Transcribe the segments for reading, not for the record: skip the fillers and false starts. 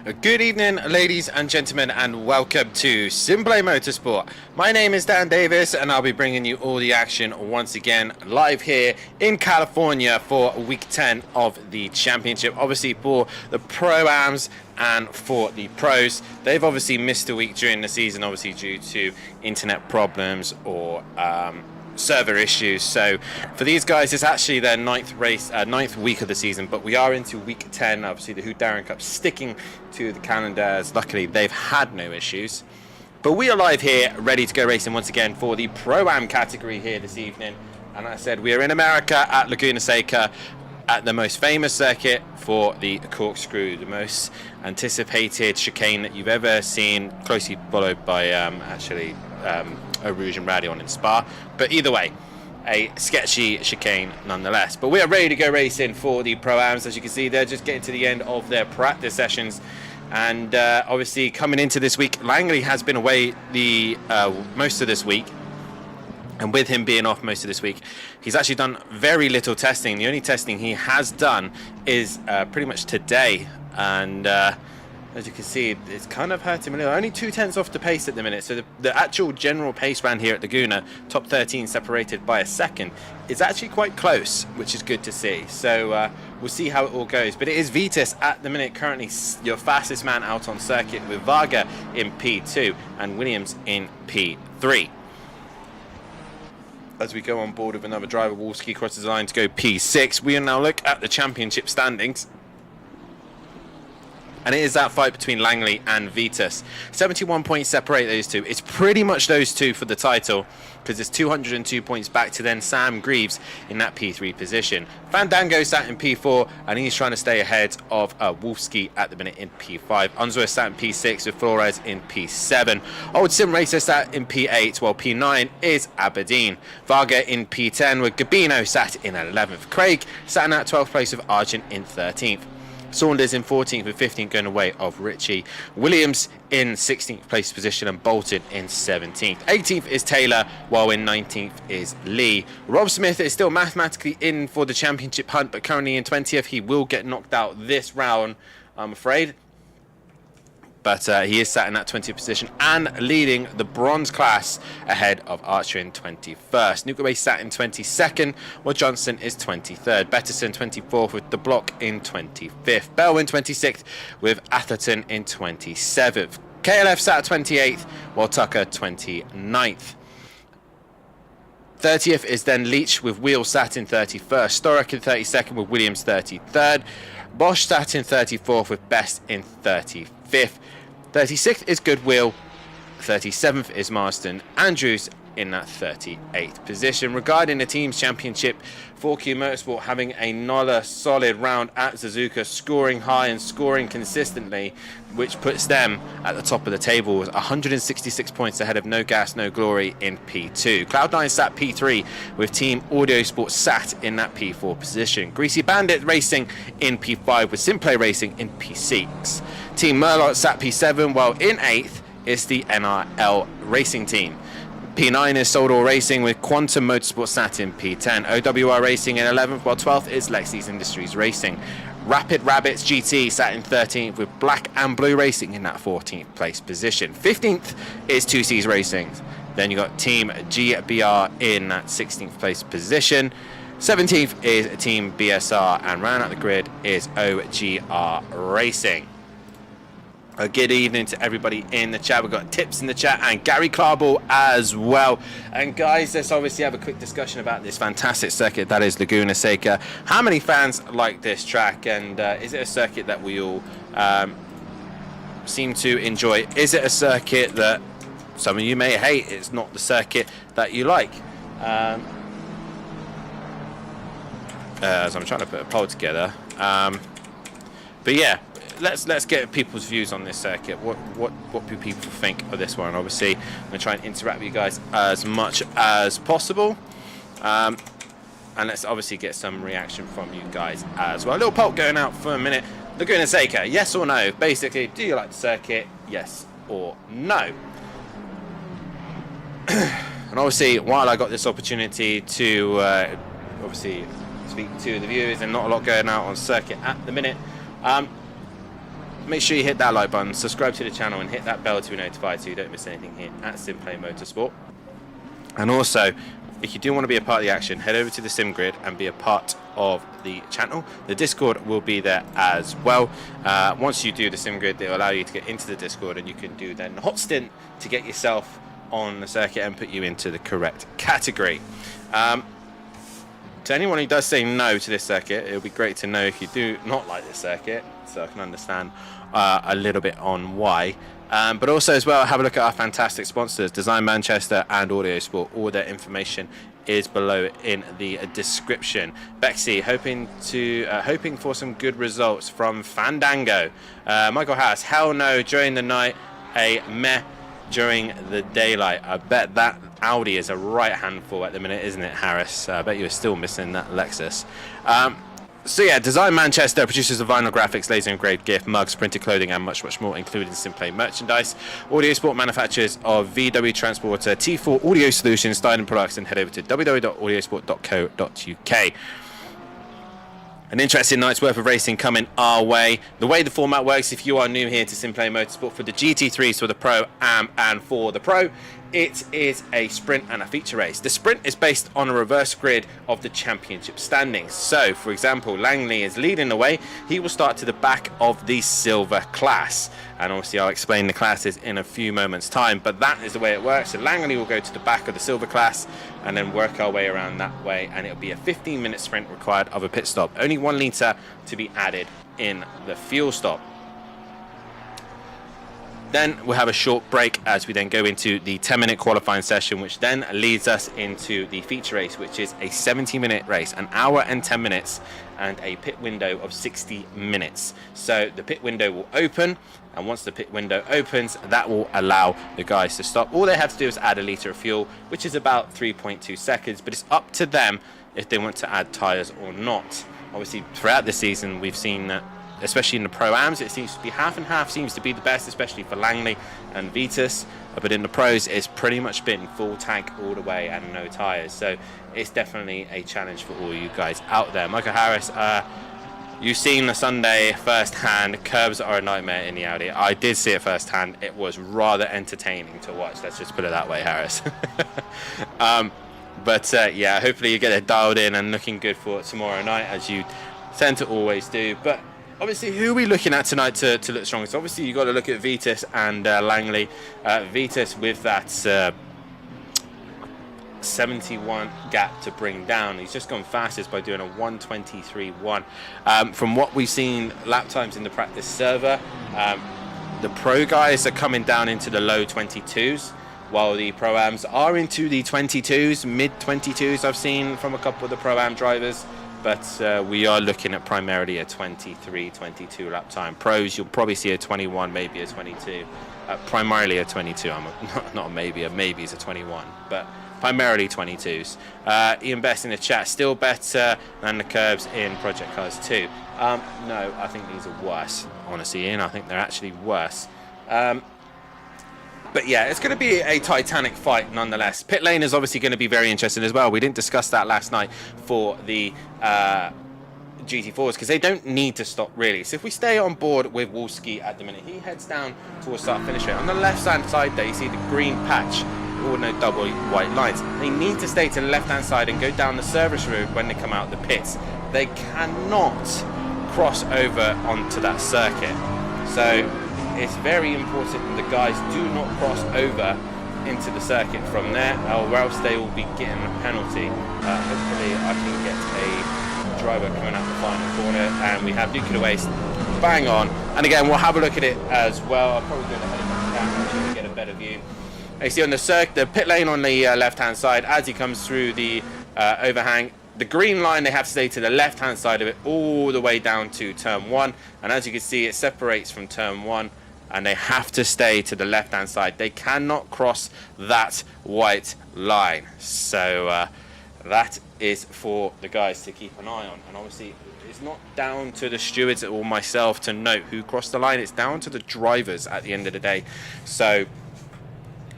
Good evening, ladies and gentlemen, and welcome to SimPlay Motorsport. My name is Dan Davis, and I'll be bringing you all the action once again live here in California for week 10 of the championship. Obviously, for the Pro-Ams and for the pros, they've obviously missed a week during the season, obviously due to internet problems or server issues. So for these guys, it's actually their ninth week of the season, but we are into week 10. Obviously the Who Darren Cup sticking to the calendars. Luckily they've had no issues, but we are live here ready to go racing once again for the Pro-Am category here this evening. And like I said, we are in America at Laguna Seca, at the most famous circuit for the corkscrew, the most anticipated chicane that you've ever seen, closely followed by Eau Rouge and Radion in Spa. But either way, a sketchy chicane nonetheless. But we are ready to go racing for the Pro-Ams. As you can see, they're just getting to the end of their practice sessions. And obviously coming into this week, Langley has been away the most of this week. And with him being off most of this week, he's actually done very little testing. The only testing he has done is pretty much today. And as you can see, it's kind of hurting him a little. Only 2/10 off the pace at the minute. So the actual general pace round here at Laguna, top 13 separated by a second, is actually quite close, which is good to see. So we'll see how it all goes. But it is Vitas at the minute, currently your fastest man out on circuit, with Varga in P2 and Williams in P3. As we go on board with another driver, Wolski crosses the line to go P6. We will now look at the championship standings. And it is that fight between Langley and Vitas. 71 points separate those two. It's pretty much those two for the title, because it's 202 points back to then Sam Greaves in that P3 position. Fandango sat in P4, and he's trying to stay ahead of Wolski at the minute in P5. Unsworth sat in P6 with Flores in P7. Old Sim Racer sat in P8, while P9 is Aberdeen. Varga in P10 with Gabino sat in 11th. Craig sat in that 12th place with Argent in 13th. Saunders in 14th with 15th going away of Ritchie. Williams in 16th place position and Bolton in 17th. 18th is Taylor, while in 19th is Lee. Rob Smith is still mathematically in for the championship hunt, but currently in 20th. He will get knocked out this round, I'm afraid. But he is sat in that 20th position and leading the bronze class ahead of Archer in 21st. Newcombe sat in 22nd, while Johnson is 23rd. Betterson 24th with the block in 25th. Bell in 26th with Atherton in 27th. KLF sat at 28th, while Tucker 29th. 30th is then Leach with Wheel sat in 31st. Storick in 32nd with Williams 33rd. Bosch sat in 34th with Best in 35th. 36th is Goodwill. 37th is Marston. Andrews in that 38th position. Regarding the team's championship, 4Q Motorsport having another solid round at Suzuka, scoring high and scoring consistently, which puts them at the top of the table with 166 points ahead of No Gas No Glory in P2. Cloud9 sat P3 with Team Audio Sports sat in that P4 position. Greasy Bandit Racing in P5 with SimPlay Racing in P6. Team Merlot sat P7, while in 8th is the NRL Racing Team. P9 is Soldor Racing with Quantum Motorsport sat in P10. OWR Racing in 11th, while 12th is Lexi's Industries Racing. Rapid Rabbits GT sat in 13th with Black and Blue Racing in that 14th place position. 15th is 2Cs Racing. Then you got Team GBR in that 16th place position. 17th is Team BSR, and round out the grid is OGR Racing. A good evening to everybody in the chat. We've got Tips in the chat and Gary Clarball as well. And guys, let's obviously have a quick discussion about this fantastic circuit that is Laguna Seca. How many fans like this track, and is it a circuit that we all seem to enjoy? Is it a circuit that some of you may hate? It's not the circuit that you like. As I'm trying to put a poll together. But yeah, let's get people's views on this circuit. What do people think of this one? Obviously, I'm going to try and interact with you guys as much as possible. And let's obviously get some reaction from you guys as well. A little poll going out for a minute. Laguna Seca, yes or no? Basically, do you like the circuit? Yes or no? And obviously, while I got this opportunity to obviously speak to the viewers and not a lot going out on circuit at the minute, make sure you hit that like button, subscribe to the channel, and hit that bell to be notified so you don't miss anything here at SimPlay Motorsport. And also, if you do want to be a part of the action, head over to the Sim Grid and be a part of the channel. The Discord will be there as well. Once you do the Sim Grid, they'll allow you to get into the Discord, and you can do then a hot stint to get yourself on the circuit and put you into the correct category. To anyone who does say no to this circuit, it would be great to know if you do not like this circuit, so I can understand a little bit on why. But also as well, have a look at our fantastic sponsors, Design Manchester and Audio Sport. All their information is below in the description. Bexy hoping for some good results from Fandango. Michael House, hell no during the night, a meh during the daylight. I bet that Audi is a right handful at the minute, isn't it, Harris? I bet you're still missing that Lexus. So yeah, Design Manchester produces of vinyl graphics, laser engraved gift, mugs, printed clothing, and much more, including SimPlay merchandise. Audio Sport manufacturers of VW Transporter, T4 Audio Solutions, styling products, and head over to www.audiosport.co.uk. An interesting night's worth of racing coming our way. The way the format works, if you are new here to SimPlay Motorsport, for the GT3s, for the Pro Am, and for the Pro, it is a sprint and a feature race. The sprint is based on a reverse grid of the championship standings. So, for example, Langley is leading the way. He will start to the back of the silver class. And obviously I'll explain the classes in a few moments time, but that is the way it works. So Langley will go to the back of the silver class and then work our way around that way, and it'll be a 15-minute sprint required of a pit stop. Only 1 litre to be added in the fuel stop. Then we'll have a short break as we then go into the 10-minute qualifying session, which then leads us into the feature race, which is a 70-minute race, an hour and 10 minutes, and a pit window of 60 minutes. So the pit window will open, and once the pit window opens, that will allow the guys to stop. All they have to do is add a litre of fuel, which is about 3.2 seconds, but it's up to them if they want to add tyres or not. Obviously, throughout the season, we've seen that, especially in the Pro-Ams, it seems to be half and half, seems to be the best, especially for Langley and Vitus. But in the Pros, it's pretty much been full tank all the way and no tyres. So it's definitely a challenge for all you guys out there. Michael Harris, you've seen the Sunday firsthand. Curbs are a nightmare in the Audi. I did see it firsthand. It was rather entertaining to watch. Let's just put it that way, Harris. Yeah, hopefully you get it dialed in and looking good for tomorrow night, as you tend to always do. But obviously, who are we looking at tonight to look strongest? Obviously, you've got to look at Vitus and Langley. Vitus with that 71 gap to bring down. He's just gone fastest by doing a 1:23.1. From what we've seen lap times in the practice server, the Pro guys are coming down into the low 22s, while the Pro-Ams are into the 22s, mid 22s I've seen from a couple of the Pro-Am drivers. But we are looking at primarily a 23, 22 lap time. Pros, you'll probably see a 21, maybe a 22. Primarily a 22. Not a maybe is a 21, but primarily 22s. Ian Best in the chat, still better than the curbs in Project Cars 2. No, I think these are worse. Honestly, Ian, I think they're actually worse. But yeah, it's going to be a titanic fight nonetheless. Pit lane is obviously going to be very interesting as well. We didn't discuss that last night for the GT4s because they don't need to stop really. So if we stay on board with Wolski at the minute, he heads down towards start finish rate. On the left hand side there, you see the green patch, or no double white lines. They need to stay to the left hand side and go down the service route when they come out of the pits. They cannot cross over onto that circuit. So it's very important that the guys do not cross over into the circuit from there, or else they will be getting a penalty. Hopefully I can get a driver coming out the final corner, and we have nuclear waste bang on. And again, we'll have a look at it as well. I'll probably do the helicopter camera to get a better view. You see on the pit lane on the left hand side, as he comes through the overhang, the green line, they have to stay to the left hand side of it all the way down to turn 1, and as you can see, it separates from turn 1, and they have to stay to the left hand side. They cannot cross that white line. So that is for the guys to keep an eye on. And obviously it's not down to the stewards or myself to note who crossed the line. It's down to the drivers at the end of the day. So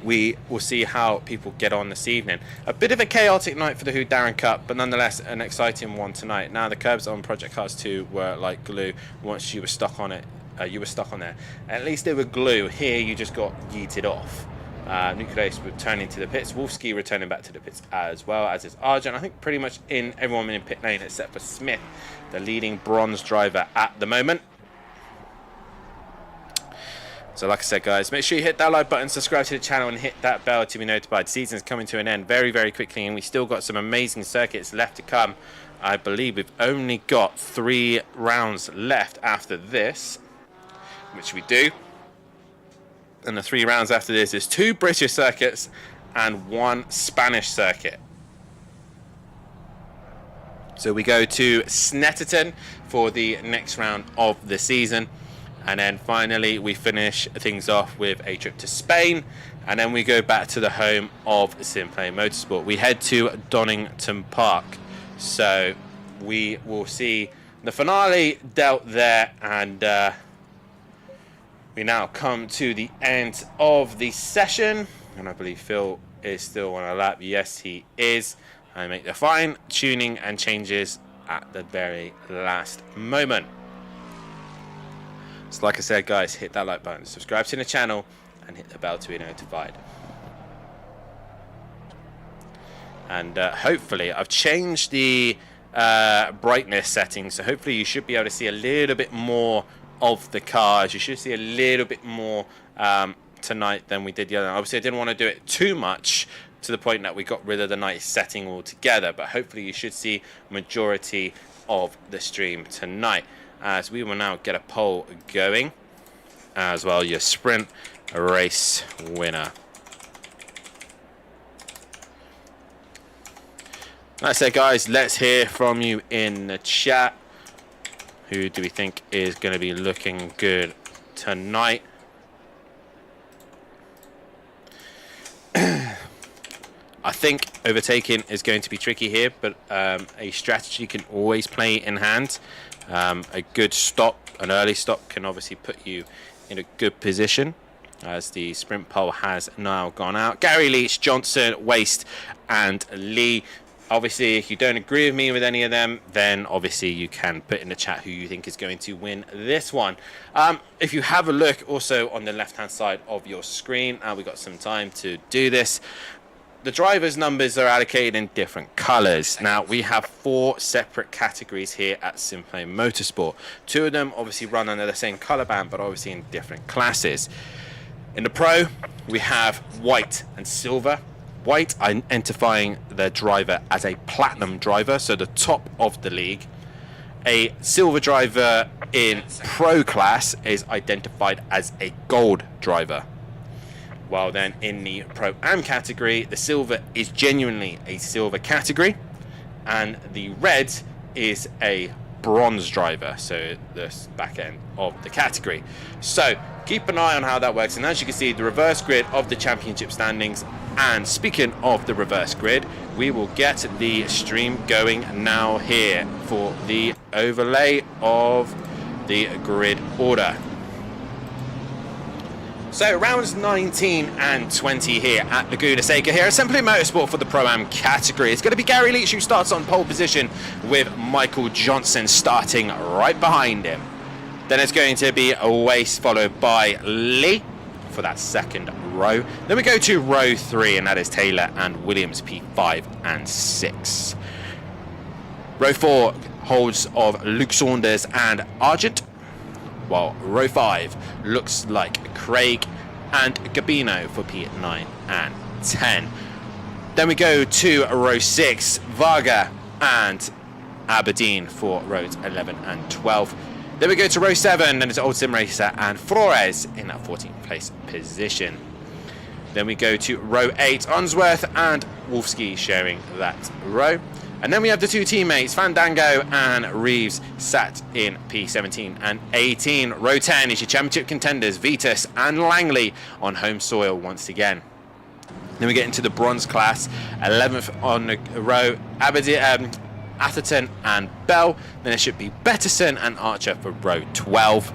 we will see how people get on this evening. A bit of a chaotic night for the Who Darren Cup, but nonetheless an exciting one tonight. Now the curbs on Project Cars 2 were like glue. Once you were stuck on it, you were stuck on there. At least they were glue. Here you just got yeeted off. Nucleus returning to the pits. Wolfsky returning back to the pits as well, as is Argent. I think pretty much everyone in pit lane except for Smith, the leading bronze driver at the moment. So like I said, guys, make sure you hit that like button, subscribe to the channel, and hit that bell to be notified. Season's coming to an end very, very quickly, and we still got some amazing circuits left to come. I believe we've only got 3 rounds left after this, which we do. And the 3 rounds after this is 2 British circuits and 1 Spanish circuit. So we go to Snetterton for the next round of the season. And then finally we finish things off with a trip to Spain. And then we go back to the home of SimPlay Motorsport. We head to Donington Park. So we will see the finale dealt there, and we now come to the end of the session, and I believe Phil is still on a lap. Yes, he is. I make the fine tuning and changes at the very last moment. So like I said, guys, hit that like button, subscribe to the channel, and hit the bell to be notified. And hopefully I've changed the brightness settings, so hopefully you should be able to see a little bit more of the cars. You should see a little bit more tonight than we did the other night. Obviously I didn't want to do it too much to the point that we got rid of the night setting altogether, but hopefully you should see majority of the stream tonight, as we will now get a poll going as well. Your sprint race winner. Like I said, guys, let's hear from you in the chat. Who do we think is going to be looking good tonight? I think overtaking is going to be tricky here, but a strategy can always play in hand. A good stop, an early stop, can obviously put you in a good position, as the sprint pole has now gone out. Gary, Leach, Johnson, Waste, and Lee. Obviously, if you don't agree with me with any of them, then obviously you can put in the chat who you think is going to win this one. If you have a look also on the left-hand side of your screen, we've got some time to do this. The drivers' numbers are allocated in different colors. Now, we have 4 separate categories here at SimPlay Motorsport. 2 of them obviously run under the same color band, but obviously in different classes. In the Pro, we have white and silver. White identifying the driver as a platinum driver, so the top of the league. A silver driver in Pro class is identified as a gold driver. While then in the Pro-Am category, the silver is genuinely a silver category, and the red is a bronze driver, so the back end of the category. So keep an eye on how that works, and as you can see, the reverse grid of the championship standings. And speaking of the reverse grid, we will get the stream going now here for the overlay of the grid order. So rounds 19 and 20 here at Laguna Seca here at SimPlay Motorsport for the Pro-Am category. It's going to be Gary Leach who starts on pole position, with Michael Johnson starting right behind him. Then it's going to be a Waste followed by Lee for that second row. Then we go to row 3, and that is Taylor and Williams, P5 and 6. Row 4 holds of Luke Saunders and Argent, while row 5 looks like Craig and Gabino for P9 and 10. Then we go to row 6, Varga and Aberdeen for rows 11 and 12. Then we go to row 7, and it's Old Sim Racer and Flores in that 14th place position. Then we go to row 8, Unsworth and Wolfsky sharing that row. And then we have the 2 teammates, Fandango and Reeves, sat in P17 and 18. Row 10 is your championship contenders, Vitus and Langley on home soil once again. Then we get into the bronze class, 11th on the row, Atherton and Bell. Then it should be Betterson and Archer for row 12.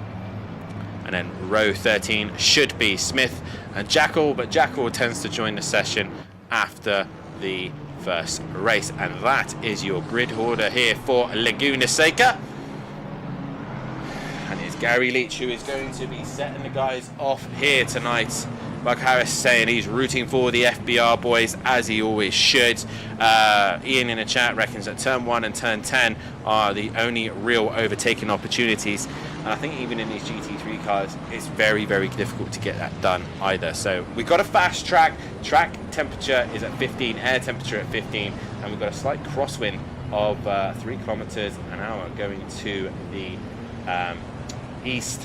And then row 13 should be Smith and Jackal, but Jackal tends to join the session after the first race. And that is your grid order here for Laguna Seca. And it's Gary Leach, who is going to be setting the guys off here tonight. Buck Harris saying he's rooting for the FBR boys, as he always should. Ian in the chat reckons that turn 1 and turn 10 are the only real overtaking opportunities. And I think even in these GT3 cars, it's very, very difficult to get that done either. So we've got a fast track. Track temperature is at 15, air temperature at 15, and we've got a slight crosswind of 3 kilometers an hour going to the east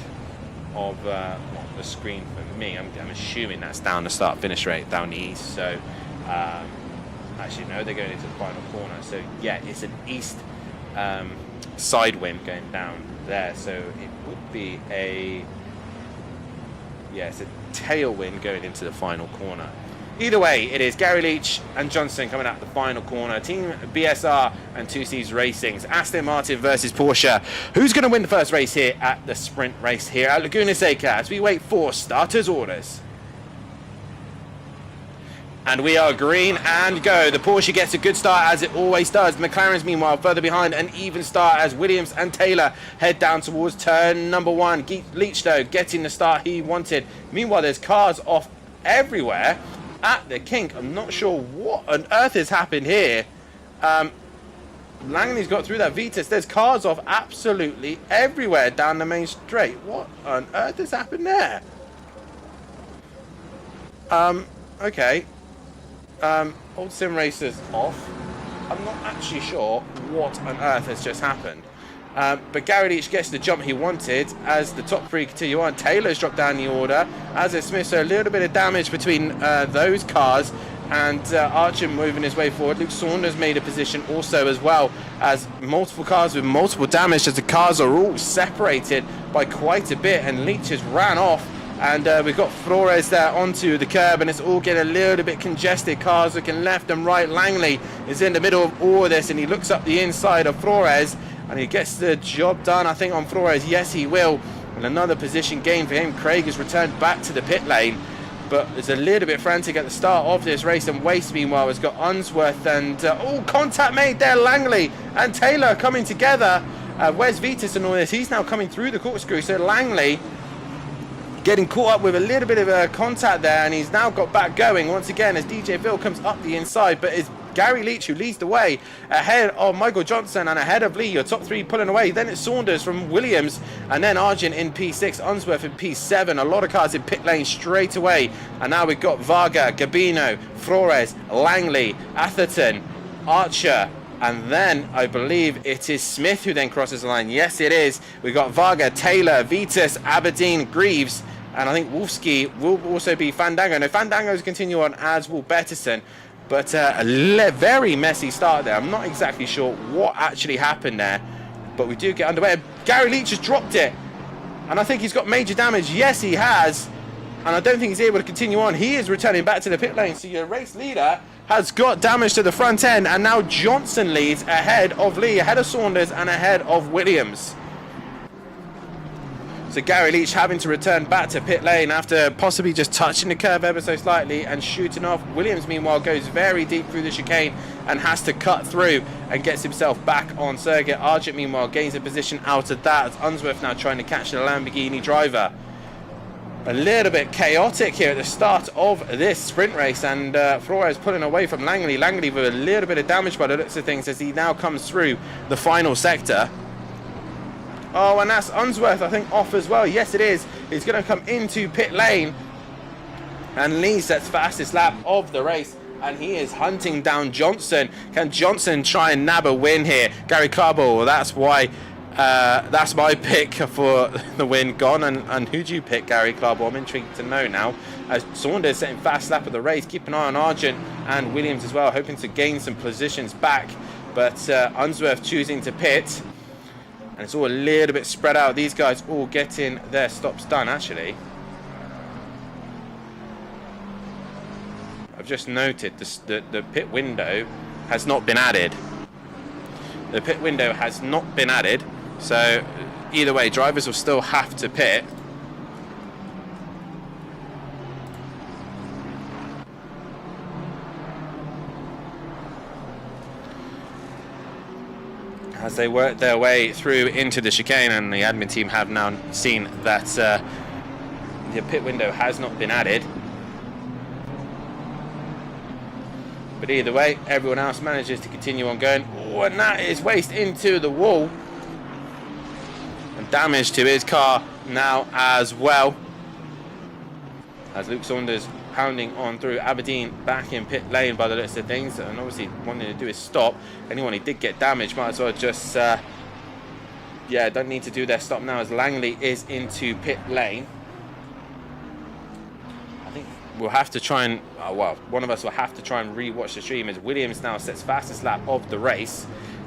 of the screen for me. I'm assuming that's down the start finish rate down the east. So actually no, they're going into the final corner. So yeah, it's an east side wind going down there. So it would be it's a tailwind going into the final corner. Either way, it is Gary Leach and Johnson coming out the final corner. Team BSR and 2C's Racing's Aston Martin versus Porsche. Who's going to win the first race here at the sprint race here at Laguna Seca as we wait for starters' orders? And we are green and go. The Porsche gets a good start as it always does. McLaren's meanwhile further behind, an even start as Williams and Taylor head down towards turn number 1. Leach though getting the start he wanted. Meanwhile, there's cars off everywhere at the kink. I'm not sure what on earth has happened here. Langley's got through that Vitus. There's cars off absolutely everywhere down the main straight. What on earth has happened there? Okay. Old Sim Racer's off. I'm not actually sure what on earth has just happened. But Gary Leach gets the jump he wanted as the top 3 continue on. Taylor's dropped down the order, as is Smith, so a little bit of damage between those cars, and Archer moving his way forward. Luke Saunders made a position also, as well as multiple cars with multiple damage, as the cars are all separated by quite a bit, and Leach has ran off. And we've got Flores there onto the curb, and it's all getting a little bit congested. Cars looking left and right. Langley is in the middle of all of this, and he looks up the inside of Flores, and he gets the job done, I think, on Flores. Yes, he will. And another position gain for him. Craig has returned back to the pit lane, but it's a little bit frantic at the start of this race. And Waste, meanwhile, has got Unsworth, and contact made there. Langley and Taylor coming together. Where's Vitus and all this? He's now coming through the corkscrew, so Langley getting caught up with a little bit of a contact there, and he's now got back going once again as DJ Phil comes up the inside. But it's Gary Leach who leads the way ahead of Michael Johnson and ahead of Lee. Your top 3 pulling away. Then it's Saunders from Williams, and then Argent in P6, Unsworth in P7. A lot of cars in pit lane straight away, and now we've got Varga, Gabino, Flores, Langley, Atherton, Archer, and then I believe it is Smith who then crosses the line. Yes, it is. We've got Varga, Taylor, Vitus, Aberdeen, Greaves, and I think Wolfsky will also be Fandango. No, Fandango's continue on, as will Betterson. But a very messy start there. I'm not exactly sure what actually happened there, but we do get underway. Gary Leach has dropped it, and I think he's got major damage. Yes, he has, and I don't think he's able to continue on. He is returning back to the pit lane, so your race leader has got damage to the front end, and now Johnson leads ahead of Lee, ahead of Saunders, and ahead of Williams. So Gary Leach having to return back to pit lane after possibly just touching the curb ever so slightly and shooting off. Williams, meanwhile, goes very deep through the chicane and has to cut through and gets himself back on circuit. Argent, meanwhile, gains a position out of that as Unsworth now trying to catch the Lamborghini driver. A little bit chaotic here at the start of this sprint race, and Flores pulling away from Langley. Langley with a little bit of damage by the looks of things as he now comes through the final sector. Oh, and that's Unsworth, I think, off as well. Yes, it is. He's going to come into pit lane. And Lee sets fastest lap of the race. And he is hunting down Johnson. Can Johnson try and nab a win here? Gary Carbo, that's why. That's my pick for the win gone. And who do you pick, Gary Carbo? I'm intrigued to know now. As Saunders setting fast lap of the race. Keep an eye on Argent and Williams as well, hoping to gain some positions back. But Unsworth choosing to pit. And it's all a little bit spread out. These guys all getting their stops done, actually. I've just noted the pit window has not been added. The pit window has not been added. So, either way, drivers will still have to pit. as they work their way through into the chicane, and the admin team have now seen that the pit window has not been added. But either way, everyone else manages to continue on going. Oh, and that is waste into the wall. And damage to his car now as well. As Luke Saunders pounding on through Aberdeen back in pit lane by the looks of things, and obviously wanting to do is stop. Anyone who did get damaged might as well just yeah, don't need to do their stop now, as Langley is into pit lane. I think we'll have to try and well, one of us will have to try and re-watch the stream, as Williams now sets fastest lap of the race.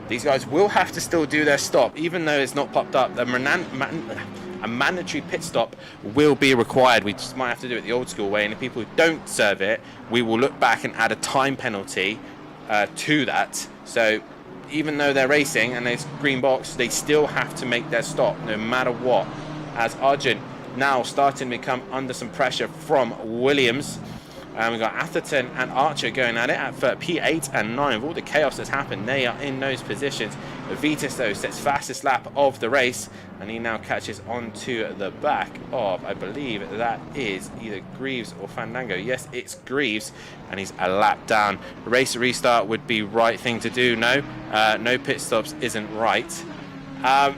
These guys will have to still do their stop, even though it's not popped up. A mandatory pit stop will be required. We just might have to do it the old school way, and if people don't serve it, we will look back and add a time penalty to that. So even though they're racing and there's green box, they still have to make their stop no matter what. As Argent now starting to become under some pressure from Williams. We've got Atherton and Archer going at it at P8 and 9. With all the chaos that's happened, they are in those positions. Vitas, though, sets fastest lap of the race, and he now catches onto the back of, I believe that is either Greaves or Fandango. Yes, it's Greaves, and he's a lap down. Race restart would be right thing to do. No, no pit stops isn't right. I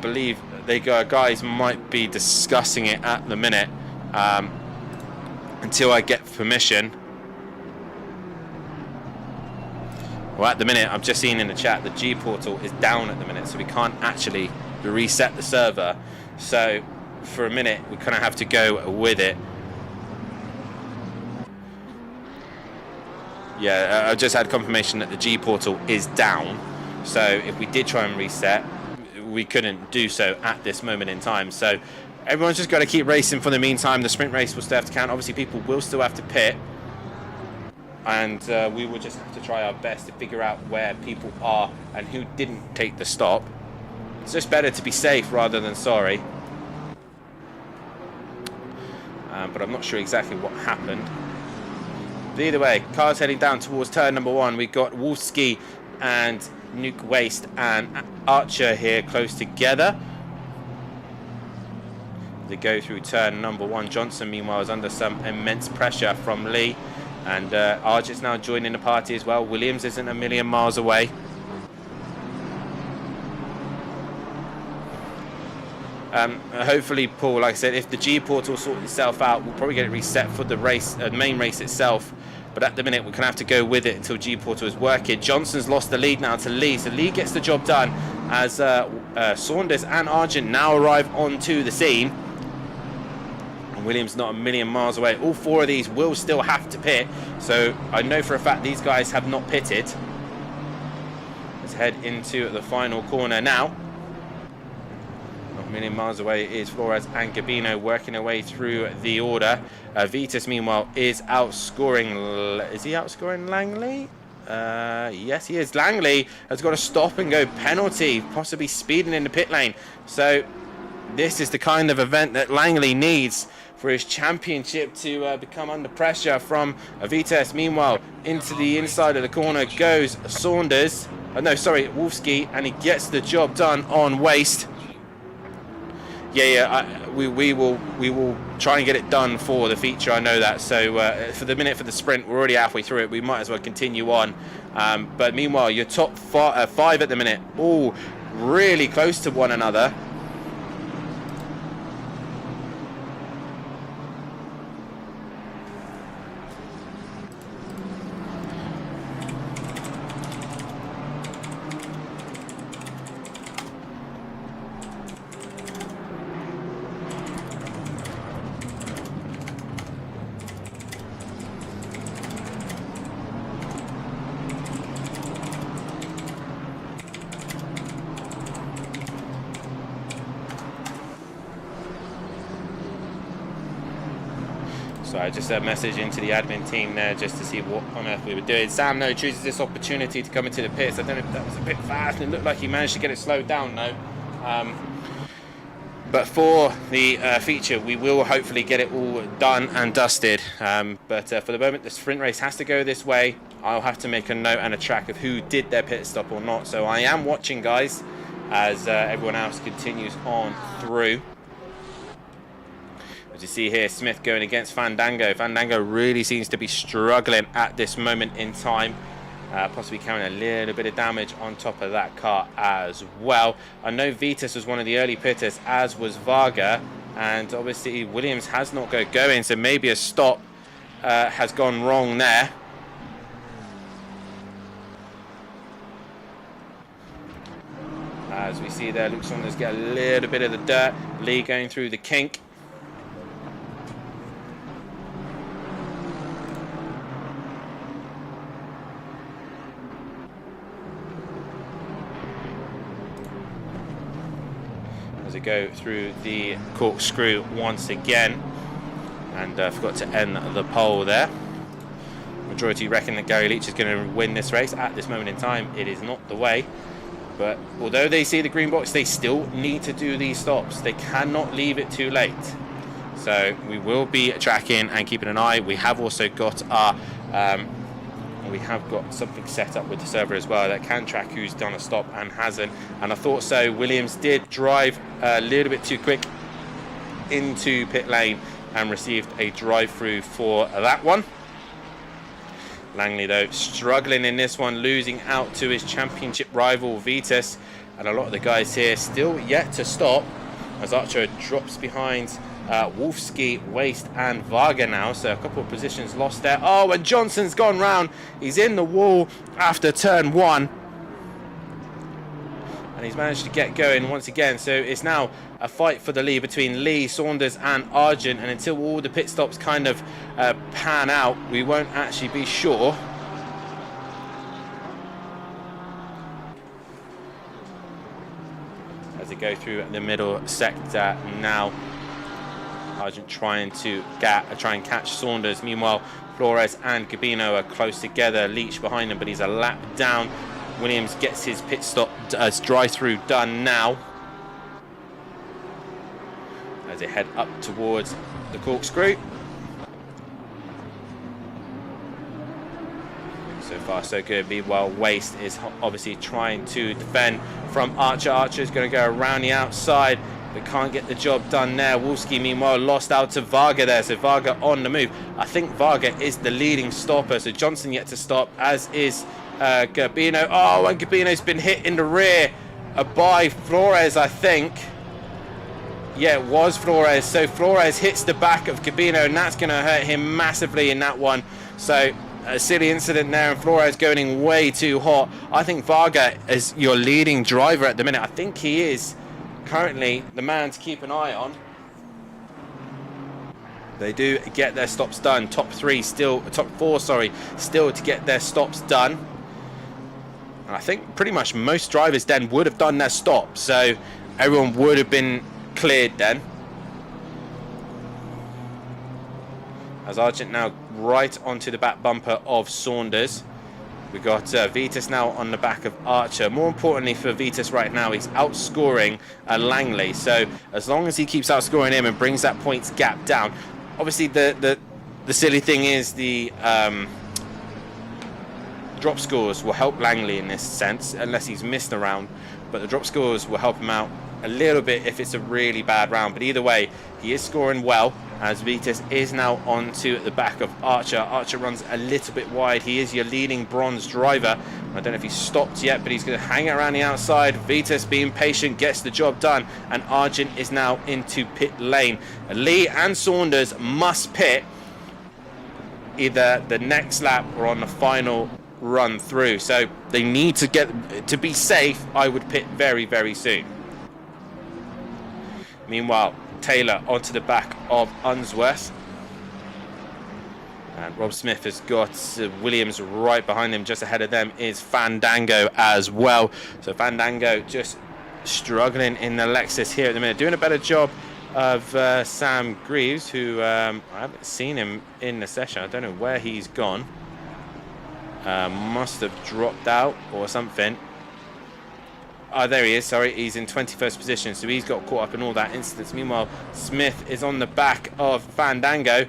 believe guys might be discussing it at the minute. Until I get permission. Well, at the minute, I've just seen in the chat the G portal is down at the minute, so we can't actually reset the server. So for a minute, we kind of have to go with it. Yeah, I just had confirmation that the G portal is down. So if we did try and reset, we couldn't do so at this moment in time. So everyone's just got to keep racing for the meantime. The sprint race will still have to count. Obviously, people will still have to pit. And we will just have to try our best to figure out where people are and who didn't take the stop. It's just better to be safe rather than sorry. But I'm not sure exactly what happened. But either way, cars heading down towards turn number 1. We've got Wolski and Nuke Waste and Archer here close together. They go through turn number 1. Johnson, meanwhile, is under some immense pressure from Lee. And Archer's now joining the party as well. Williams isn't a million miles away. Hopefully, Paul, like I said, if the G portal sorts itself out, we'll probably get it reset for the race, main race itself. But at the minute, we're going to have to go with it until G portal is working. Johnson's lost the lead now to Lee. So Lee gets the job done as Saunders and Argent now arrive onto the scene. Williams not a million miles away. All 4 of these will still have to pit, so I know for a fact these guys have not pitted. Let's head into the final corner now. Not a million miles away is Flores and Gabino working their way through the order. Vitas, meanwhile, is outscoring. Is he outscoring Langley? Yes, he is. Langley has got a stop and go penalty, possibly speeding in the pit lane. So this is the kind of event that Langley needs for his championship to become under pressure from Vitas. Meanwhile, into the inside of the corner goes Saunders. Wolski, and he gets the job done on Waste. We will try and get it done for the feature. I know that. So for the sprint, we're already halfway through it. We might as well continue on. But meanwhile, your top 5 at the minute, all really close to one another. So I just a message into the admin team there just to see what on earth we were doing. Sam, though, chooses this opportunity to come into the pits. I don't know if that was a bit fast. It looked like he managed to get it slowed down, though. But for the feature, we will hopefully get it all done and dusted. But for the moment, the sprint race has to go this way. I'll have to make a note and a track of who did their pit stop or not. So I am watching, guys, as everyone else continues on through. As you see here, Smith going against Fandango. Fandango really seems to be struggling at this moment in time. Possibly carrying a little bit of damage on top of that car as well. I know Vitas was one of the early pitters, as was Varga. And obviously Williams has not got going, so maybe a stop has gone wrong there. As we see there, Luke Saunders get a little bit of the dirt. Lee going through the kink. As we go through the corkscrew once again. And forgot to end the pole there. Majority reckon that Gary Leach is going to win this race. At this moment in time, it is not the way. But although they see the green box, they still need to do these stops. They cannot leave it too late. So we will be tracking and keeping an eye. We have also got our we have got something set up with the server as well that can track who's done a stop and hasn't. And I thought so. Williams did drive a little bit too quick into pit lane and received a drive-through for that one. Langley, though, struggling in this one, losing out to his championship rival Vitas. And a lot of the guys here still yet to stop as Archer drops behind Wolfsky, Waste and Varga now. So a couple of positions lost there. Oh, and Johnson's gone round. He's in the wall after turn one. And he's managed to get going once again. So it's now a fight for the lead between Lee, Saunders and Argent. And until all the pit stops kind of pan out, we won't actually be sure. As they go through the middle sector now. Argent trying to try and catch Saunders. Meanwhile, Flores and Gabino are close together. Leach behind him, but he's a lap down. Williams gets his pit stop drive-through done now. As they head up towards the corkscrew. So far, so good. Meanwhile, Waste is obviously trying to defend from Archer. Archer is going to go around the outside, but can't get the job done there. Wolski, meanwhile, lost out to Varga there. So Varga on the move. I think Varga is the leading stopper. So Johnson yet to stop, as is Gabino. Oh, and Gabino's been hit in the rear by Flores, I think. Yeah, it was Flores. So Flores hits the back of Gabino, and that's going to hurt him massively in that one. So a silly incident there, and Flores going way too hot. I think Varga is your leading driver at the minute. I think he is currently the man to keep an eye on. They do get their stops done. Top four, still to get their stops done. And I think pretty much most drivers then would have done their stop, so everyone would have been cleared then. As Argent now right onto the back bumper of Saunders. We've got Vitas now on the back of Archer. More importantly for Vitas right now, he's outscoring Langley. So as long as he keeps outscoring him and brings that points gap down. Obviously the silly thing is the drop scores will help Langley in this sense, unless he's missed a round. But the drop scores will help him out a little bit if it's a really bad round. But either way, he is scoring well, as Vitas is now onto the back of Archer. Archer runs a little bit wide. He is your leading bronze driver. I don't know if he's stopped yet, but he's going to hang it around the outside. Vitas, being patient, gets the job done, and Argent is now into pit lane. Lee and Saunders must pit either the next lap or on the final run through. So they need to be safe. I would pit very, very soon. Meanwhile, Taylor onto the back of Unsworth. And Rob Smith has got Williams right behind him. Just ahead of them is Fandango as well. So Fandango just struggling in the Lexus here at the minute. Doing a better job of Sam Greaves, who I haven't seen him in the session. I don't know where he's gone. Must have dropped out or something. Oh, there he is, sorry. He's in 21st position, so he's got caught up in all that incidents. Meanwhile, Smith is on the back of Fandango.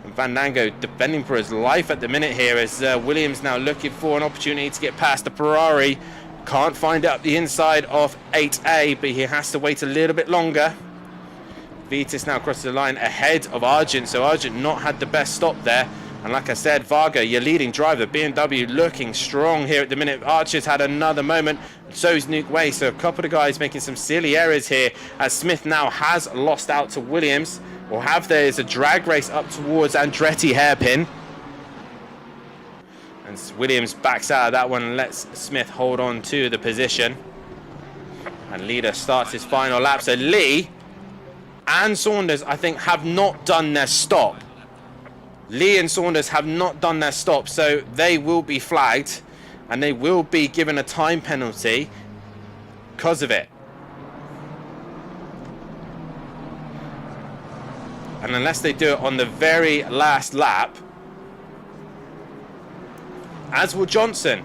And Fandango defending for his life at the minute here as Williams now looking for an opportunity to get past the Ferrari. Can't find it up the inside of 8A, but he has to wait a little bit longer. Vitis now crosses the line ahead of Argent, so Argent not had the best stop there. And like I said, Varga, your leading driver, BMW looking strong here at the minute. Archer's had another moment, so's Nuke Way. So a couple of guys making some silly errors here as Smith now has lost out to Williams. Or have there is a drag race up towards Andretti hairpin. And Williams backs out of that one and lets Smith hold on to the position. And Leader starts his final lap. So Lee and Saunders, I think, have not done their stop. Lee and Saunders have not done their stop, so they will be flagged and they will be given a time penalty because of it. And unless they do it on the very last lap, as will Johnson.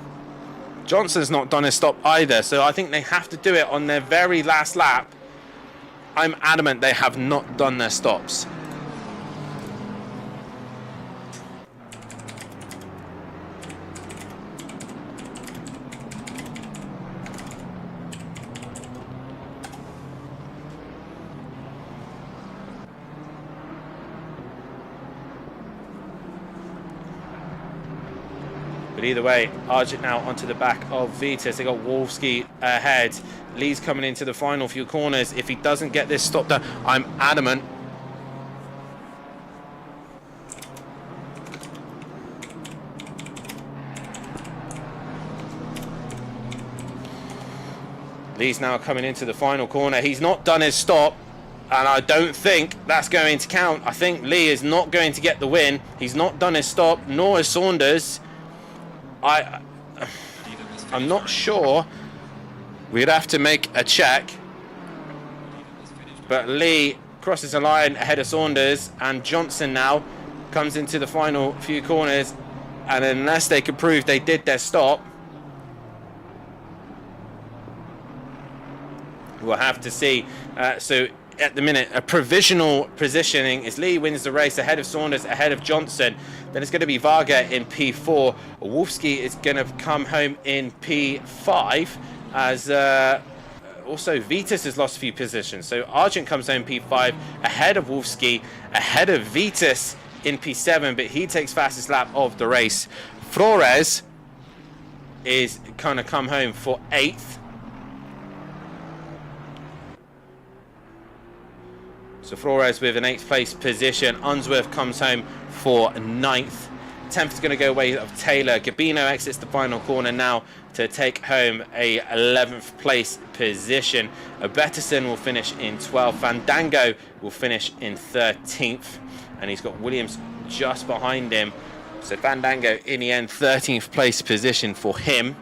Johnson's not done his stop either, so I think they have to do it on their very last lap. I'm adamant they have not done their stops. But either way, Argent now onto the back of Vitis. They got Wolski ahead. Lee's coming into the final few corners. If he doesn't get this stop done, I'm adamant. Lee's now coming into the final corner. He's not done his stop, and I don't think that's going to count. I think Lee is not going to get the win. He's not done his stop, nor is Saunders. I'm not sure. We'd have to make a check. But Lee crosses the line ahead of Saunders, and Johnson now comes into the final few corners. And unless they can prove they did their stop, we'll have to see. So at the minute, a provisional positioning is Lee wins the race ahead of Saunders, ahead of Johnson. Then it's going to be Varga in P4. Wolfsky is going to come home in P5 as also Vitis has lost a few positions. So Argent comes home P5 ahead of Wolfsky, ahead of Vitis in P7, but he takes fastest lap of the race. Flores is going to come home for 8th. So Flores with an 8th place position. Unsworth comes home for 9th. 10th is going to go away of Taylor. Gabino exits the final corner now to take home a 11th place position. Betterson will finish in 12th. Fandango will finish in 13th. And he's got Williams just behind him. So Fandango in the end, 13th place position for him.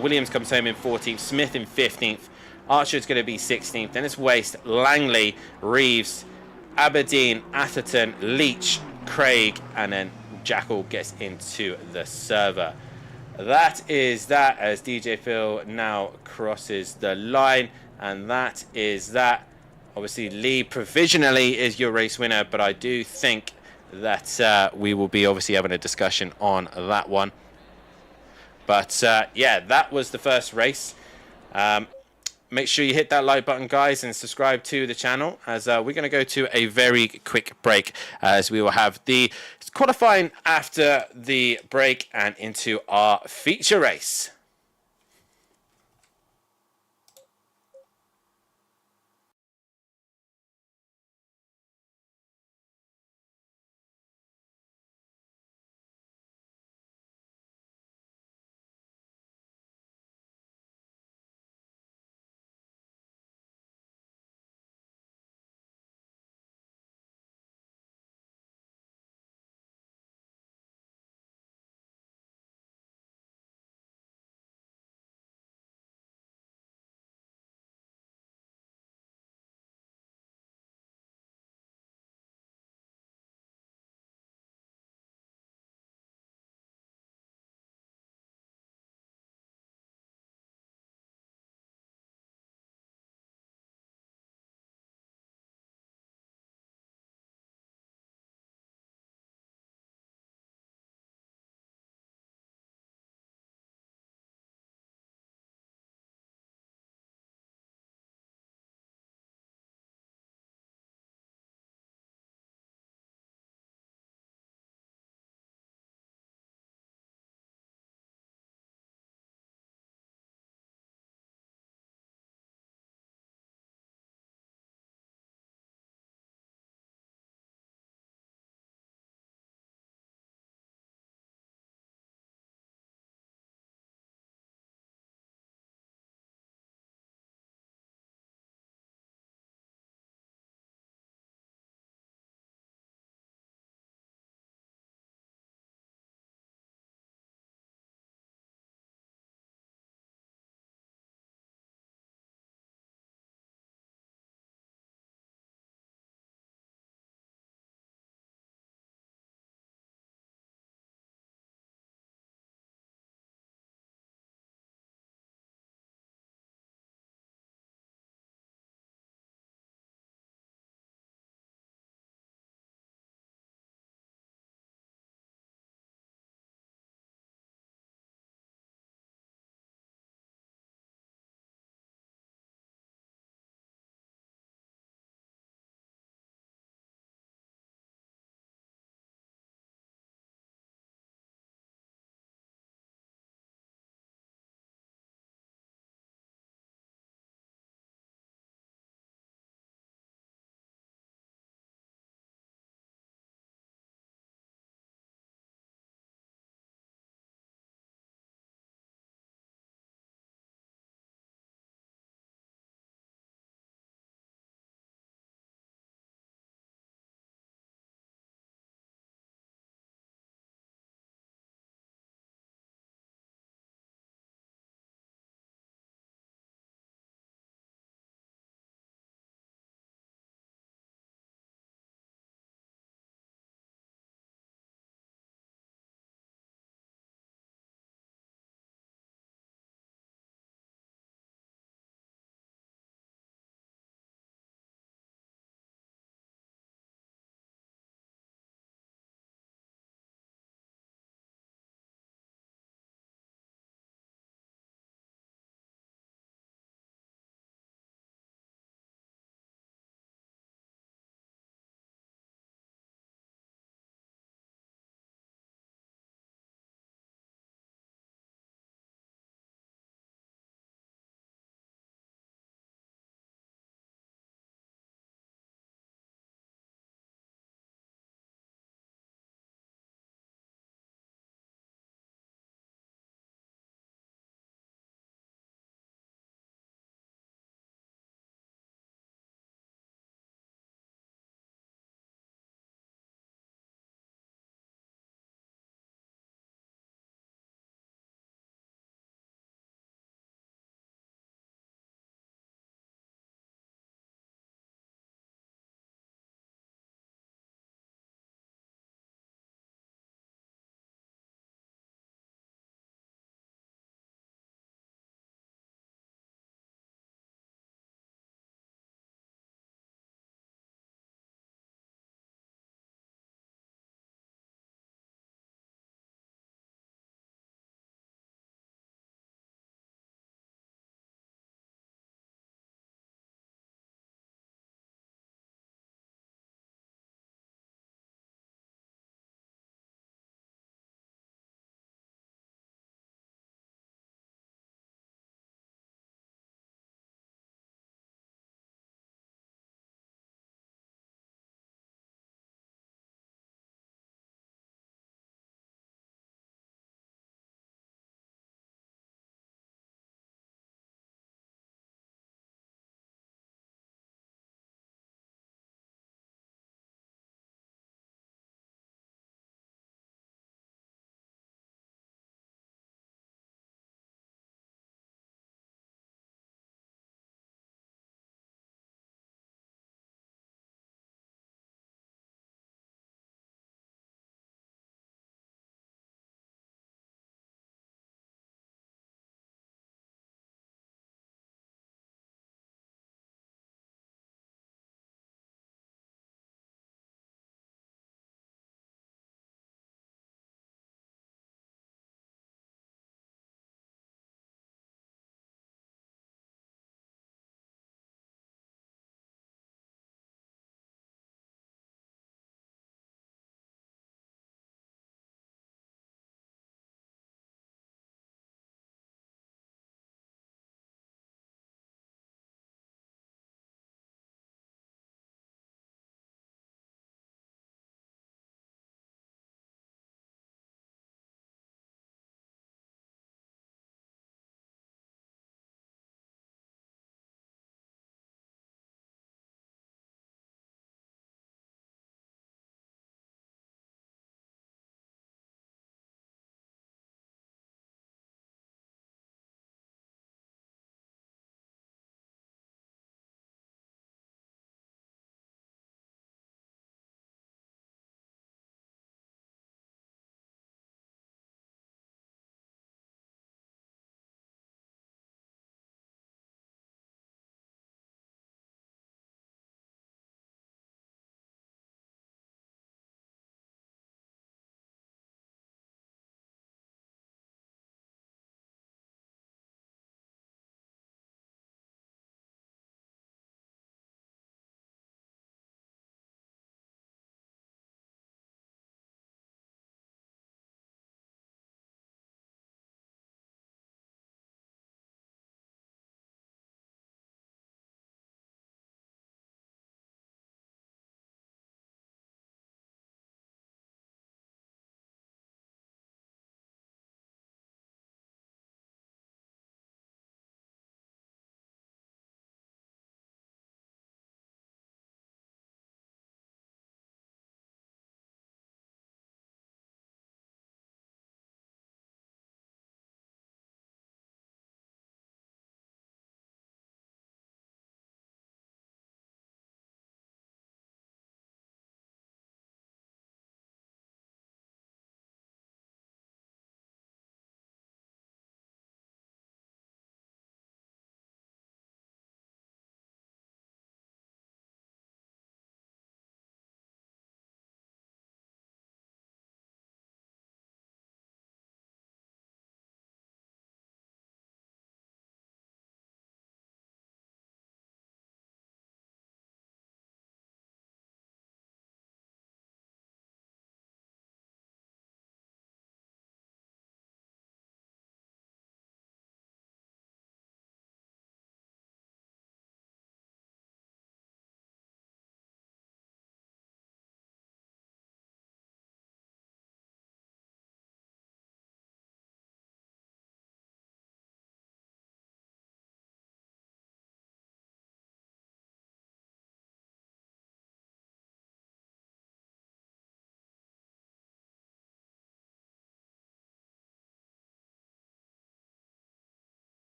Williams comes home in 14th. Smith in 15th. Archer is going to be 16th. Then it's Waste, Langley, Reeves, Aberdeen, Atherton, Leach, Craig, and then Jackal gets into the server. That is that as DJ Phil now crosses the line. And that is that. Obviously, Lee provisionally is your race winner, but I do think that we will be obviously having a discussion on that one. But yeah, that was the first race. Make sure you hit that like button, guys, and subscribe to the channel as we're going to go to a very quick break as we will have the qualifying after the break and into our feature race.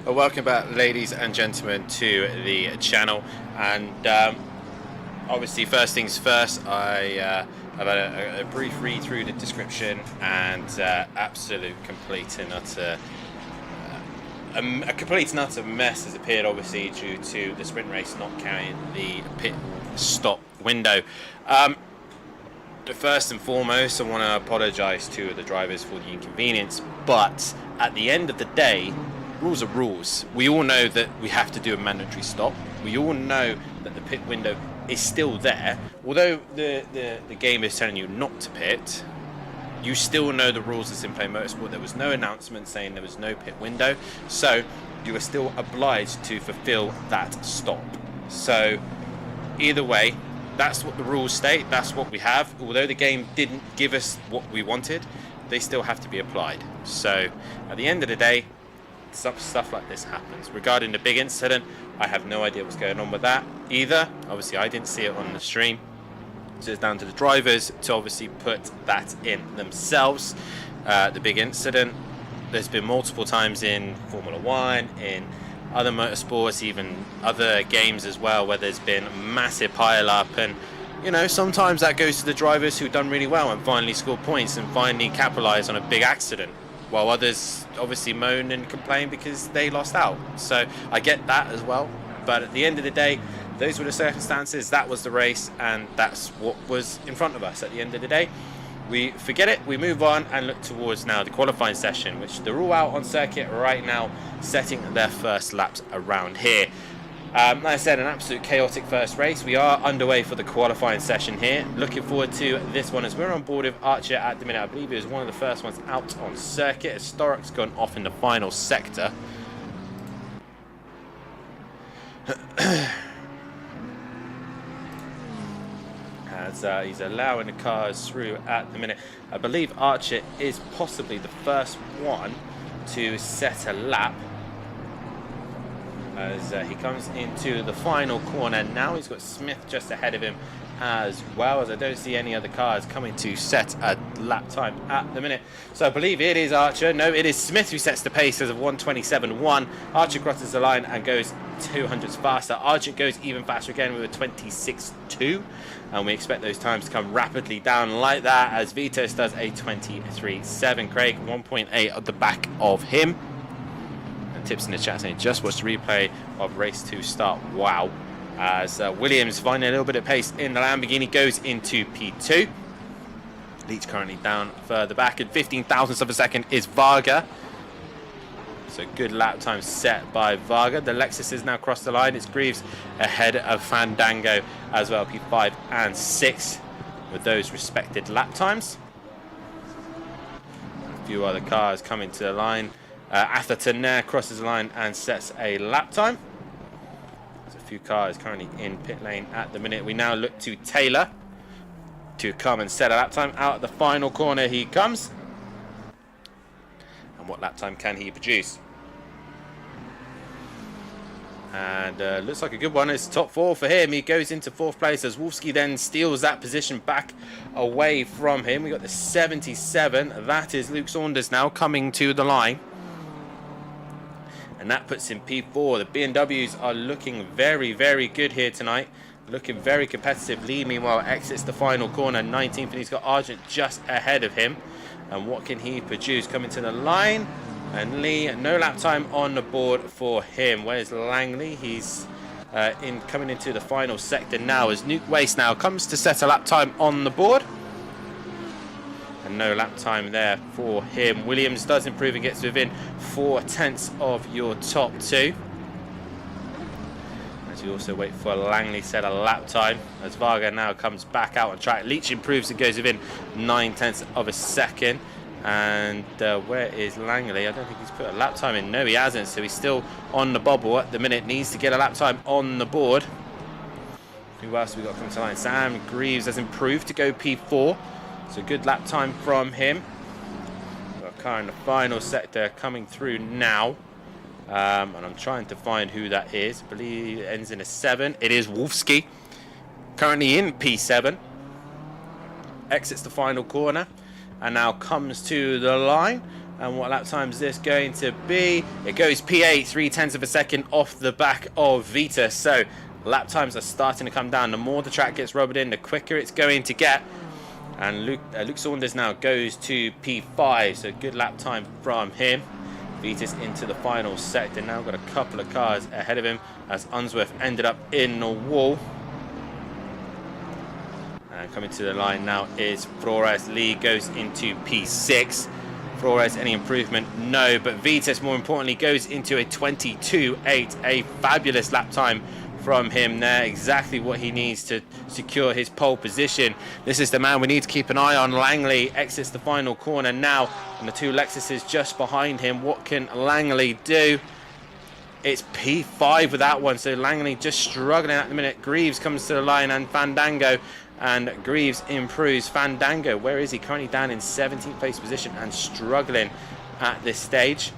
Well, welcome back, ladies and gentlemen, to the channel. And obviously, first things first, I've had a brief read through the description, and absolute complete and utter a complete and utter mess has appeared, obviously due to the sprint race not carrying the pit stop window. First and foremost, I want to apologise to the drivers for the inconvenience, but at the end of the day, rules are rules. We all know that we have to do a mandatory stop. We all know that the pit window is still there. Although the game is telling you not to pit, you still know the rules of SimPlay Motorsport. There was no announcement saying there was no pit window, so you are still obliged to fulfill that stop. So either way, that's what the rules state, that's what we have. Although the game didn't give us what we wanted, they still have to be applied. So at the end of the day, stuff like this happens. Regarding the big incident, I have no idea what's going on with that either. Obviously, I didn't see it on the stream, so it's down to the drivers to obviously put that in themselves. The big incident, there's been multiple times in Formula 1, in other motorsports, even other games as well, where there's been massive pile up, and you know, sometimes that goes to the drivers who've done really well and finally scored points and finally capitalized on a big accident, while others obviously moan and complain because they lost out. So I get that as well, but at the end of the day, those were the circumstances, that was the race, and that's what was in front of us. At the end of the day, we forget it, we move on and look towards now the qualifying session, which they're all out on circuit right now, setting their first laps around here. Like I said, an absolute chaotic first race. We are underway for the qualifying session here. Looking forward to this one as we're on board with Archer at the minute. I believe he was one of the first ones out on circuit. Historic's gone off in the final sector. As he's allowing the cars through at the minute. I believe Archer is possibly the first one to set a lap, as he comes into the final corner. Now he's got Smith just ahead of him as well, as I don't see any other cars coming to set a lap time at the minute. So I believe it is Archer. No, it is Smith who sets the pace as of 1:27.1. Archer crosses the line and goes 200s faster. Archer goes even faster again with a 26.2, and we expect those times to come rapidly down like that, as Vitos does a 23.7. Craig 1.8 at the back of him. Tips in the chat saying just watch the replay of race 2 start. Wow. As Williams finding a little bit of pace in the Lamborghini, goes into P2. Leach currently down further back, and 15 thousandths of a second is Varga. So good lap time set by Varga. The Lexus has now crossed the line. It's Greaves ahead of Fandango as well, P5 and 6 with those respected lap times. A few other cars coming to the line. Atherton there crosses the line and sets a lap time. There's a few cars currently in pit lane at the minute. We now look to Taylor to come and set a lap time. Out at the final corner he comes. And what lap time can he produce? And looks like a good one. It's top 4 for him. He goes into 4th place as Wolski then steals that position back away from him. We got the 77. That is Luke Saunders now coming to the line. And that puts him P4. The BMWs are looking very, very good here tonight. Looking very competitive. Lee, meanwhile, exits the final corner, 19th, and he's got Argent just ahead of him. And what can he produce? Coming to the line. And Lee, no lap time on the board for him. Where's Langley? He's coming into the final sector now, as Nuke Waste now comes to set a lap time on the board. And no lap time there for him. Williams does improve and gets within 4/10 of your top 2. As you also wait for Langley set a lap time, as Varga now comes back out on track. Leach improves and goes within 9/10 of a second. And where is Langley? I don't think he's put a lap time in. No, he hasn't. So he's still on the bobble at the minute. Needs to get a lap time on the board. Who else have we got coming to line? Sam Greaves has improved to go P4. So good lap time from him. Got a car in the final sector coming through now. And I'm trying to find who that is. I believe it ends in a 7. It is Wolski. Currently in P7. Exits the final corner. And now comes to the line. And what lap time is this going to be? It goes P8, 3/10 of a second off the back of Vitas. So lap times are starting to come down. The more the track gets rubbered in, the quicker it's going to get. And Luke Saunders now goes to P5. So good lap time from him. Vitas into the final sector. Now got a couple of cars ahead of him as Unsworth ended up in the wall. And coming to the line now is Flores. Lee goes into P6. Flores, any improvement? No, but Vitas, more importantly, goes into a 22.8. A fabulous lap time from him there. Exactly what he needs to secure his pole position. This is the man we need to keep an eye on. Langley exits the final corner now, and the two Lexuses just behind him. What can Langley do? It's P5 with that one, so Langley just struggling at the minute. Greaves comes to the line, and Fandango, and Greaves improves. Fandango, where is he? Currently down in 17th place position and struggling at this stage.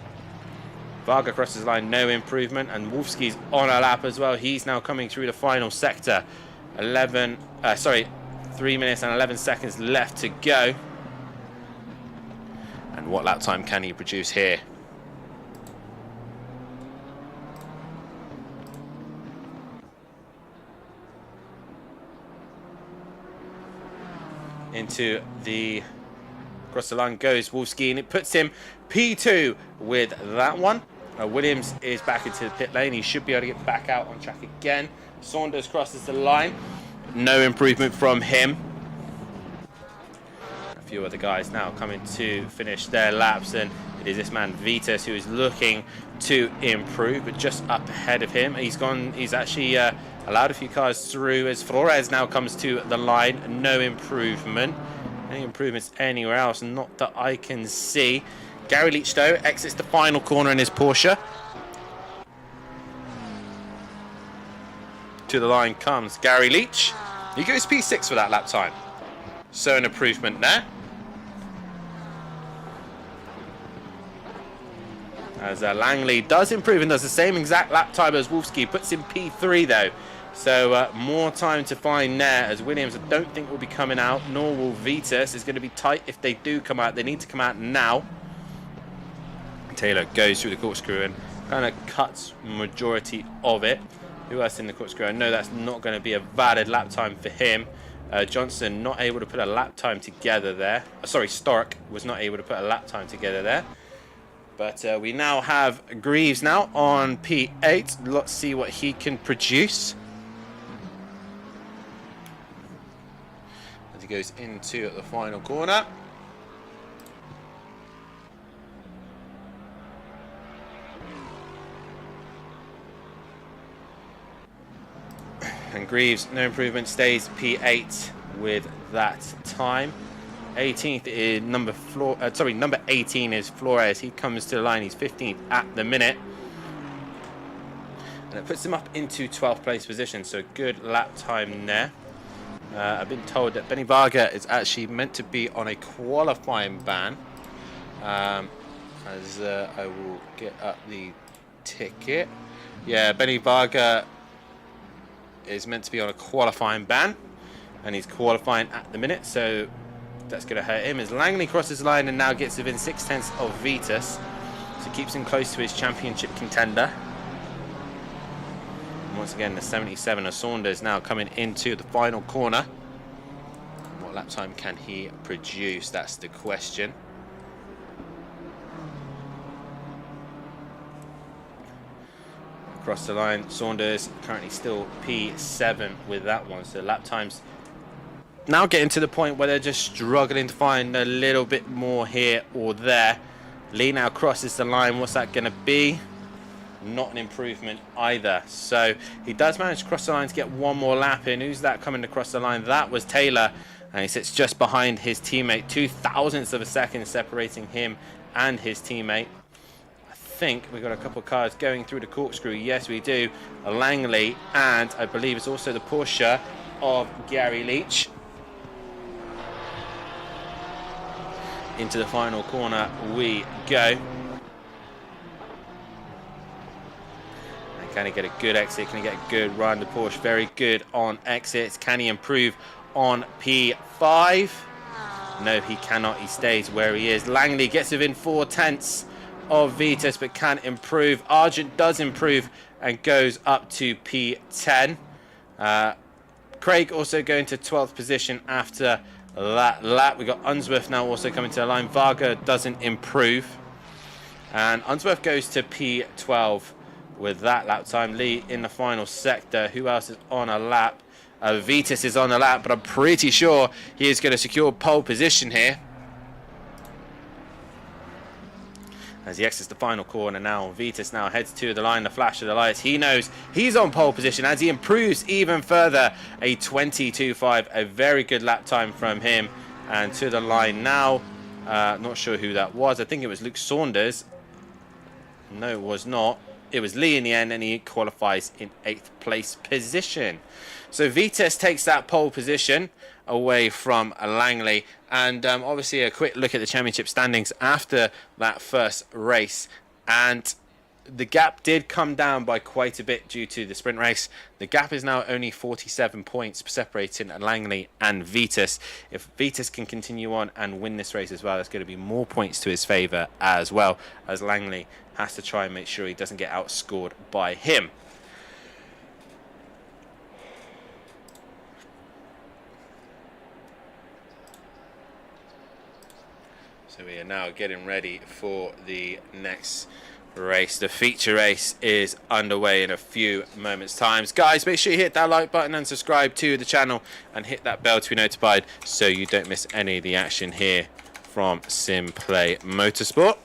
Varga crosses the line, no improvement, and Wolfski's on a lap as well. He's now coming through the final sector. 3 minutes and 11 seconds left to go. And what lap time can he produce here? Into the across the line goes Wolfski, and it puts him P2 with that one. Williams is back into the pit lane. He should be able to get back out on track again. Saunders crosses the line. No improvement from him. A few other guys now coming to finish their laps, and it is this man Vitas who is looking to improve, but just up ahead of him. He's actually allowed a few cars through as Flores now comes to the line. No improvement. Any improvements anywhere else? Not that I can see. Gary Leach, though, exits the final corner in his Porsche. To the line comes Gary Leach. He goes P6 for that lap time. So an improvement there. As Langley does improve and does the same exact lap time as Wolfski. Puts in P3, though. So more time to find there, as Williams I don't think will be coming out, nor will Vitas. It's going to be tight if they do come out. They need to come out now. Taylor goes through the corkscrew and kind of cuts majority of it. Who else in the corkscrew? I know that's not going to be a valid lap time for him. Johnson not able to put a lap time together there. Sorry, Stork was not able to put a lap time together there. But we now have Greaves now on P8. Let's see what he can produce. As he goes into the final corner. And Greaves, no improvement, stays P8 with that time. 18th is number 18 is Flores. He comes to the line. He's 15th at the minute. And it puts him up into 12th place position. So good lap time there. I've been told that Benny Varga is actually meant to be on a qualifying ban. I will get up the ticket. Yeah, Benny Varga is meant to be on a qualifying ban, and he's qualifying at the minute, so that's going to hurt him. As Langley crosses the line and now gets within 0.6 of Vitas, so keeps him close to his championship contender. And once again, the 77 of Saunders now coming into the final corner. What lap time can he produce? That's the question. Across the line, Saunders currently still P7 with that one. So lap times now getting to the point where they're just struggling to find a little bit more here or there. Lee now crosses the line. What's that going to be? Not an improvement either. So he does manage to cross the line to get one more lap in. Who's that coming across the line? That was Taylor. And he sits just behind his teammate. 0.02 of a second separating him and his teammate. I think we've got a couple of cars going through the corkscrew. Yes, we do. Langley, and I believe it's also the Porsche of Gary Leach. Into the final corner we go. And can he get a good exit? Can he get a good run? The Porsche very good on exits. Can he improve on P5? No, he cannot. He stays where he is. Langley gets within 4/10 of Vitas, but can improve. Argent does improve and goes up to P10. Craig also going to 12th position after that lap. We got Unsworth now also coming to the line. Varga doesn't improve. And Unsworth goes to P12 with that lap time. Lee in the final sector. Who else is on a lap? Vitas is on a lap, but I'm pretty sure he is going to secure pole position here. As he exits the final corner now, Vitas now heads to the line, the flash of the lights. He knows he's on pole position as he improves even further. A 22.5, a very good lap time from him. And to the line now, not sure who that was. I think it was Luke Saunders. No, it was not. It was Lee in the end, and he qualifies in 8th place position. So Vitas takes that pole position away from Langley. And obviously a quick look at the championship standings after that first race. And the gap did come down by quite a bit due to the sprint race. The gap is now only 47 points separating Langley and Vitas. If Vitas can continue on and win this race as well, there's going to be more points to his favour, as well as Langley has to try and make sure he doesn't get outscored by him. So we are now getting ready for the next race. The feature race is underway in a few moments' time. Guys, make sure you hit that like button and subscribe to the channel and hit that bell to be notified so you don't miss any of the action here from SimPlay Motorsport.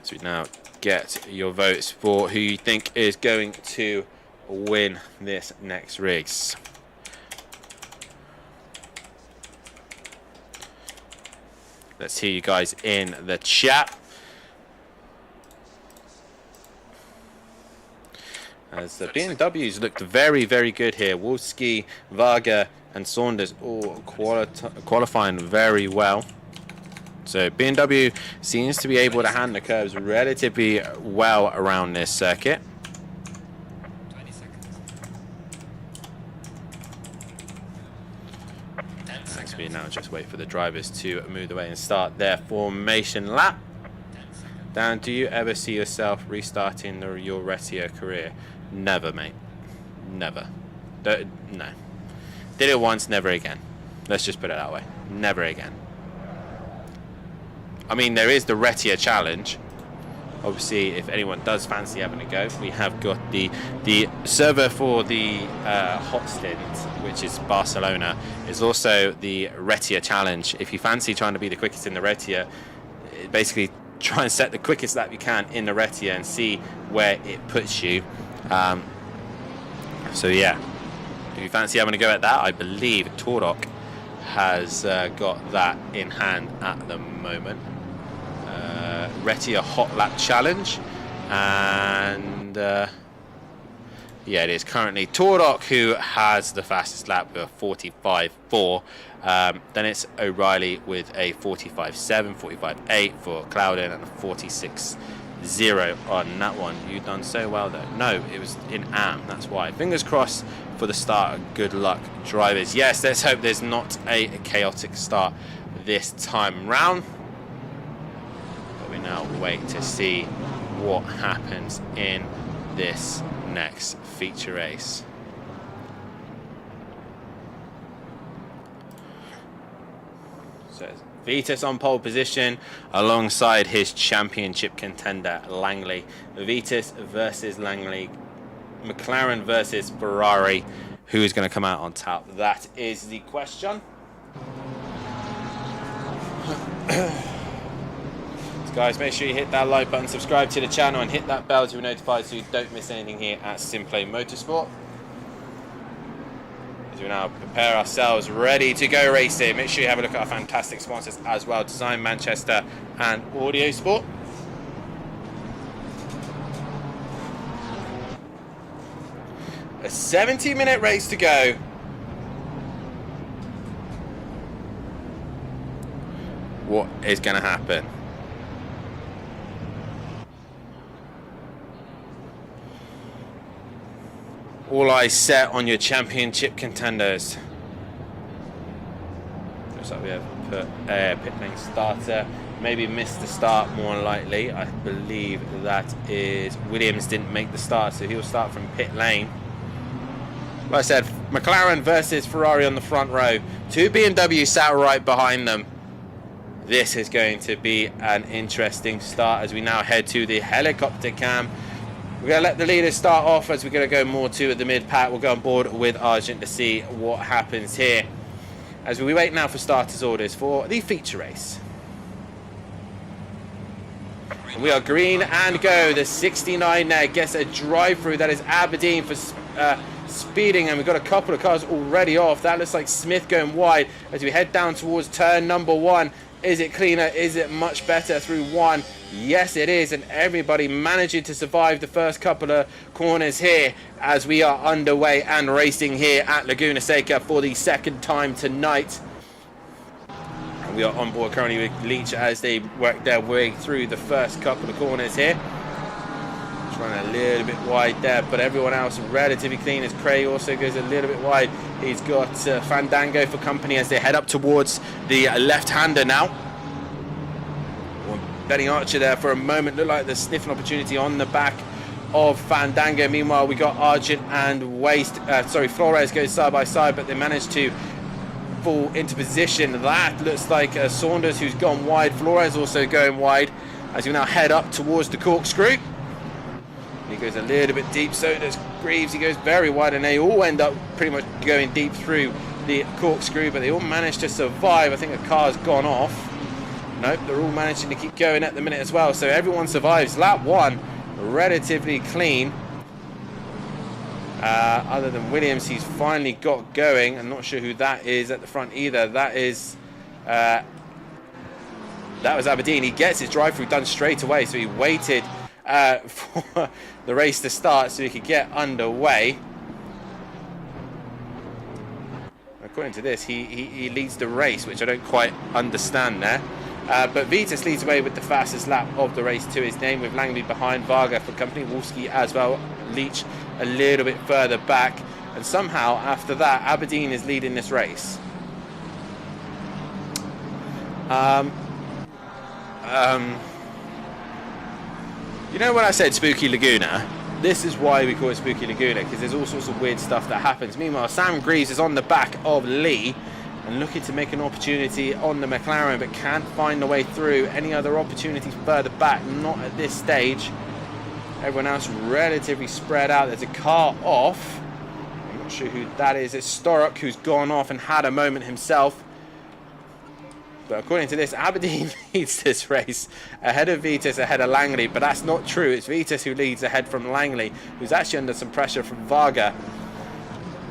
As we now get your votes for who you think is going to win this next race. Let's hear you guys in the chat. As the BMWs looked very, very good here. Wolski, Varga and Saunders all qualifying very well. So BMW seems to be able to hand the curves relatively well around this circuit. We now just wait for the drivers to move away and start their formation lap. Dan, do you ever see yourself restarting your Retia career? Never, mate. Never. No. Did it once, never again. Let's just put it that way. Never again. I mean, there is the Retia challenge. Obviously, if anyone does fancy having a go, we have got the server for the hot stint, which is Barcelona, is also the Retia challenge. If you fancy trying to be the quickest in the Retia, basically try and set the quickest lap you can in the Retia and see where it puts you. So yeah, if you fancy having a go at that, I believe Torok has got that in hand at the moment. Retia hot lap challenge, and yeah, it is currently Torok who has the fastest lap with a 45.4. Then it's O'Reilly with a 45.7, 45.8 for Clouden, and a 46.0 on that one. You've done so well though. No, it was in AM, that's why. Fingers crossed for the start. Good luck, drivers. Yes, let's hope there's not a chaotic start this time round. But we now wait to see what happens in this next feature race. So Vitas on pole position alongside his championship contender Langley. Vitas versus Langley. McLaren versus Ferrari. Who is going to come out on top? That is the question. So guys, make sure you hit that like button, subscribe to the channel, and hit that bell to be notified so you don't miss anything here at SimPlay Motorsport. As we now prepare ourselves ready to go racing, make sure you have a look at our fantastic sponsors as well, Design Manchester and Audio Sport. A 70-minute race to go. What is going to happen? All eyes set on your championship contenders. Looks like we have put pit lane starter. Maybe missed the start more likely. I believe that is Williams didn't make the start, so he'll start from pit lane. Like I said, McLaren versus Ferrari on the front row. 2 BMW sat right behind them. This is going to be an interesting start as we now head to the helicopter cam. We're going to let the leaders start off as we're going to go more to the mid-pack. We'll go on board with Argent to see what happens here. As we wait now for starters orders for the feature race. We are green and go. The 69 there gets a drive-through. That is Aberdeen for speeding, and we've got a couple of cars already off. That looks like Smith going wide as we head down towards turn number 1. Is it cleaner? Is it much better through 1? Yes, it is, and everybody managing to survive the first couple of corners here as we are underway and racing here at Laguna Seca for the second time tonight. And we are on board currently with Leach as they work their way through the first couple of corners here. Running a little bit wide there, but everyone else relatively clean as Craig also goes a little bit wide. He's got Fandango for company as they head up towards the left-hander now. Benny Archer there for a moment, looked like the sniffing opportunity on the back of Fandango. Meanwhile, we got Argent and Flores goes side by side, but they managed to fall into position. That looks like Saunders who's gone wide. Flores also going wide as we now head up towards the corkscrew. He goes a little bit deep, so does Greaves. He goes very wide, and they all end up pretty much going deep through the corkscrew, but they all manage to survive. I think a car's gone off. Nope, they're all managing to keep going at the minute as well, so everyone survives. Lap 1, relatively clean. Other than Williams, he's finally got going. I'm not sure who that is at the front either. That was Aberdeen. He gets his drive-through done straight away, so he waited for the race to start so he could get underway. According to this, he leads the race, which I don't quite understand there. But Vitas leads away with the fastest lap of the race to his name, with Langley behind, Varga for company, Wolski as well, Leach a little bit further back, and somehow after that Aberdeen is leading this race. You know when I said Spooky Laguna? This is why we call it Spooky Laguna, because there's all sorts of weird stuff that happens. Meanwhile, Sam Greaves is on the back of Lee and looking to make an opportunity on the McLaren, but can't find the way through. Any other opportunities further back? Not at this stage. Everyone else relatively spread out. There's a car off. I'm not sure who that is. It's Storrock who's gone off and had a moment himself. But according to this, Aberdeen leads this race ahead of Vitas, ahead of Langley. But that's not true. It's Vitas who leads ahead from Langley, who's actually under some pressure from Varga.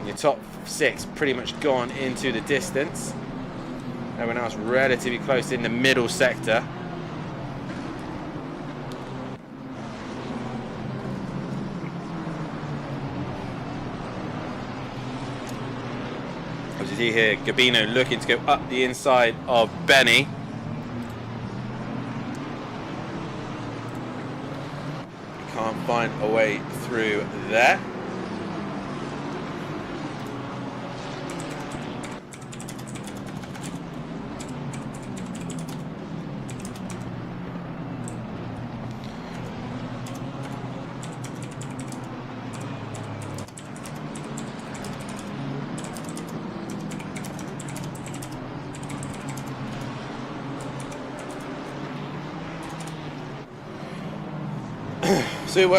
Your top 6 pretty much gone into the distance. Everyone else relatively close in the middle sector. As you see here, Gabino looking to go up the inside of Benny. Can't find a way through there.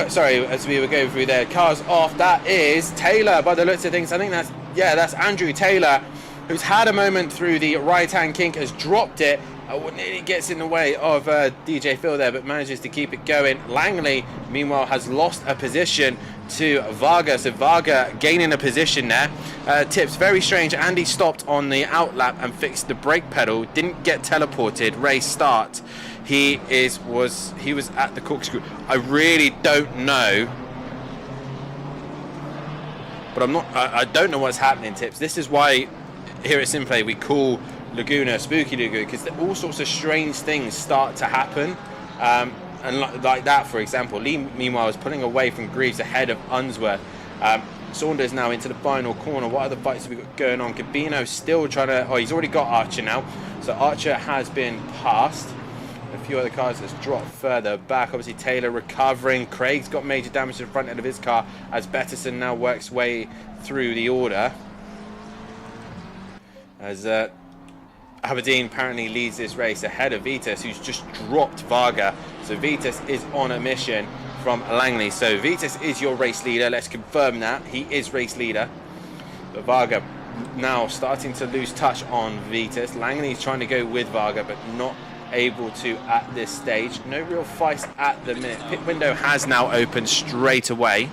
Sorry, as we were going through there, cars off. That is Taylor by the looks of things. I think that's Andrew Taylor, who's had a moment through the right-hand kink, has dropped it. It gets in the way of DJ Phil there, but manages to keep it going. Langley, meanwhile, has lost a position to Varga, so Varga gaining a position there. Tips, very strange. Andy stopped on the outlap and fixed the brake pedal, didn't get teleported. Race start. He was at the corkscrew. I really don't know, but I don't know what's happening, Tips. This is why here at SimPlay we call Laguna Spooky Laguna, because all sorts of strange things start to happen. And like that, for example, Lee meanwhile is pulling away from Greaves ahead of Unsworth. Saunders now into the final corner. What other fights have we got going on? Gabino still trying to... Oh, he's already got Archer now. So Archer has been passed. A few other cars that's dropped further back. Obviously Taylor recovering. Craig's got major damage to the front end of his car as Betterson now works way through the order. As Aberdeen apparently leads this race ahead of Vitas, who's just dropped Varga. So Vitas is on a mission from Langley. So Vitas is your race leader. Let's confirm that. He is race leader. But Varga now starting to lose touch on Vitas. Langley's trying to go with Varga, but not able to at this stage. No real fights at the minute. Pit window has now opened straight away.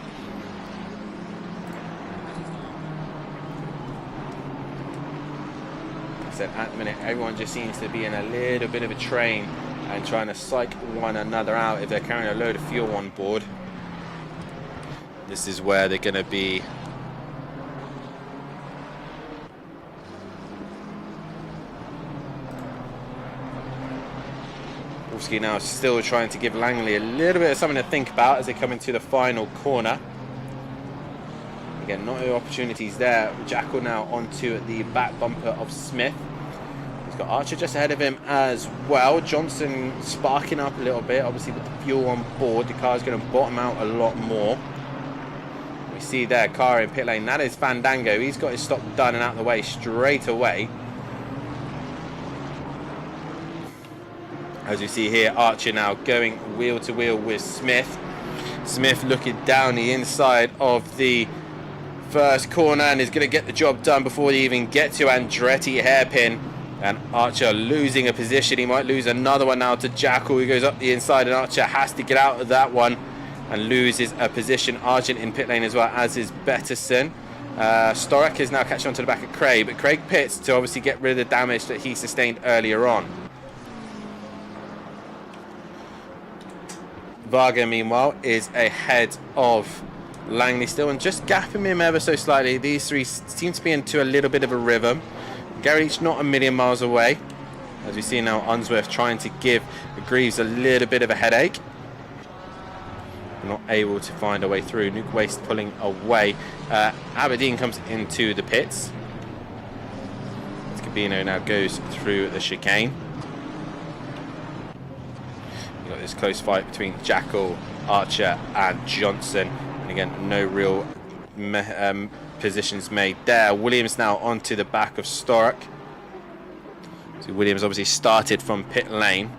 Said at the minute everyone just seems to be in a little bit of a train and trying to psych one another out if they're carrying a load of fuel on board. This is where they're going to be Wolski now still trying to give Langley a little bit of something to think about as they come into the final corner. Again, not no opportunities there. Jackal now onto the back bumper of Smith. He's got Archer just ahead of him as well. Johnson sparking up a little bit. Obviously with the fuel on board, the car's going to bottom out a lot more. We see there, car in pit lane. That is Fandango. He's got his stop done and out of the way straight away. As you see here, Archer now going wheel to wheel with Smith. Smith looking down the inside of the first corner and is going to get the job done before they even get to Andretti hairpin. And Archer losing a position. He might lose another one now to Jackal, who goes up the inside, and Archer has to get out of that one and loses a position. Argent in pit lane as well, as is Betterson. Storek is now catching on to the back of Craig, but Craig pits to obviously get rid of the damage that he sustained earlier on. Varga, meanwhile, is ahead of Langley still and just gapping him ever so slightly. These three seem to be into a little bit of a rhythm. Gary's not a million miles away. As we see now, Unsworth trying to give Greaves a little bit of a headache. Not able to find a way through. Nuke Waste pulling away. Aberdeen comes into the pits. As Cabino now goes through the chicane. You've got this close fight between Jackal, Archer and Johnson. And again, no real positions made there. Williams now onto the back of Storek. So Williams obviously started from pit lane.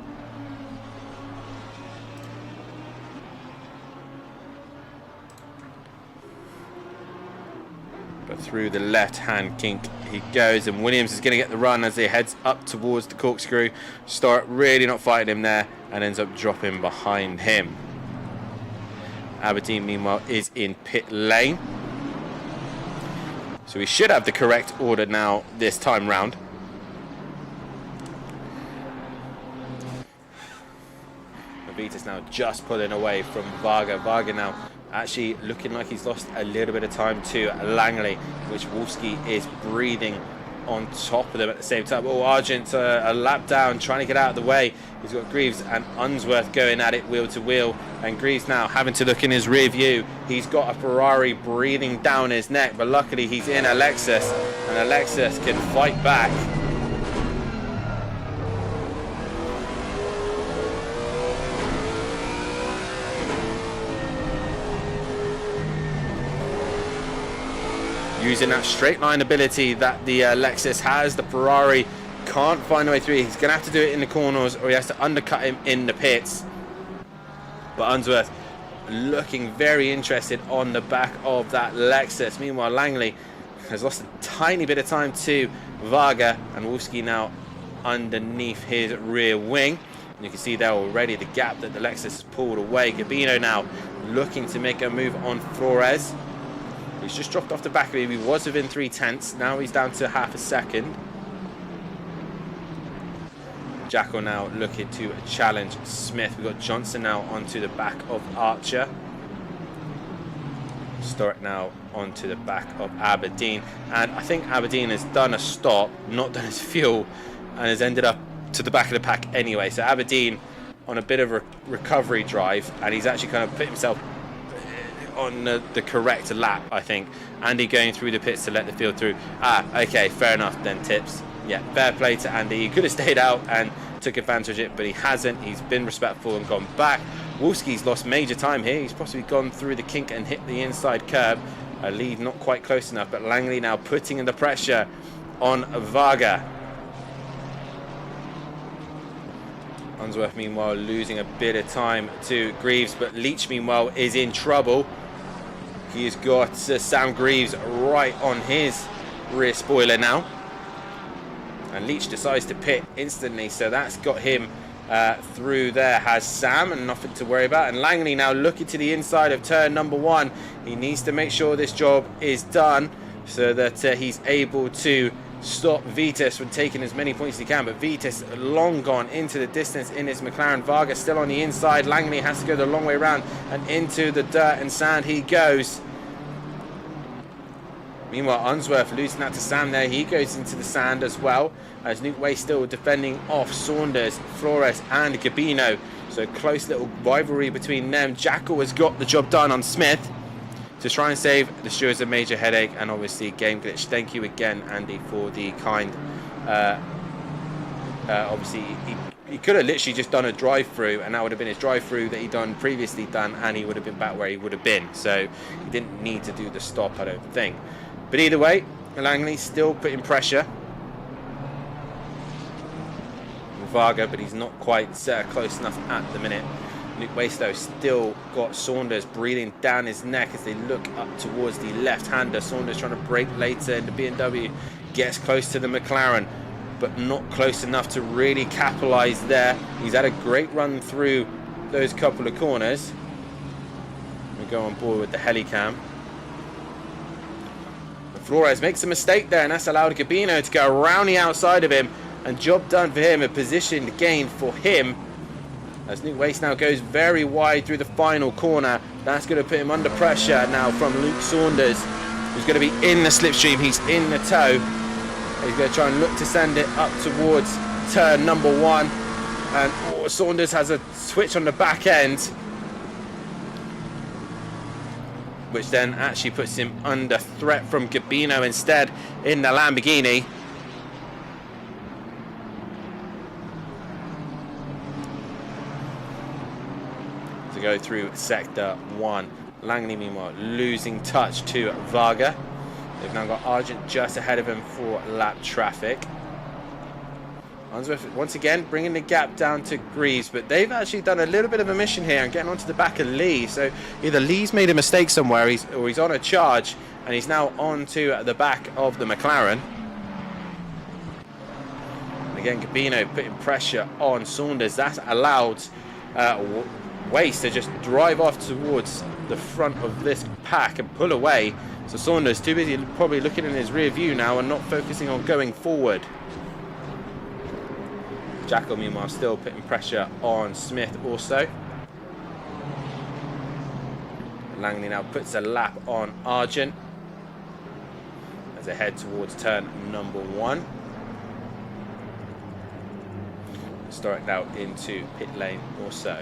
But through the left-hand kink he goes, and Williams is going to get the run as he heads up towards the corkscrew. Storek really not fighting him there and ends up dropping behind him. Aberdeen, meanwhile, is in pit lane. So we should have the correct order now this time round. Vitas now just pulling away from Varga. Varga now actually looking like he's lost a little bit of time to Langley, which Wolski is breathing on top of them at the same time. Oh, Argent a lap down, trying to get out of the way. He's got Greaves and Unsworth going at it wheel to wheel, and Greaves now having to look in his rear view. He's got a Ferrari breathing down his neck, but luckily he's in a Lexus, and a Lexus can fight back. Using that straight line ability that the Lexus has, the Ferrari can't find a way through. He's going to have to do it in the corners, or he has to undercut him in the pits. But Unsworth looking very interested on the back of that Lexus. Meanwhile, Langley has lost a tiny bit of time to Varga, and Wolski now underneath his rear wing. And you can see there already the gap that the Lexus has pulled away. Gabino now looking to make a move on Flores. He's just dropped off the back of him. He was within 3/10. Now he's down to half a second. Jackal now looking to challenge Smith. We've got Johnson now onto the back of Archer. Storek now onto the back of Aberdeen. And I think Aberdeen has done a stop, not done his fuel, and has ended up to the back of the pack anyway. So Aberdeen on a bit of a recovery drive, and he's actually kind of put himself on the correct lap, I think. Andy going through the pits to let the field through. Okay, fair enough then, Tips. Yeah, fair play to Andy. He could have stayed out and took advantage of it, but he hasn't. He's been respectful and gone back. Wolski's lost major time here. He's possibly gone through the kink and hit the inside curb. A lead not quite close enough, but Langley now putting in the pressure on Varga. Unsworth, meanwhile, losing a bit of time to Greaves, but Leach, meanwhile, is in trouble. He's got Sam Greaves right on his rear spoiler now. And Leach decides to pit instantly, so that's got him through there. Has Sam, and nothing to worry about. And Langley now looking to the inside of turn number 1. He needs to make sure this job is done so that he's able to stop Vitas from taking as many points as he can. But Vitas long gone into the distance in his McLaren. Varga still on the inside. Langley has to go the long way around, and into the dirt and sand he goes. Meanwhile, Unsworth losing that to Sam there. He goes into the sand as well, as Nuke Way still defending off Saunders, Flores and Gabino. So close little rivalry between them. Jackal has got the job done on Smith to try and save the stewards a major headache, and obviously game glitch. Thank you again, Andy, for the kind. Obviously, he could have literally just done a drive-through, and that would have been his drive-through that he'd previously done, and he would have been back where he would have been. So he didn't need to do the stop, I don't think. But either way, Langley still putting pressure. Varga, but he's not quite close enough at the minute. Luke Wastow still got Saunders breathing down his neck as they look up towards the left-hander. Saunders trying to brake later, and the BMW gets close to the McLaren, but not close enough to really capitalise there. He's had a great run through those couple of corners. We go on board with the helicam. Flores makes a mistake there, and that's allowed Gabino to go around the outside of him, and job done for him, a position gained for him. As Nuke Waste now goes very wide through the final corner. That's going to put him under pressure now from Luke Saunders, who's going to be in the slipstream. He's in the tow. He's going to try and look to send it up towards turn number 1. And Saunders has a switch on the back end, which then actually puts him under threat from Gabino instead in the Lamborghini. To go through sector 1. Langley, meanwhile, losing touch to Varga. They've now got Argent just ahead of him for lap traffic. Unsworth once again bringing the gap down to Greaves, but they've actually done a little bit of a mission here and getting onto the back of Lee. So either Lee's made a mistake somewhere, or he's on a charge, and he's now onto the back of the McLaren. And again, Gabino putting pressure on Saunders. That's allowed Waste to just drive off towards the front of this pack and pull away. So Saunders too busy probably looking in his rear view now and not focusing on going forward. Jackal, meanwhile, still putting pressure on Smith also. Langley now puts a lap on Argent as they head towards turn number 1. Start now into pit lane also.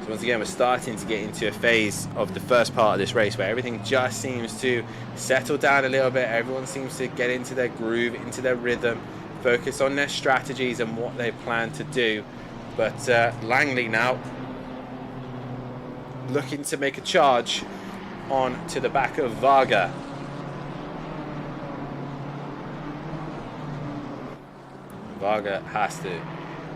Once again, we're starting to get into a phase of the first part of this race where everything just seems to settle down a little bit. Everyone seems to get into their groove, into their rhythm, focus on their strategies and what they plan to do. But Langley now looking to make a charge on to the back of Varga. Varga has to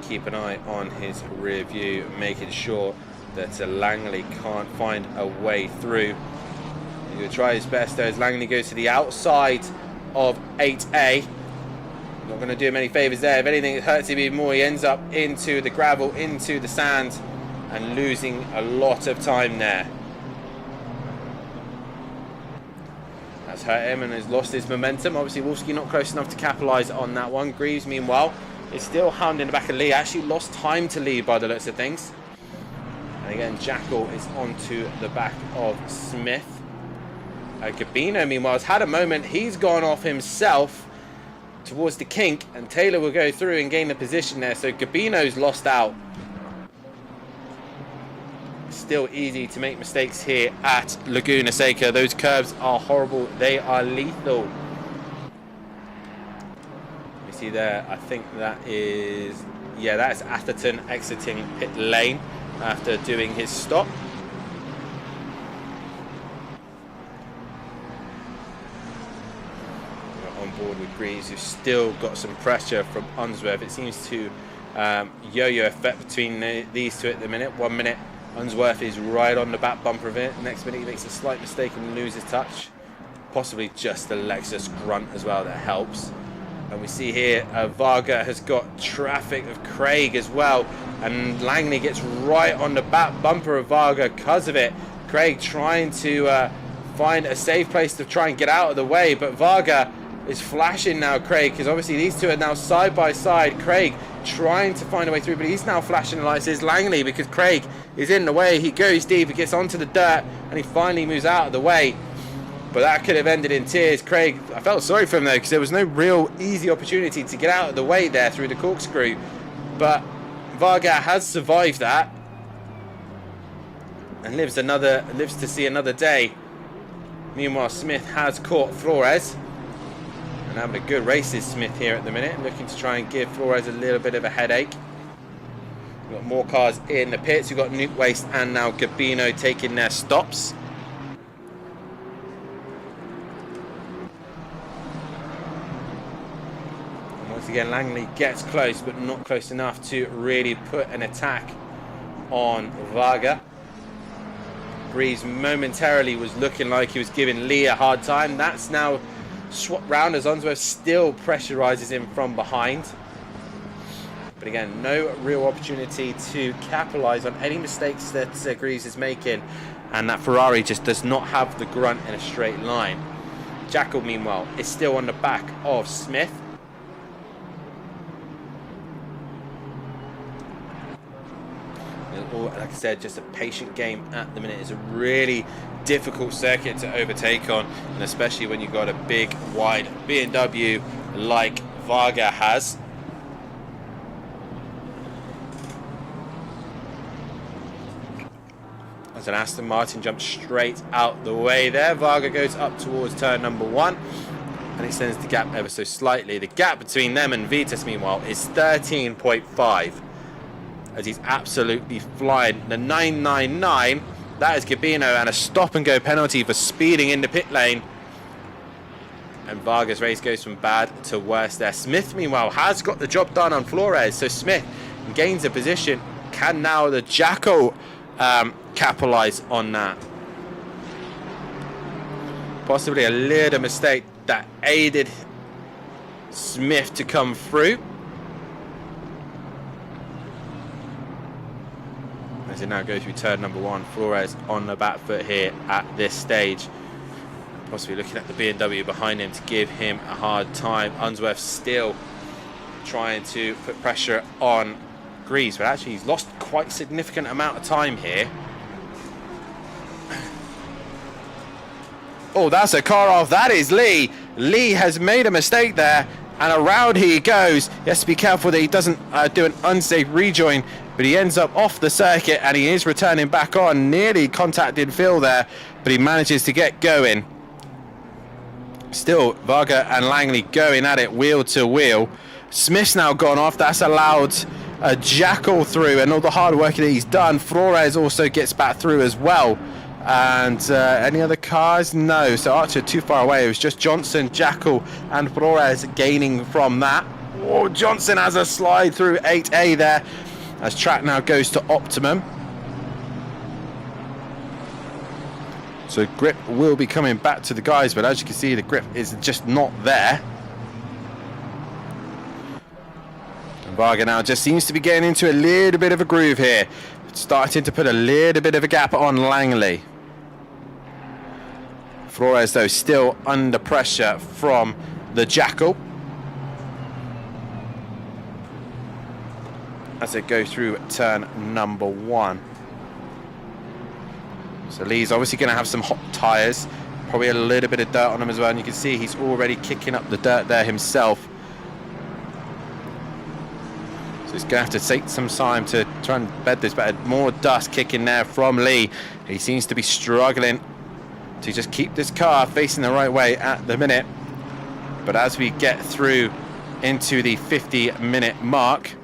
keep an eye on his rear view, making sure that Langley can't find a way through. He's going to try his best though as Langley goes to the outside of 8A. Not going to do him any favours there. If anything, it hurts him even more. He ends up into the gravel, into the sand, and losing a lot of time there. That's hurt him and has lost his momentum. Obviously, Wolski not close enough to capitalise on that one. Greaves, meanwhile, is still hounding the back of Lee. Actually lost time to Lee by the looks of things. And again, Jackal is onto the back of Smith. Gabino, meanwhile, has had a moment. He's gone off himself towards the kink, and Taylor will go through and gain the position there. So Gabino's lost out. Still easy to make mistakes here at Laguna Seca. Those curves are horrible. They are lethal. You see there, I think that is, yeah, that is Atherton exiting pit lane after doing his stop. We're on board with Greaves, who's still got some pressure from Unsworth. It seems to yo-yo effect between these two at the minute. 1 minute Unsworth is right on the back bumper of it. Next minute he makes a slight mistake and loses touch. Possibly just the Lexus grunt as well that helps. And we see here Varga has got traffic of Craig as well. And Langley gets right on the back bumper of Varga because of it. Craig trying to find a safe place to try and get out of the way. But Varga is flashing now, Craig, because obviously these two are now side by side. Craig trying to find a way through, but he's now flashing the lights. Is Langley, because Craig is in the way. He goes deep, he gets onto the dirt, and he finally moves out of the way. But that could have ended in tears. Craig, I felt sorry for him though, because there was no real easy opportunity to get out of the way there through the corkscrew. But Varga has survived that and lives to see another day. Meanwhile, Smith has caught Flores. And having a good race is Smith here at the minute, looking to try and give Flores a little bit of a headache. We've got more cars in the pits. We've got Nuke Waste and now Gabino taking their stops. And once again, Langley gets close, but not close enough to really put an attack on Varga. Breeze momentarily was looking like he was giving Lee a hard time. That's now swapped round as Unsworth still pressurizes him from behind. But again, no real opportunity to capitalize on any mistakes that Greaves is making, and that Ferrari just does not have the grunt in a straight line. Jackal, meanwhile, is still on the back of Smith. Like I said, just a patient game at the minute. It's a really difficult circuit to overtake on, and especially when you've got a big, wide BMW like Varga has. As an Aston Martin jumps straight out the way there, Varga goes up towards turn number 1 and extends the gap ever so slightly. The gap between them and Vitas, meanwhile, is 13.5. as he's absolutely flying. The 999, that is Gabino, and a stop and go penalty for speeding in the pit lane. And Varga's race goes from bad to worse there. Smith, meanwhile, has got the job done on Flores. So Smith gains a position. Can now the Jackal capitalize on that? Possibly a little mistake that aided Smith to come through. As it now goes through turn number 1, Flores on the back foot here at this stage. Possibly looking at the BMW behind him to give him a hard time. Unsworth still trying to put pressure on Greaves, but actually he's lost quite a significant amount of time here. Oh, that's a car off. That is Lee. Lee has made a mistake there, and around he goes. He has to be careful that he doesn't do an unsafe rejoin, but he ends up off the circuit and he is returning back on. Nearly contacted Phil there, but he manages to get going. Still, Varga and Langley going at it wheel to wheel. Smith's now gone off. That's allowed a Jackal through, and all the hard work that he's done. Flores also gets back through as well. And any other cars? No. So Archer too far away. It was just Johnson, Jackal, and Flores gaining from that. Oh, Johnson has a slide through 8A there, as track now goes to optimum. So grip will be coming back to the guys, but as you can see, the grip is just not there. And Varga now just seems to be getting into a little bit of a groove here, starting to put a little bit of a gap on Langley. Flores, though, still under pressure from the Jackal as they go through turn number 1. So Lee's obviously going to have some hot tyres. Probably a little bit of dirt on him as well, and you can see he's already kicking up the dirt there himself. So he's going to have to take some time to try and bed this better. More dust kicking there from Lee. He seems to be struggling to just keep this car facing the right way at the minute. But as we get through into the 50-minute mark,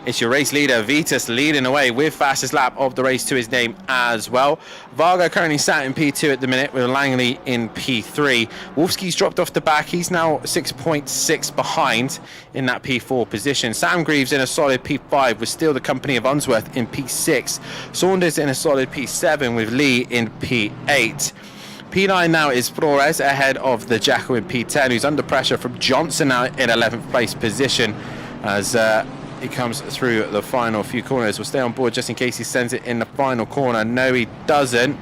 it's your race leader, Vitus, leading away with fastest lap of the race to his name as well. Varga currently sat in P2 at the minute with Langley in P3. Wolfsky's dropped off the back. He's now 6.6 behind in that P4 position. Sam Greaves in a solid P5 with still the company of Unsworth in P6. Saunders in a solid P7 with Lee in P8. P9 now is Flores ahead of the Jackal in P10, who's under pressure from Johnson now in 11th place position as he comes through the final few corners. We'll stay on board just in case he sends it in the final corner. No, he doesn't,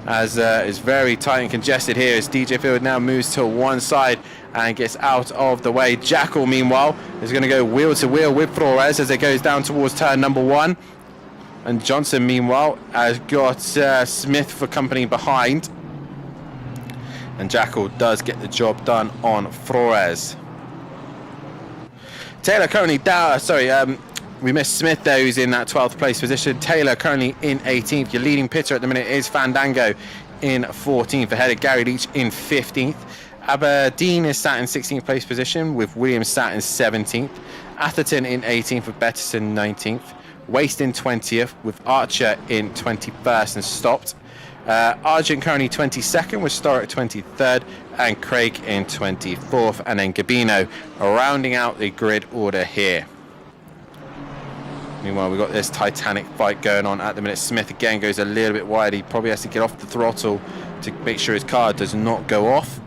as it's very tight and congested here as DJ Field now moves to one side and gets out of the way. Jackal, meanwhile, is going to go wheel to wheel with Flores as it goes down towards turn number 1. And Johnson, meanwhile, has got Smith for company behind. And Jackal does get the job done on Flores. Taylor currently down, we missed Smith there, who's in that 12th place position. Taylor currently in 18th. Your leading pitter at the minute is Fandango in 14th, ahead of Gary Leach in 15th. Aberdeen is sat in 16th place position with Williams sat in 17th. Atherton in 18th with Betterson 19th. Waste in 20th with Archer in 21st and stopped. Argent currently 22nd with Storrett 23rd and Craig in 24th, and then Gabino rounding out the grid order here. Meanwhile, we've got this titanic fight going on at the minute. Smith again goes a little bit wide. He probably has to get off the throttle to make sure his car does not go off.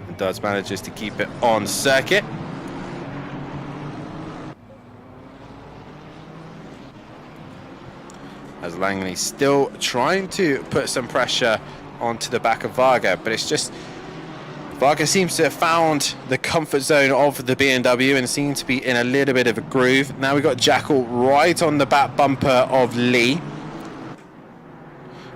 And does manages to keep it on circuit. As Langley still trying to put some pressure onto the back of Varga, but it's just Varga seems to have found the comfort zone of the BMW and seems to be in a little bit of a groove. Now we've got Jackal right on the back bumper of Lee.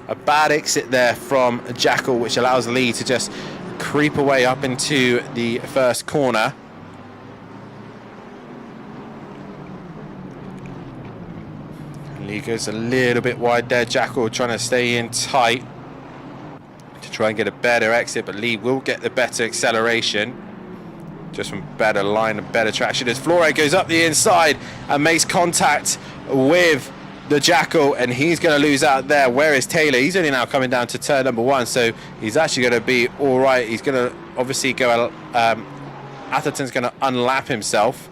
A bad exit there from Jackal, which allows Lee to just creep away up into the first corner. Lee goes a little bit wide there. Jackal trying to stay in tight to try and get a better exit, but Lee will get the better acceleration just from better line and better traction as Flore goes up the inside and makes contact with the Jackal, and he's going to lose out there. Where is Taylor? He's only now coming down to turn number 1, so he's actually going to be all right. He's going to obviously go Atherton's going to unlap himself,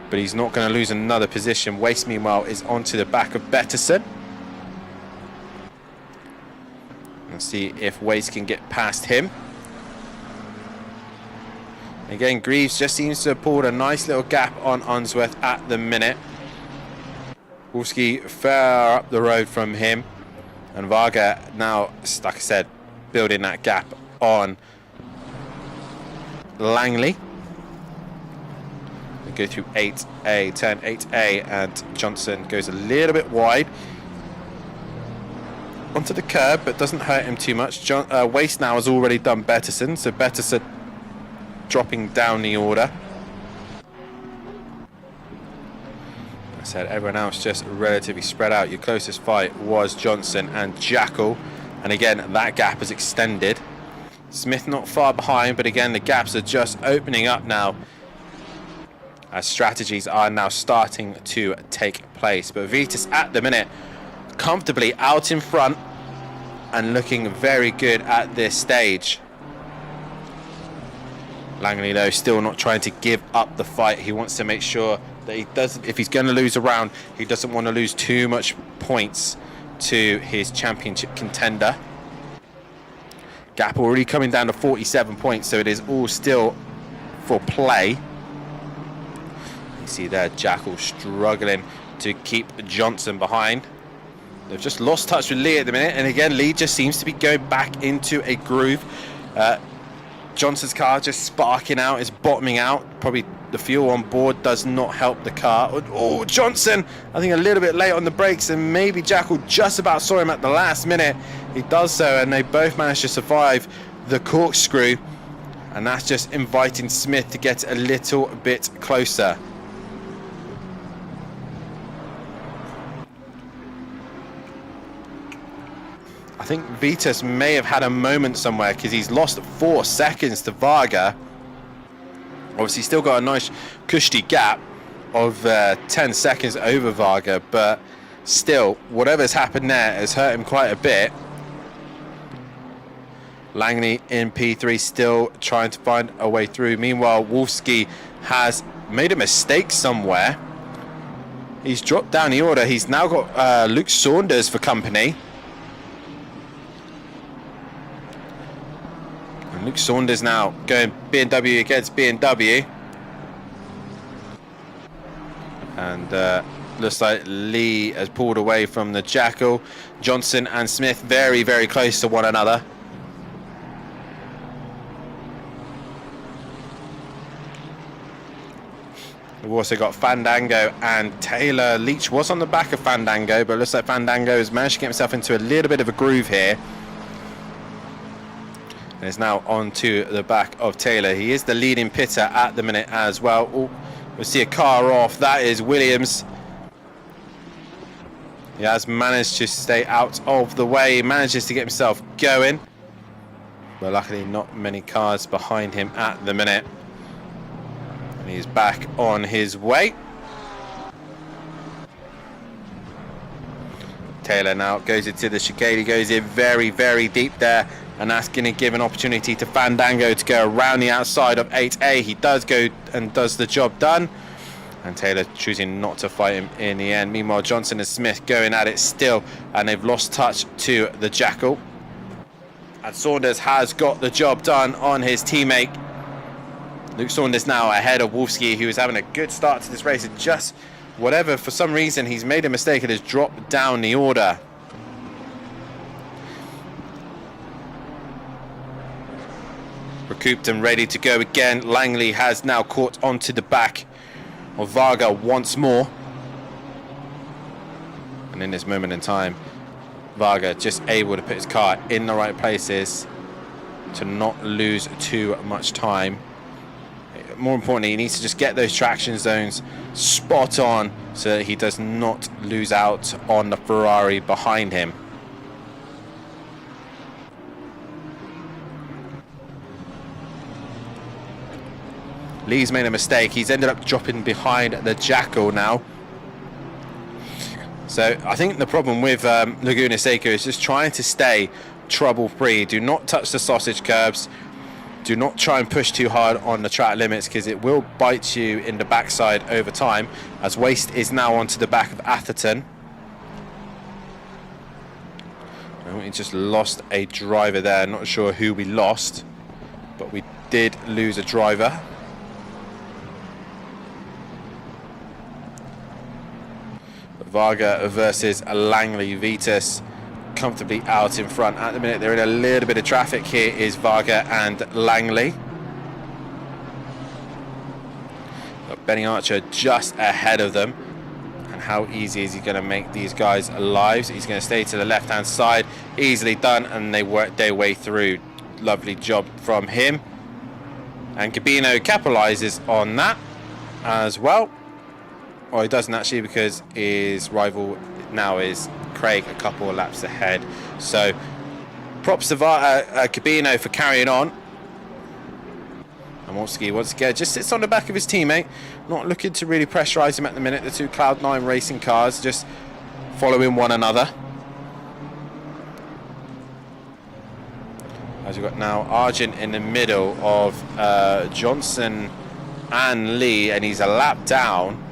but he's not going to lose another position. Waste, meanwhile, is onto the back of Betterson. Let's see if Waste can get past him. Again, Greaves just seems to have pulled a nice little gap on Unsworth at the minute. Wolski far up the road from him. And Varga now, like I said, building that gap on Langley. Go through 8A, turn 8A, and Johnson goes a little bit wide onto the curb, but doesn't hurt him too much. Waste now has already done Betterson, so Betterson dropping down the order. Like I said, everyone else just relatively spread out. Your closest fight was Johnson and Jackal, and again, that gap is extended. Smith not far behind, but again, the gaps are just opening up now, as strategies are now starting to take place. But Vitus at the minute comfortably out in front and looking very good at this stage. Langley though still not trying to give up the fight. He wants to make sure that he doesn't, if he's going to lose a round, he doesn't want to lose too much points to his championship contender. Gap already coming down to 47 points, so it is all still for play. See there, Jackal struggling to keep Johnson behind. They've just lost touch with Lee at the minute, and again, Lee just seems to be going back into a groove. Johnson's car just sparking out, is bottoming out, probably The fuel on board does not help the car. Oh, Johnson, I think a little bit late on the brakes, and maybe Jackal just about saw him at the last minute. He does so, and they both managed to survive the corkscrew, and that's just inviting Smith to get a little bit closer. I think Vitas may have had a moment somewhere because he's lost 4 seconds to Varga. Obviously, still got a nice cushy gap of 10 seconds over Varga, but still, whatever's happened there has hurt him quite a bit. Langley in P3 still trying to find a way through. Meanwhile, Wolfsky has made a mistake somewhere. He's dropped down the order. He's now got Luke Saunders for company. And Luke Saunders now going BMW against BMW. And looks like Lee has pulled away from the Jackal. Johnson and Smith very, very close to one another. We've also got Fandango and Taylor. Leach was on the back of Fandango, but it looks like Fandango has managed to get himself into a little bit of a groove here. And is now onto the back of Taylor. He is the leading pitter at the minute as well. Oh, we'll see a car off. That is Williams. He has managed to stay out of the way. He manages to get himself going. But luckily not many cars behind him at the minute. And he's back on his way. Taylor now goes into the chicane. He goes in very, very deep there. And that's going to give an opportunity to Fandango to go around the outside of 8A. He does go and does the job done. And Taylor choosing not to fight him in the end. Meanwhile, Johnson and Smith going at it still. And they've lost touch to the Jackal. And Saunders has got the job done on his teammate. Luke Saunders now ahead of Wolfsky, who is having a good start to this race. And just whatever, for some reason, he's made a mistake and has dropped down the order. Recouped and ready to go again. Langley has now caught onto the back of Varga once more. And in this moment in time, Varga just able to put his car in the right places to not lose too much time. More importantly, he needs to just get those traction zones spot on so that he does not lose out on the Ferrari behind him. Lee's made a mistake. He's ended up dropping behind the Jackal now. So I think the problem with Laguna Seca is just trying to stay trouble-free. Do not touch the sausage curbs. Do not try and push too hard on the track limits because it will bite you in the backside over time. As Waste is now onto the back of Atherton. We just lost a driver there. Not sure who we lost, but we did lose a driver. Varga versus Langley. Vitas comfortably out in front. At the minute, they're in a little bit of traffic. Here is Varga and Langley. Got Benny Archer just ahead of them. And how easy is he going to make these guys' lives? He's going to stay to the left-hand side. Easily done, and they work their way through. Lovely job from him. And Cabino capitalizes on that as well. Well, he doesn't actually, because his rival now is Craig a couple of laps ahead. So props to Cabino for carrying on. And Wolfsky once again just sits on the back of his teammate, not looking to really pressurize him at the minute. The two Cloud9 racing cars just following one another. As we've got now Argent in the middle of Johnson and Lee, and he's a lap down.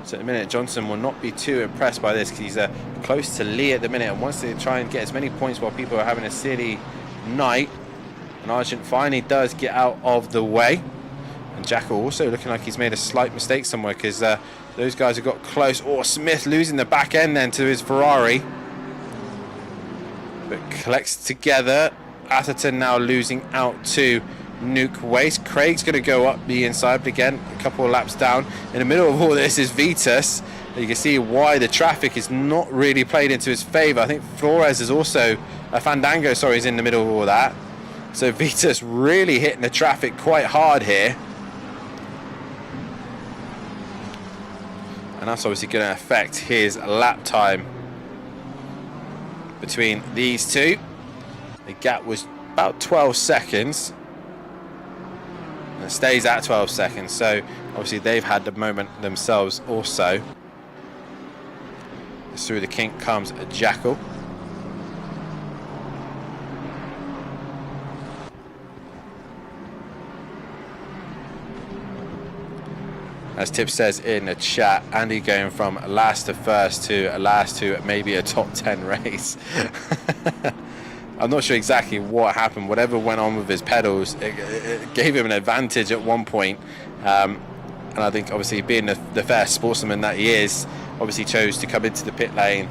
So at the minute, Johnson will not be too impressed by this because he's close to Lee at the minute and wants to try and get as many points while people are having a silly night. And Argent finally does get out of the way. And Jackal also looking like he's made a slight mistake somewhere because those guys have got close. Oh, Smith losing the back end then to his Ferrari. But collects together. Atherton now losing out to nuke waste. Craig's going to go up the inside, but again, a couple of laps down. In the middle of all this is Vitas. You can see why the traffic is not really played into his favour. I think Flores is also, Fandango, sorry, is in the middle of all that. So Vitas really hitting the traffic quite hard here. And that's obviously going to affect his lap time between these two. The gap was about 12 seconds. And it stays at 12 seconds. So obviously they've had the moment themselves also. Through the kink comes a Jackal. As Tip says in the chat, Andy going from last to first to last to maybe a top 10 race. I'm not sure exactly what happened. Whatever went on with his pedals, it gave him an advantage at one point. And I think obviously being the fair sportsman that he is, obviously chose to come into the pit lane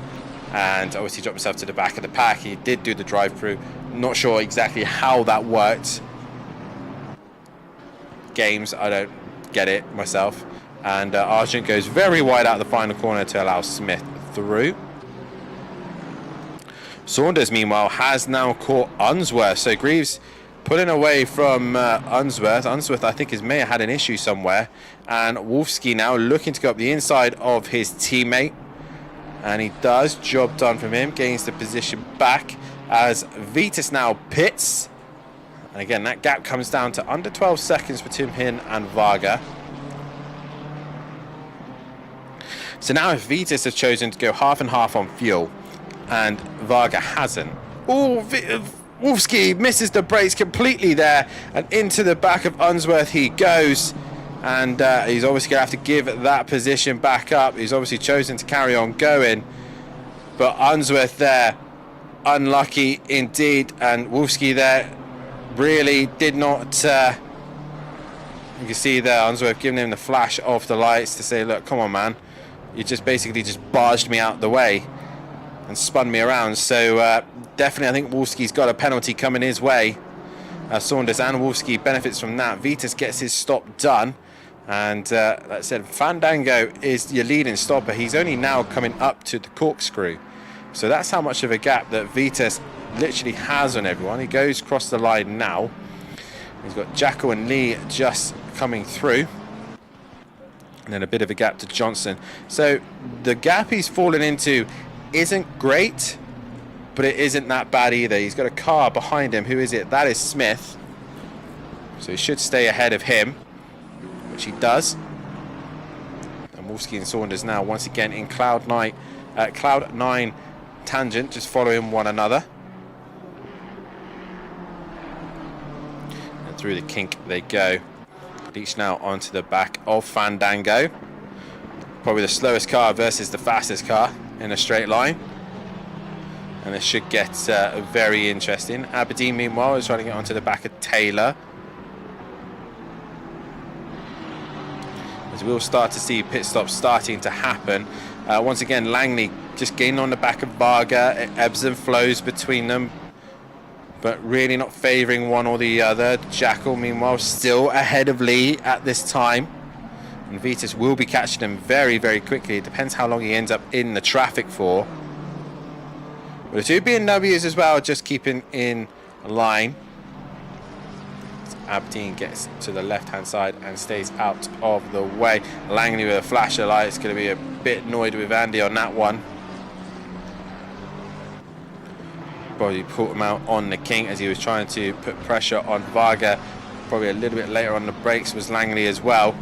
and obviously drop himself to the back of the pack. He did do the drive-through. Not sure exactly how that worked. Games, I don't get it myself. And Argent goes very wide out of the final corner to allow Smith through. Saunders, meanwhile, has now caught Unsworth. So Greaves pulling away from Unsworth. Unsworth, I think, may have had an issue somewhere. And Wolfsky now looking to go up the inside of his teammate. And he does. Job done from him. Gains the position back as Vitas now pits. And again, that gap comes down to under 12 seconds between him and Varga. So now if Vitas has chosen to go half and half on fuel and Varga hasn't. Oh, Wolfsky misses the brakes completely there, and into the back of Unsworth he goes. And he's obviously going to have to give that position back up. He's obviously chosen to carry on going. But Unsworth there, unlucky indeed. And Wolfsky there really did not... you can see there, Unsworth giving him the flash of the lights to say, look, come on, man. You just basically just barged me out the way and spun me around. So definitely I think Wolfsky's got a penalty coming his way. Saunders and Wolfsky benefits from that. Vitas gets his stop done. And like I said, Fandango is your leading stopper. He's only now coming up to the corkscrew. So that's how much of a gap that Vitas literally has on everyone. He goes across the line now. He's got Jackal and Lee just coming through. And then a bit of a gap to Johnson. So the gap he's fallen into isn't great, but it isn't that bad either. He's got a car behind him. Who is it? That is Smith. So he should stay ahead of him, which he does. And Wolfsky and Saunders now once again in Cloud 9 tangent, just following one another. And through the kink they go. Each now onto the back of Fandango. Probably the slowest car versus the fastest car in a straight line. And this should get very interesting. Aberdeen, meanwhile, is trying to get onto the back of Taylor. As we'll start to see pit stops starting to happen. Once again, Langley just gaining on the back of Varga. It ebbs and flows between them, but really not favouring one or the other. Jackal, meanwhile, still ahead of Lee at this time. And Vitas will be catching him very, very quickly. It depends how long he ends up in the traffic for. But the two BMWs as well, just keeping in line. Aberdeen gets to the left-hand side and stays out of the way. Langley with a flash of light is going to be a bit annoyed with Andy on that one. Probably put him out on the king as he was trying to put pressure on Varga. Probably a little bit later on the brakes was Langley as well.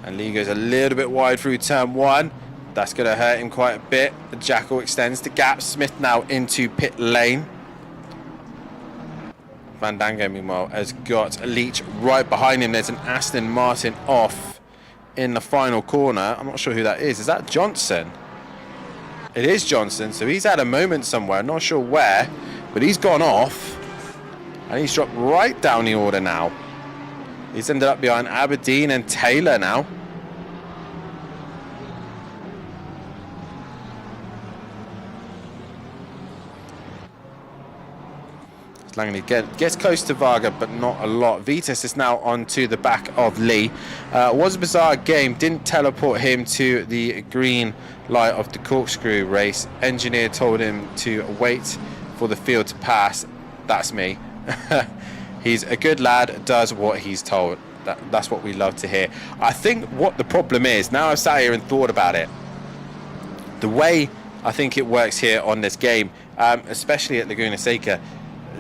And Lee goes a little bit wide through turn one. That's going to hurt him quite a bit. The Jackal extends the gap. Smith now into pit lane. Fandango, meanwhile, has got a Leach right behind him. There's an Aston Martin off in the final corner. I'm not sure who that is. Is that Johnson? It is Johnson, so he's had a moment somewhere. Not sure where, but he's gone off. And he's dropped right down the order now. He's ended up behind Aberdeen and Taylor now. Langley gets close to Varga, but not a lot. Vitas is now onto the back of Lee. Was a bizarre game. Didn't teleport him to the green light of the corkscrew race. Engineer told him to wait for the field to pass. That's me. He's a good lad, does what he's told. That's what we love to hear. I think what the problem is, now I've sat here and thought about it, the way I think it works here on this game, especially at Laguna Seca,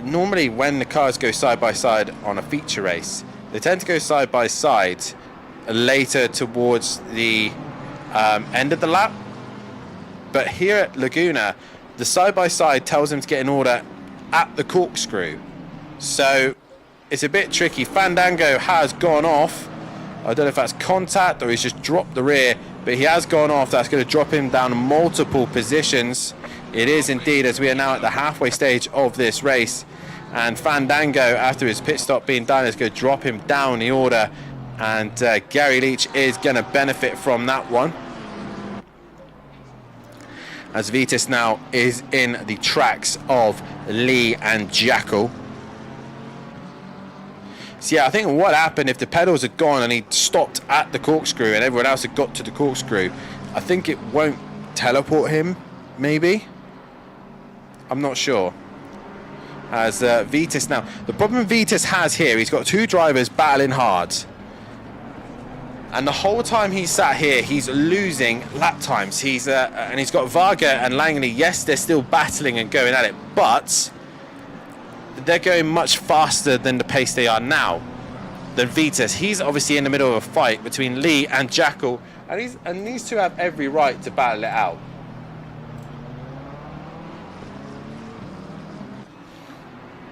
normally when the cars go side by side on a feature race, they tend to go side by side later towards the end of the lap. But here at Laguna, the side by side tells them to get in order at the corkscrew. So it's a bit tricky. Fandango has gone off. I don't know if that's contact or he's just dropped the rear, but he has gone off. That's going to drop him down multiple positions. It is indeed, as we are now at the halfway stage of this race. And Fandango, after his pit stop being done, is going to drop him down the order. And Gary Leach is going to benefit from that one, as Vitas now is in the tracks of Lee and Jackal. So yeah, I think what happened, if the pedals had gone and he stopped at the corkscrew and everyone else had got to the corkscrew, I think it won't teleport him, maybe? I'm not sure. As Vitas now, the problem Vitas has here, he's got two drivers battling hard. And the whole time he's sat here, he's losing lap times. And he's got Varga and Langley. Yes, they're still battling and going at it, but they're going much faster than the pace they are now than Vitas. He's obviously in the middle of a fight between Lee and Jackal, and these two have every right to battle it out.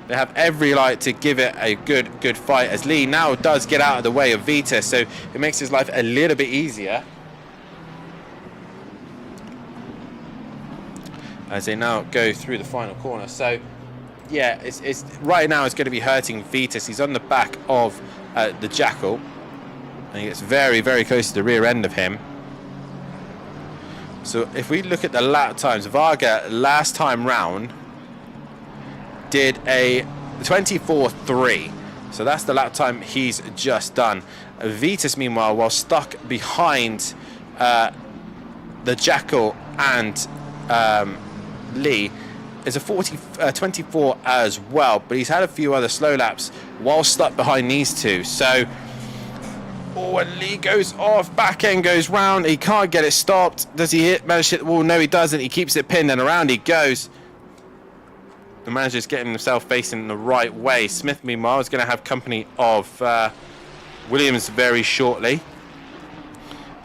They have every right to give it a good fight, as Lee now does get out of the way of Vitas, so it makes his life a little bit easier. As they now go through the final corner. So yeah, it's right now it's going to be hurting Vitas. He's on the back of the Jackal, and he gets very, very close to the rear end of him. So if we look at the lap times, Varga last time round did a 24.3, so that's the lap time he's just done. Vitas, meanwhile, while stuck behind the Jackal and Lee, is a 24 as well, but he's had a few other slow laps while stuck behind these two. So and Lee goes off, back end goes round, he can't get it stopped. Does he manage to hit the wall? No, he doesn't. He keeps it pinned and around he goes. The manager's getting himself facing the right way. Smith, meanwhile, is going to have company of Williams very shortly,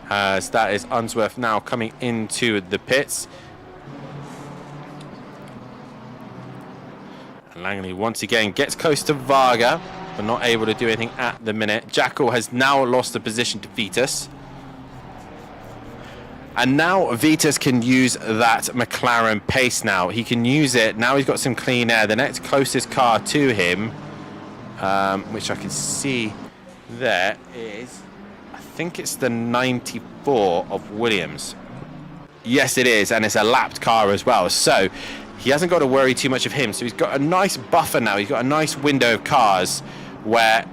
as that is Unsworth now coming into the pits. And Langley once again gets close to Varga, but not able to do anything at the minute. Jackal has now lost the position to Vitas. And now Vitas can use that McLaren pace now. He can use it. Now he's got some clean air. The next closest car to him, which I can see there, is, I think it's the 94 of Williams. Yes, it is. And it's a lapped car as well. So he hasn't got to worry too much of him. So he's got a nice buffer now. He's got a nice window of cars where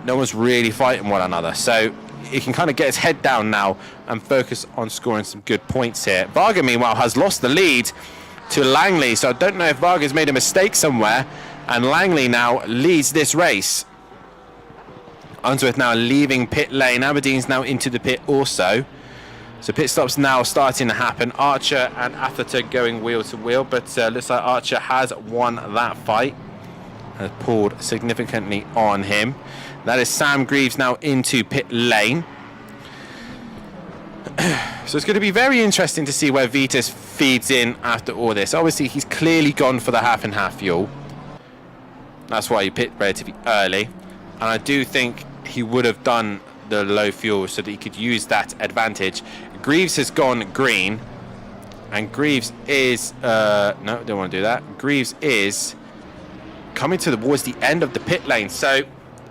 no one's really fighting one another. So he can kind of get his head down now and focus on scoring some good points here. Varga, meanwhile, has lost the lead to Langley, so I don't know if Varga's made a mistake somewhere, and Langley now leads this race. Unsworth now leaving pit lane. Aberdeen's now into the pit also. So pit stops now starting to happen. Archer and Assetto going wheel to wheel, but looks like Archer has won that fight. Has pulled significantly on him. That is Sam Greaves now into pit lane. So it's going to be very interesting to see where Vitas feeds in after all this. Obviously, he's clearly gone for the half and half fuel. That's why he pit relatively early. And I do think he would have done the low fuel so that he could use that advantage. Greaves has gone green. And Greaves is... no, don't want to do that. Greaves is coming towards the end of the pit lane. So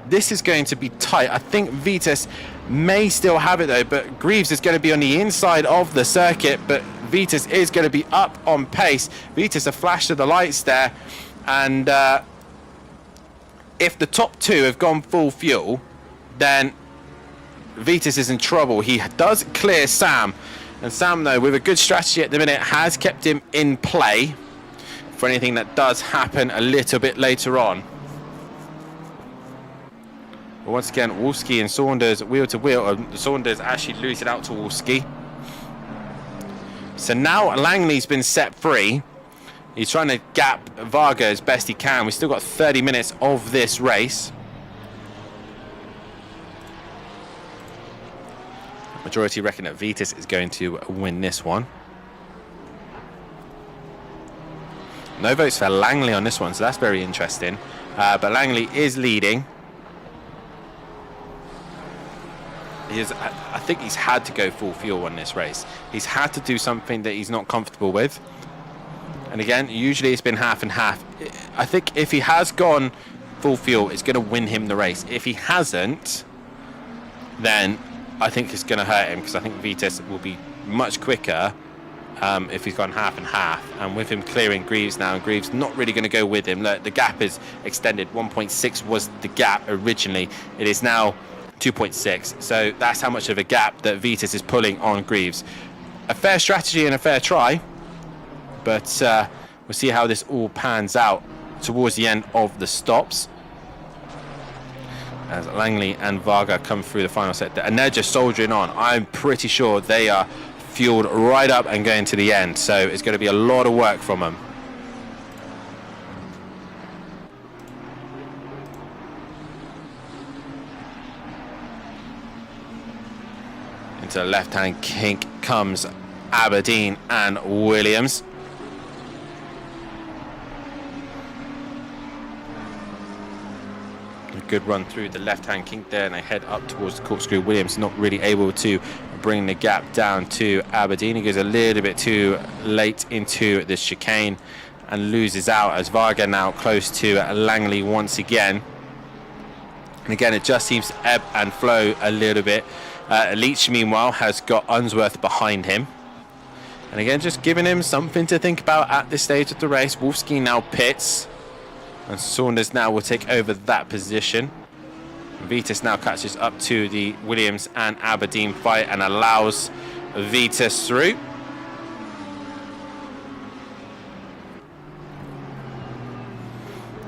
this is going to be tight. I think Vitas may still have it though, but Greaves is going to be on the inside of the circuit, but Vitas is going to be up on pace. Vitas a flash to the lights there, and if the top two have gone full fuel, then Vitas is in trouble. He does clear Sam, and Sam, though, with a good strategy at the minute, has kept him in play for anything that does happen a little bit later on. But once again, Wolski and Saunders wheel to wheel. Saunders actually losing out to Wolski. So now Langley's been set free. He's trying to gap Varga as best he can. We've still got 30 minutes of this race. Majority reckon that Vitas is going to win this one. No votes for Langley on this one, so that's very interesting. But Langley is leading. I think he's had to go full fuel on this race. He's had to do something that he's not comfortable with. And again, usually it's been half and half. I think if he has gone full fuel, it's going to win him the race. If he hasn't, then I think it's going to hurt him, because I think Vitas will be much quicker if he's gone half and half. And with him clearing Greaves now, and Greaves not really going to go with him. Look, the gap is extended. 1.6 was the gap originally. It is now 2.6. So that's how much of a gap that Vitas is pulling on Greaves. A fair strategy and a fair try, but we'll see how this all pans out towards the end of the stops, as Langley and Varga come through the final sector, and they're just soldiering on. I'm pretty sure they are fueled right up and going to the end, so it's going to be a lot of work from them. Into the left-hand kink comes Aberdeen and Williams. Good run through the left-hand kink there, and they head up towards the corkscrew. Williams not really able to bring the gap down to Aberdeen. He goes a little bit too late into the chicane and loses out, as Varga now close to Langley once again. And again, it just seems to ebb and flow a little bit. Leach, meanwhile, has got Unsworth behind him. And again, just giving him something to think about at this stage of the race. Wolski now pits, and Saunders now will take over that position. Vitas now catches up to the Williams and Aberdeen fight and allows Vitas through.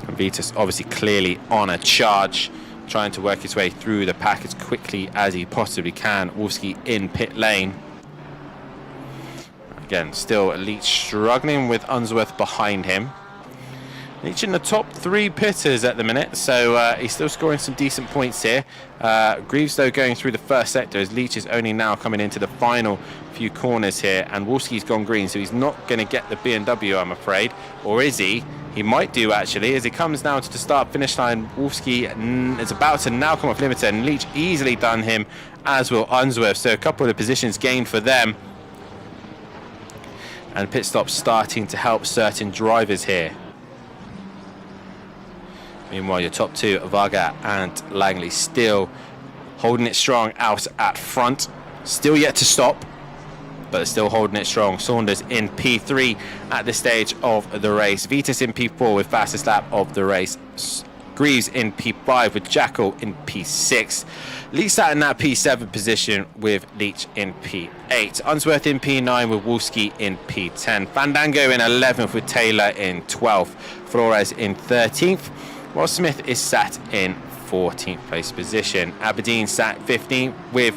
And Vitas obviously clearly on a charge, trying to work his way through the pack as quickly as he possibly can. Wolski in pit lane. Again, still Leach struggling with Unsworth behind him. Leach in the top three pitters at the minute, so he's still scoring some decent points here. Greaves, though, going through the first sector, as Leach is only now coming into the final few corners here, and Wolski's gone green, so he's not going to get the BMW, I'm afraid. Or is he? He might do, actually, as he comes now to the start-finish line. Wolski is about to now come off limiter, and Leach easily done him, as will Unsworth, so a couple of the positions gained for them. And pit stops starting to help certain drivers here. Meanwhile, your top two, Varga and Langley, still holding it strong out at front. Still yet to stop, but they're still holding it strong. Saunders in P3 at this stage of the race. Vitas in P4 with fastest lap of the race. Greaves in P5 with Jackal in P6. Leach sat in that P7 position with Leach in P8. Unsworth in P9 with Wolski in P10. Fandango in 11th with Taylor in 12th. Flores in 13th. While Smith is sat in 14th place position. Aberdeen sat 15th with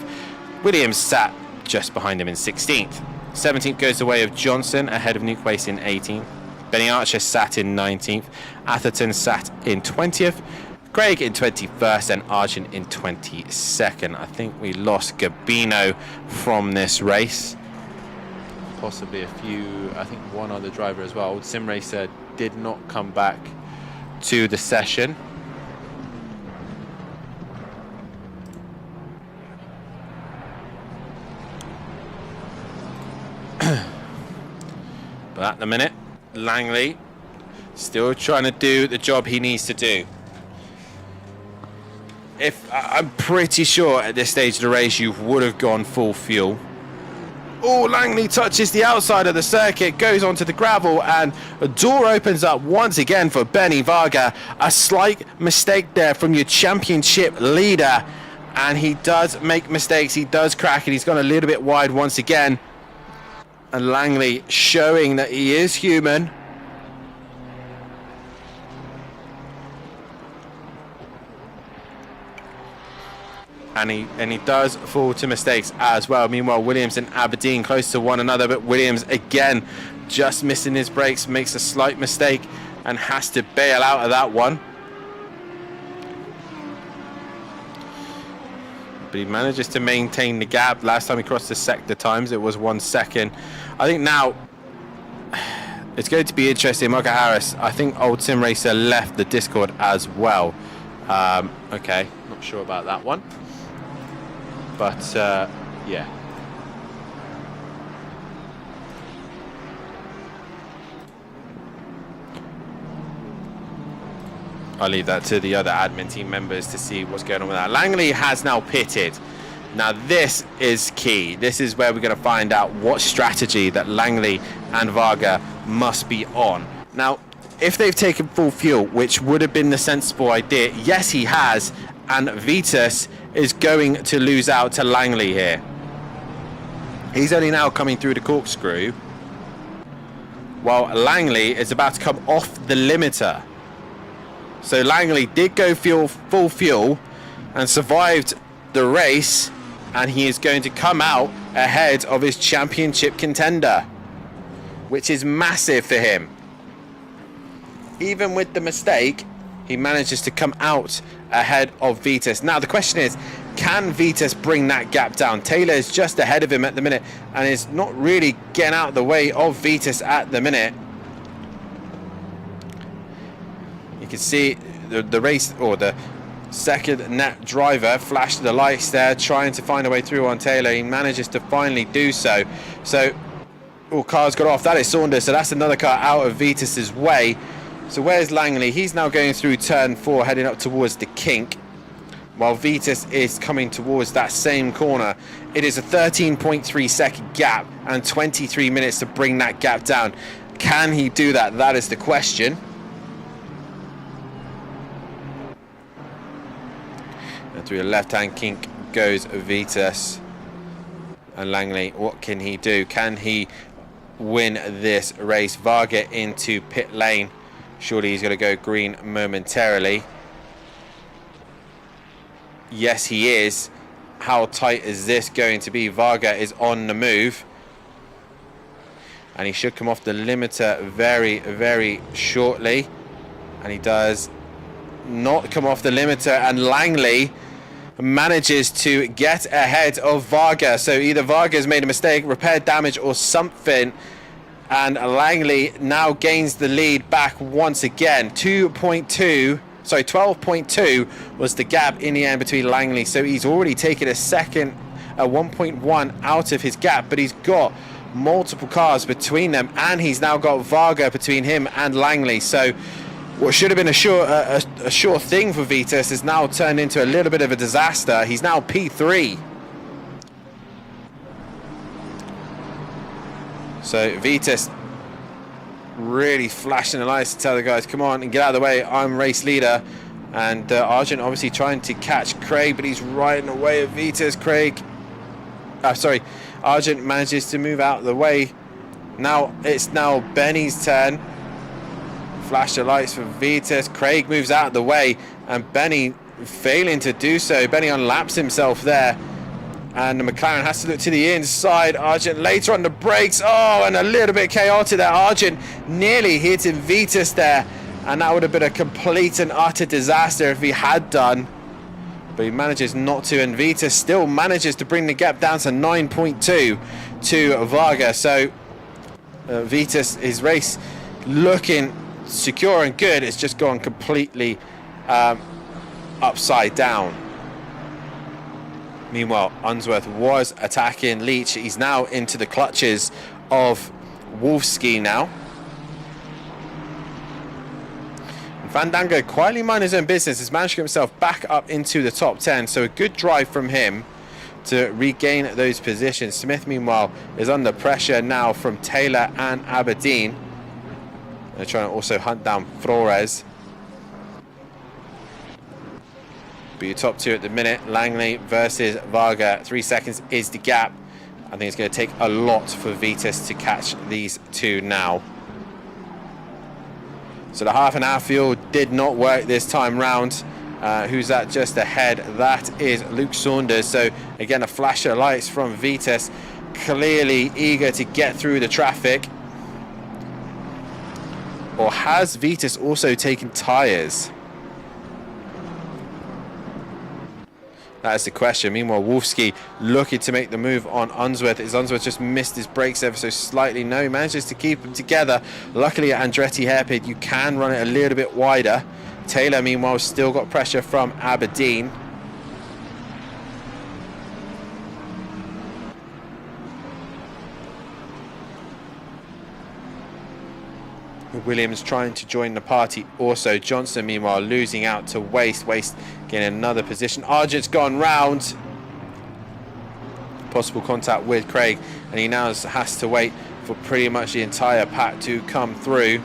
Williams sat just behind him in 16th. 17th goes the way of Johnson, ahead of Nuke Waste in 18th. Benny Archer sat in 19th. Atherton sat in 20th. Craig in 21st and Argent in 22nd. I think we lost Gabino from this race. Possibly a few, I think one other driver as well. Old Sim Racer did not come back to the session. But at the minute, Langley still trying to do the job he needs to do. I'm pretty sure at this stage of the race you would have gone full fuel. Oh, Langley touches the outside of the circuit, goes onto the gravel, and a door opens up once again for Benny Varga. A slight mistake there from your championship leader, and he does make mistakes. He does crack, and he's gone a little bit wide once again. And Langley showing that he is human. And he does fall to mistakes as well. Meanwhile, Williams and Aberdeen close to one another, but Williams again just missing his brakes, makes a slight mistake and has to bail out of that one. But he manages to maintain the gap. Last time he crossed the sector times, it was 1 second. I think now it's going to be interesting. Marco Harris, I think Old Sim Racer left the Discord as well. Okay, not sure about that one. But, yeah. I'll leave that to the other admin team members to see what's going on with that. Langley has now pitted. Now, this is key. This is where we're going to find out what strategy that Langley and Varga must be on. Now, if they've taken full fuel, which would have been the sensible idea, yes, he has, and Vitus is going to lose out to Langley here. He's only now coming through the corkscrew, while Langley is about to come off the limiter. So Langley did go full fuel and survived the race, and he is going to come out ahead of his championship contender, which is massive for him. Even with the mistake, he manages to come out ahead of Vitus. Now the question is, can Vitus bring that gap down? Taylor is just ahead of him at the minute and is not really getting out of the way of Vitus at the minute. You can see the race, or the second net driver flashed the lights there, trying to find a way through on Taylor. He manages to finally do so. So all cars got off. That is Saunders, so that's another car out of Vitus's way. So where's Langley? He's now going through turn 4, heading up towards the kink, while Vitus is coming towards that same corner. It is a 13.3 second gap and 23 minutes to bring that gap down. Can he do that? That is the question. And through the left-hand kink goes Vitus. And Langley, what can he do? Can he win this race? Varga into pit lane. Surely he's going to go green momentarily. Yes, he is. How tight is this going to be? Varga is on the move. And he should come off the limiter very, very shortly. And he does not come off the limiter. And Langley manages to get ahead of Varga. So either Varga's made a mistake, repaired damage, or something. And Langley now gains the lead back once again. 12.2 was the gap in the end between Langley. So he's already taken a 1.1 out of his gap, but he's got multiple cars between them, and he's now got Varga between him and Langley. So what should have been a sure thing for Vitus has now turned into a little bit of a disaster. He's now P3. So Vitus really flashing the lights to tell the guys, come on and get out of the way, I'm race leader. And Argent obviously trying to catch Craig, but he's right in the way of Vitus. Argent manages to move out of the way. Now it's now Benny's turn. Flash the lights for Vitus. Craig moves out of the way, and Benny failing to do so. Benny unlaps himself there. And the McLaren has to look to the inside. Argent later on the brakes. Oh, and a little bit chaotic there. Argent nearly hitting Vitus there. And that would have been a complete and utter disaster if he had done. But he manages not to. And Vitus still manages to bring the gap down to 9.2 to Varga. So Vitus, his race looking secure and good. It's just gone completely upside down. Meanwhile, Unsworth was attacking Leach. He's now into the clutches of Wolfski now. And Fandango, quietly minding his own business, has managed to get himself back up into the top 10. So a good drive from him to regain those positions. Smith, meanwhile, is under pressure now from Taylor and Aberdeen. They're trying to also hunt down Flores. But your top two at the minute, Langley versus Varga. 3 seconds is the gap. I think it's going to take a lot for Vitus to catch these two now. So the half and half field did not work this time round. Who's that just ahead? That is Luke Saunders. So again, a flash of lights from Vitus, clearly eager to get through the traffic. Or has Vitus also taken tyres? That is the question. Meanwhile, Wolfsky looking to make the move on Unsworth. As Unsworth just missed his brakes ever so slightly. No, he manages to keep them together. Luckily at Andretti hairpin, you can run it a little bit wider. Taylor, meanwhile, still got pressure from Aberdeen. Williams trying to join the party also. Johnson, meanwhile, losing out to Waste. Waste getting another position. Argent's gone round. Possible contact with Craig, and he now has to wait for pretty much the entire pack to come through.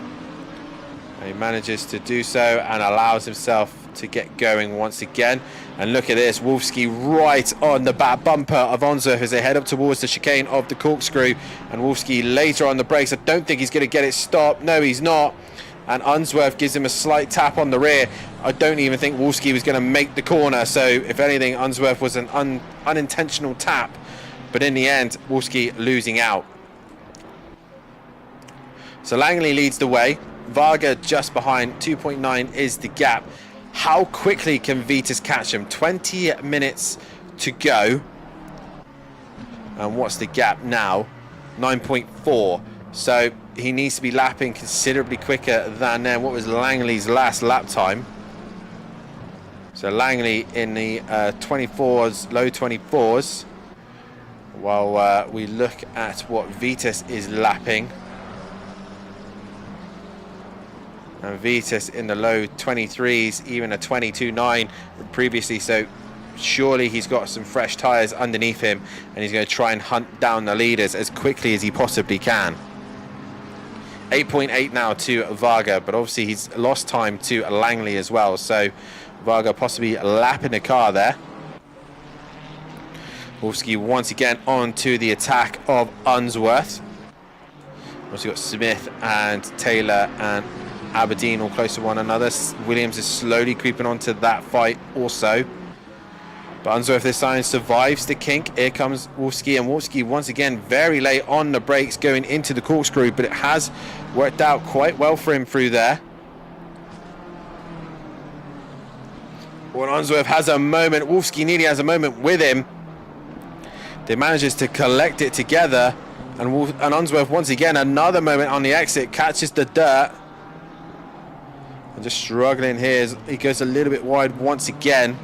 And he manages to do so and allows himself to get going once again. And look at this, Wolfsky right on the back bumper of Unsworth as they head up towards the chicane of the corkscrew. And Wolfsky later on the brakes. I don't think he's going to get it stopped. No, he's not. And Unsworth gives him a slight tap on the rear. I don't even think Wolfsky was going to make the corner. So if anything, Unsworth was an unintentional tap. But in the end, Wolfsky losing out. So Langley leads the way. Varga just behind. 2.9 is the gap. How quickly can Vitus catch him? 20 minutes to go. And what's the gap now? 9.4. So he needs to be lapping considerably quicker than what was Langley's last lap time. So Langley in the 24s, low 24s. While we look at what Vitus is lapping. And Vitus in the low 23s, even a 22.9 previously. So surely he's got some fresh tyres underneath him, and he's going to try and hunt down the leaders as quickly as he possibly can. 8.8 now to Varga, but obviously he's lost time to Langley as well. So Varga possibly lapping the car there. Wolfsky once again onto the attack of Unsworth. Also got Smith and Taylor and Aberdeen all close to one another. Williams is slowly creeping onto that fight also. But Unsworth this time survives the kink. Here comes Wolfsky, and Wolfsky once again very late on the brakes going into the corkscrew, but it has worked out quite well for him through there. When Unsworth has a moment, Wolfsky nearly has a moment with him. They manages to collect it together, and Unsworth once again another moment on the exit, catches the dirt. And just struggling here as he goes a little bit wide once again.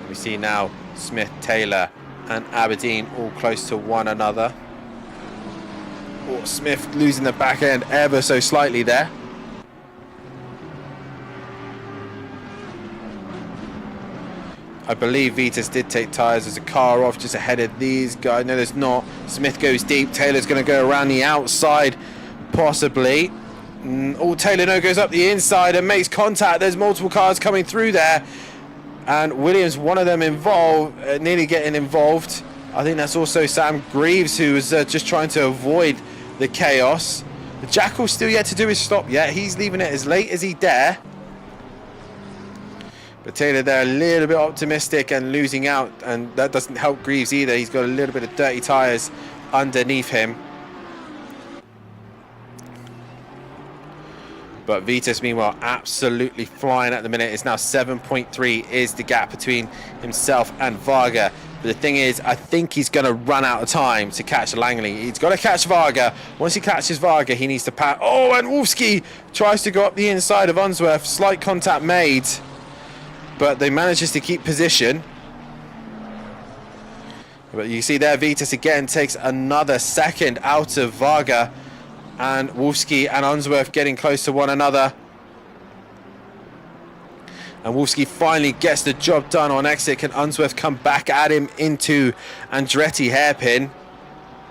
We see now Smith, Taylor and Aberdeen all close to one another. Oh, Smith losing the back end ever so slightly there. I believe Vitus did take tyres. There's a car off just ahead of these guys. No, there's not. Smith goes deep. Taylor's going to go around the outside, possibly. Oh, Taylor no goes up the inside and makes contact. There's multiple cars coming through there. And Williams, one of them involved, nearly getting involved. I think that's also Sam Greaves, who was just trying to avoid the chaos. The Jackal's still yet to do his stop yet. He's leaving it as late as he dare. But Taylor there a little bit optimistic and losing out, and that doesn't help Greaves either. He's got a little bit of dirty tyres underneath him. But Vitus, meanwhile, absolutely flying at the minute. It's now 7.3 is the gap between himself and Varga. But the thing is, I think he's going to run out of time to catch Langley. He's got to catch Varga. Once he catches Varga, he needs to pass. Oh, and Wolfsky tries to go up the inside of Unsworth. Slight contact made. But they manages to keep position. But you see there, Vitus again takes another second out of Varga. And Wolfsky and Unsworth getting close to one another. And Wolski finally gets the job done on exit. Can Unsworth come back at him into Andretti hairpin?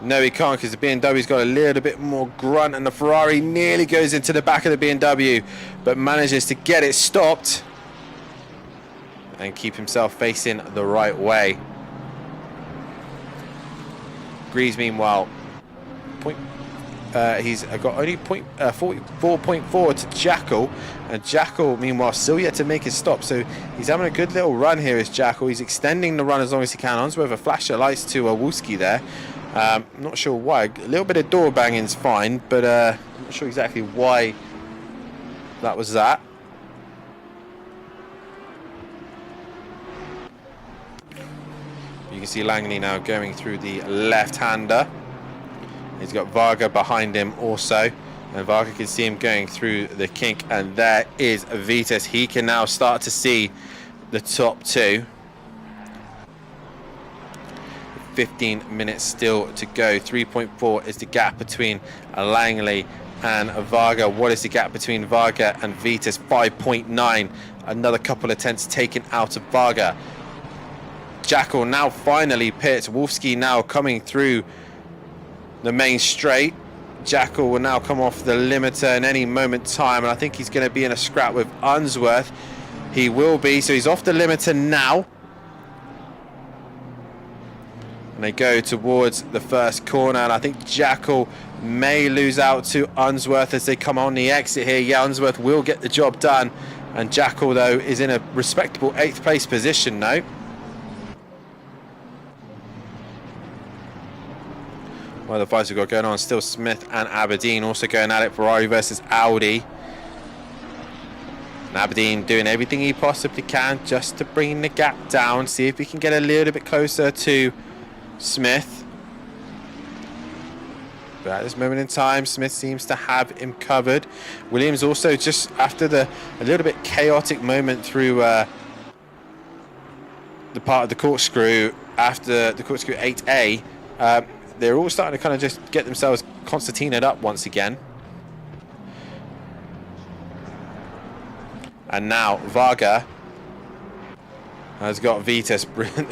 No, he can't, because the BMW's got a little bit more grunt, and the Ferrari nearly goes into the back of the BMW, but manages to get it stopped and keep himself facing the right way. Greaves, meanwhile, he's got only 4.4 to Jackal, and Jackal, meanwhile, still yet to make his stop. So he's having a good little run here, is Jackal. He's extending the run as long as he can. Unsworth a flash of lights to Wolski there. Not sure why. A little bit of door banging's fine, but I'm not sure exactly why that was that. You can see Langley now going through the left-hander. He's got Varga behind him also, and Varga can see him going through the kink, and there is Vitas. He can now start to see the top two. 15 minutes still to go. 3.4 is the gap between Langley and Varga. What is the gap between Varga and Vitas? 5.9. Another couple attempts taken out of Varga. Jackal now finally pits. Wolski now coming through the main straight. Jackal will now come off the limiter in any moment time, and I think he's going to be in a scrap with Unsworth. He will be, so he's off the limiter now. And they go towards the first corner, and I think Jackal may lose out to Unsworth as they come on the exit here. Yeah, Unsworth will get the job done, and Jackal, though, is in a respectable 8th place position now. Well, the fights we've got going on, still Smith and Aberdeen also going at it. Ferrari versus Audi. And Aberdeen doing everything he possibly can just to bring the gap down. See if he can get a little bit closer to Smith. But at this moment in time, Smith seems to have him covered. Williams also, just after a little bit chaotic moment through the part of the corkscrew, after the corkscrew 8A, they're all starting to kind of just get themselves concertinaed up once again. And now Varga has got Vitas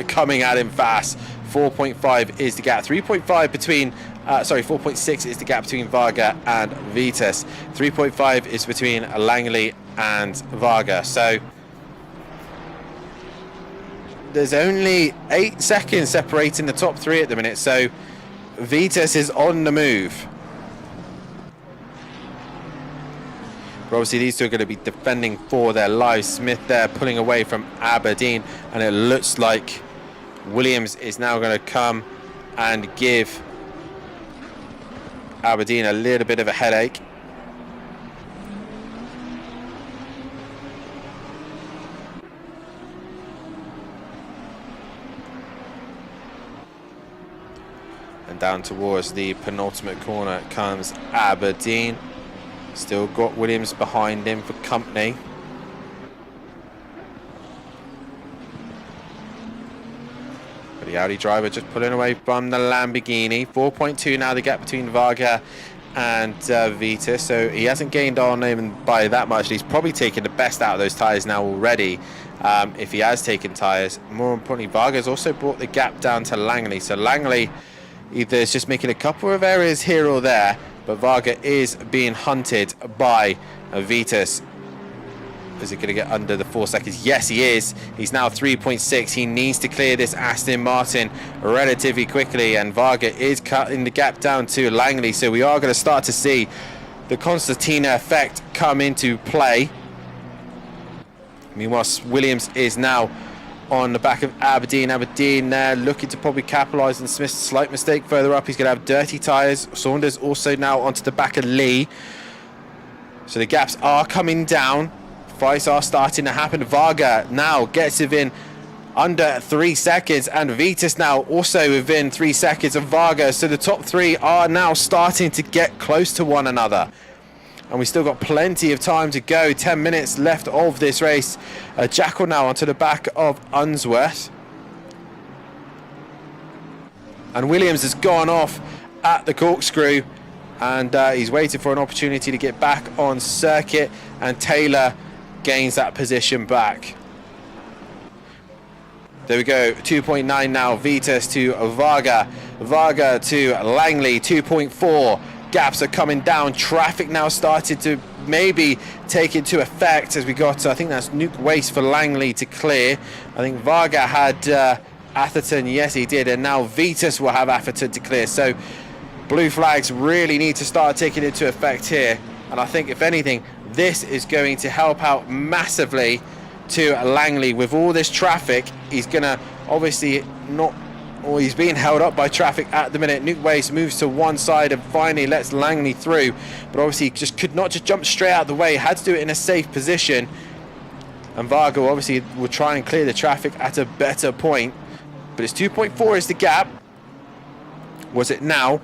coming at him fast. 4.5 is the gap. 3.5 between, 4.6 is the gap between Varga and Vitas. 3.5 is between Langley and Varga. So there's only 8 seconds separating the top 3 at the minute. So Vitas is on the move. But obviously these two are going to be defending for their lives. Smith there pulling away from Aberdeen, and it looks like Williams is now going to come and give Aberdeen a little bit of a headache. And down towards the penultimate corner comes Aberdeen. Still got Williams behind him for company. But the Audi driver just pulling away from the Lamborghini. 4.2 now the gap between Varga and Vitas. So he hasn't gained on him by that much. He's probably taken the best out of those tyres now already. If he has taken tyres. More importantly, Varga's also brought the gap down to Langley. So Langley either is just making a couple of errors here or there, but Varga is being hunted by Vitas. Is he going to get under the 4 seconds? Yes, he is. He's now 3.6. He needs to clear this Aston Martin relatively quickly, and Varga is cutting the gap down to Langley. So we are going to start to see the Concertina effect come into play. Meanwhile, Williams is now on the back of Aberdeen. Aberdeen there looking to probably capitalise on Smith's slight mistake further up. He's going to have dirty tyres. Saunders also now onto the back of Lee. So the gaps are coming down. Fights are starting to happen. Varga now gets within under 3 seconds, and Vitas now also within 3 seconds of Varga. So the top 3 are now starting to get close to one another. And we still got plenty of time to go. 10 minutes left of this race. Jackal now onto the back of Unsworth. And Williams has gone off at the corkscrew. And he's waiting for an opportunity to get back on circuit. And Taylor gains that position back. There we go, 2.9 now, Vitas to Varga. Varga to Langley, 2.4. Gaps are coming down. Traffic now started to maybe take into effect as we got, I think that's Nuke Waste for Langley to clear. I think Varga had Atherton, yes he did, and now Vitas will have Atherton to clear. So blue flags really need to start taking into effect here. And I think if anything, this is going to help out massively to Langley. With all this traffic, he's gonna obviously not, or he's being held up by traffic at the minute. Nuke Waste moves to one side and finally lets Langley through, but obviously just could not just jump straight out the way, had to do it in a safe position. And Varga obviously will try and clear the traffic at a better point, but it's 2.4 is the gap. Was it now?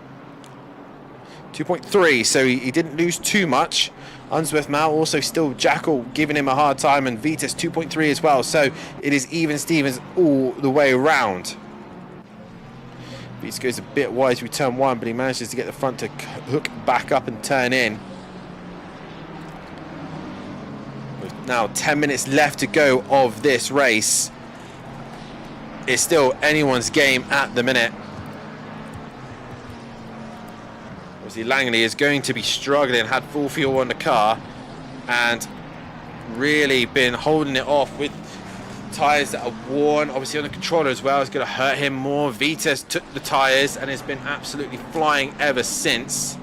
2.3, so he didn't lose too much. Unsworth now also still Jackal giving him a hard time, and Vitas 2.3 as well, so it is even Stevens all the way around. Vitas goes a bit wide through turn one, but he manages to get the front to hook back up and turn in. With now 10 minutes left to go of this race, it's still anyone's game at the minute. Obviously Langley is going to be struggling, had full fuel on the car and really been holding it off with tyres that are worn. Obviously on the controller as well, it's going to hurt him more. Vitas took the tyres and has been absolutely flying ever since.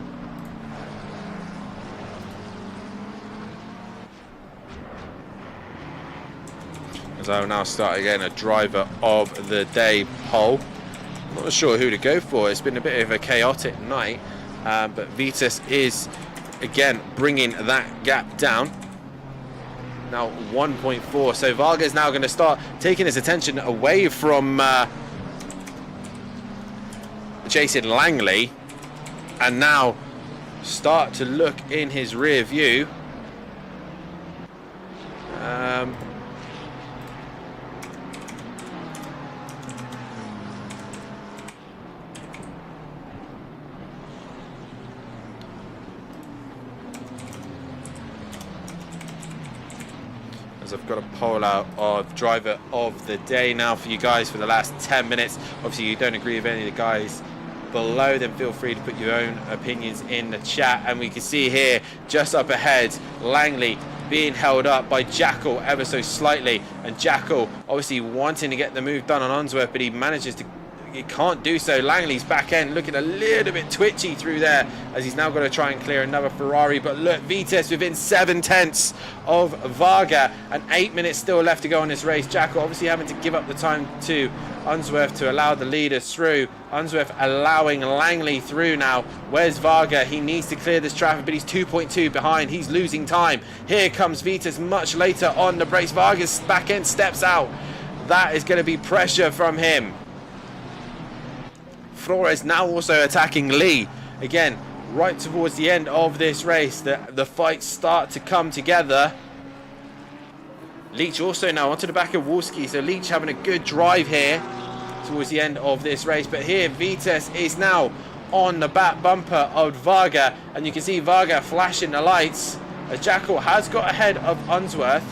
As I will now start again a driver of the day poll. I'm not sure who to go for. It's been a bit of a chaotic night. But Vitas is again bringing that gap down. Now 1.4, so Varga is now going to start taking his attention away from chasing Langley and now start to look in his rear view. I've got a poll out of driver of the day now for you guys for the last 10 minutes. Obviously you don't agree with any of the guys below, then feel free to put your own opinions in the chat. And we can see here just up ahead Langley being held up by Jackal ever so slightly, and Jackal obviously wanting to get the move done on Unsworth, but he manages to, he can't do so. Langley's back end looking a little bit twitchy through there as he's now got to try and clear another Ferrari. But look, Vitas within 7/10 of Varga and 8 minutes still left to go on this race. Jackal obviously having to give up the time to Unsworth to allow the leaders through. Unsworth allowing Langley through now. Where's Varga? He needs to clear this traffic, but he's 2.2 behind. He's losing time. Here comes Vitas much later on the brakes. Varga's back end steps out. That is going to be pressure from him. Flores now also attacking Lee. Again, right towards the end of this race, the fights start to come together. Leach also now onto the back of Wolski, so Leach having a good drive here towards the end of this race. But here, Vitas is now on the back bumper of Varga, and you can see Varga flashing the lights as Jackal has got ahead of Unsworth.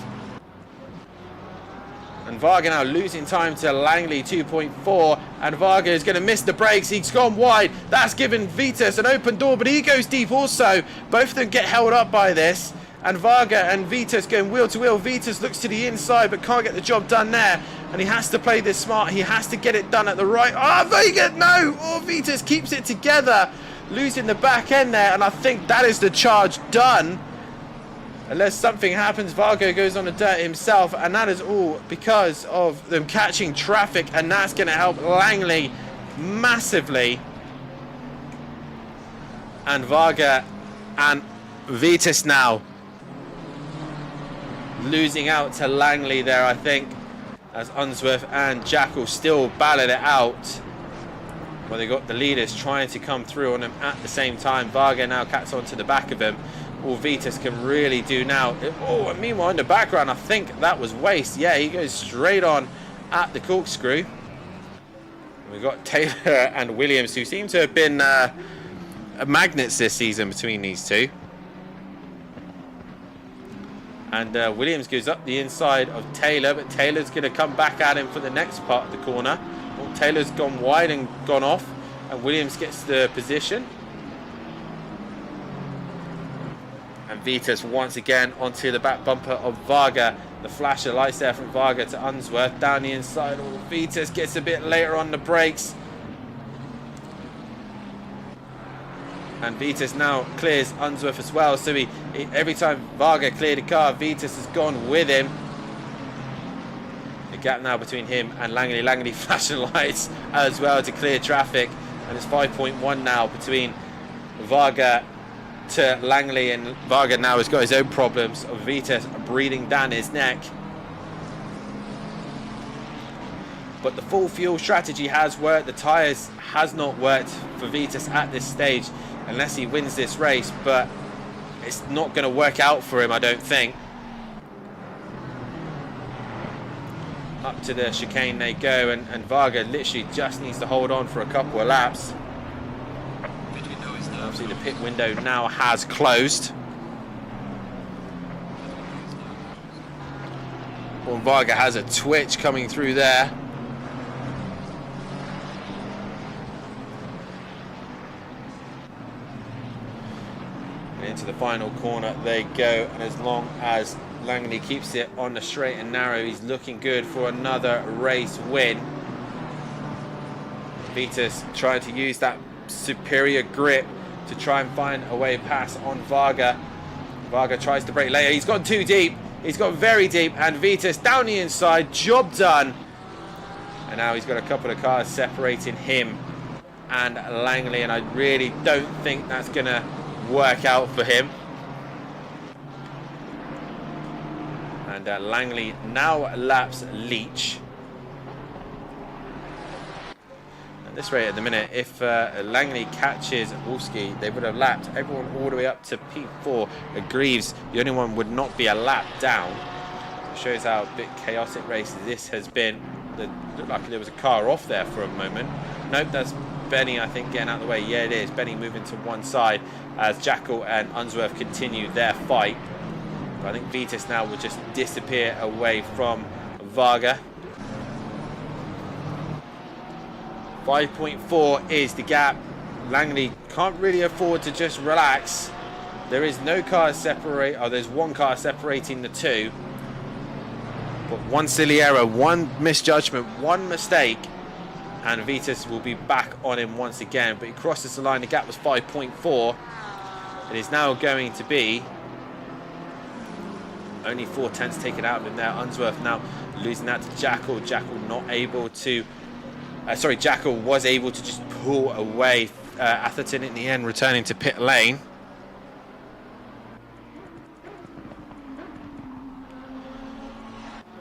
And Varga now losing time to Langley, 2.4, and Varga is going to miss the brakes. He's gone wide. That's given Vitas an open door, but he goes deep also. Both of them get held up by this, and Varga and Vitas going wheel to wheel. Vitas looks to the inside, but can't get the job done there, and he has to play this smart. He has to get it done at the right. Varga, no! Oh, Vitas keeps it together, losing the back end there, and I think that is the charge done. Unless something happens, Varga goes on the dirt himself, and that is all because of them catching traffic, and that's going to help Langley massively. And Varga and Vitas now losing out to Langley there, I think, as Unsworth and Jackal still battle it out. Well, they got the leaders trying to come through on them at the same time. Varga now cuts onto the back of him. All Vitas can really do now. Oh, and meanwhile in the background, I think that was Waste. Yeah, he goes straight on at the corkscrew. We've got Taylor and Williams, who seem to have been magnets this season between these two. And Williams goes up the inside of Taylor, but Taylor's going to come back at him for the next part of the corner. Well, Taylor's gone wide and gone off, and Williams gets the position. And Vitas once again onto the back bumper of Varga. The flash of lights there from Varga to Unsworth down the inside. Oh, Vitas gets a bit later on the brakes. And Vitas now clears Unsworth as well. So he every time Varga cleared a car, Vitas has gone with him. The gap now between him and Langley. Langley flashing lights as well to clear traffic. And it's 5.1 now between Varga to Langley. And Varga now has got his own problems of Vitas breathing down his neck. But the full fuel strategy has worked. The tyres has not worked for Vitas at this stage unless he wins this race, but it's not going to work out for him, I don't think. Up to the chicane they go, and Varga literally just needs to hold on for a couple of laps. Obviously the pit window now has closed. Well, Varga has a twitch coming through there. Into the final corner they go, and as long as Langley keeps it on the straight and narrow, he's looking good for another race win. Vitas trying to use that superior grip to try and find a way past on Varga. Varga tries to brake later. He's gone too deep. He's gone very deep, and Vitas down the inside. Job done. And now he's got a couple of cars separating him and Langley, and I really don't think that's going to work out for him. And Langley now laps Leach. At this rate at the minute, if Langley catches Wolski, they would have lapped everyone all the way up to P4. Greaves, the only one, would not be a lap down. It shows how a bit chaotic race this has been. It looked like there was a car off there for a moment. Nope, that's Benny, I think, getting out of the way. Yeah, it is. Benny moving to one side as Jackal and Unsworth continue their fight. But I think Vitas now will just disappear away from Varga. 5.4 is the gap. Langley can't really afford to just relax. There is no car separate, or there's one car separating the two. But one silly error, one misjudgment, one mistake, and Vitas will be back on him once again. But he crosses the line. The gap was 5.4. It is now going to be only 4 tenths taken out of him there. Unsworth now losing that to Jackal. Jackal not able to... Jackal was able to just pull away. Atherton in the end returning to pit lane.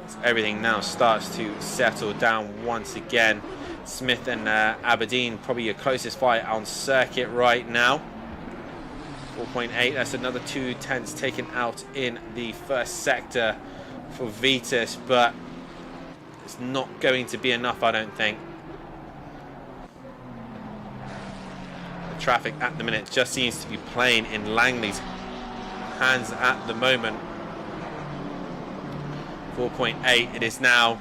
So everything now starts to settle down once again. Smith and Aberdeen probably your closest fight on circuit right now. 4.8, that's another 2 tenths taken out in the first sector for Vitas, but it's not going to be enough, I don't think. The traffic at the minute just seems to be playing in Langley's hands at the moment. 4.8, it is now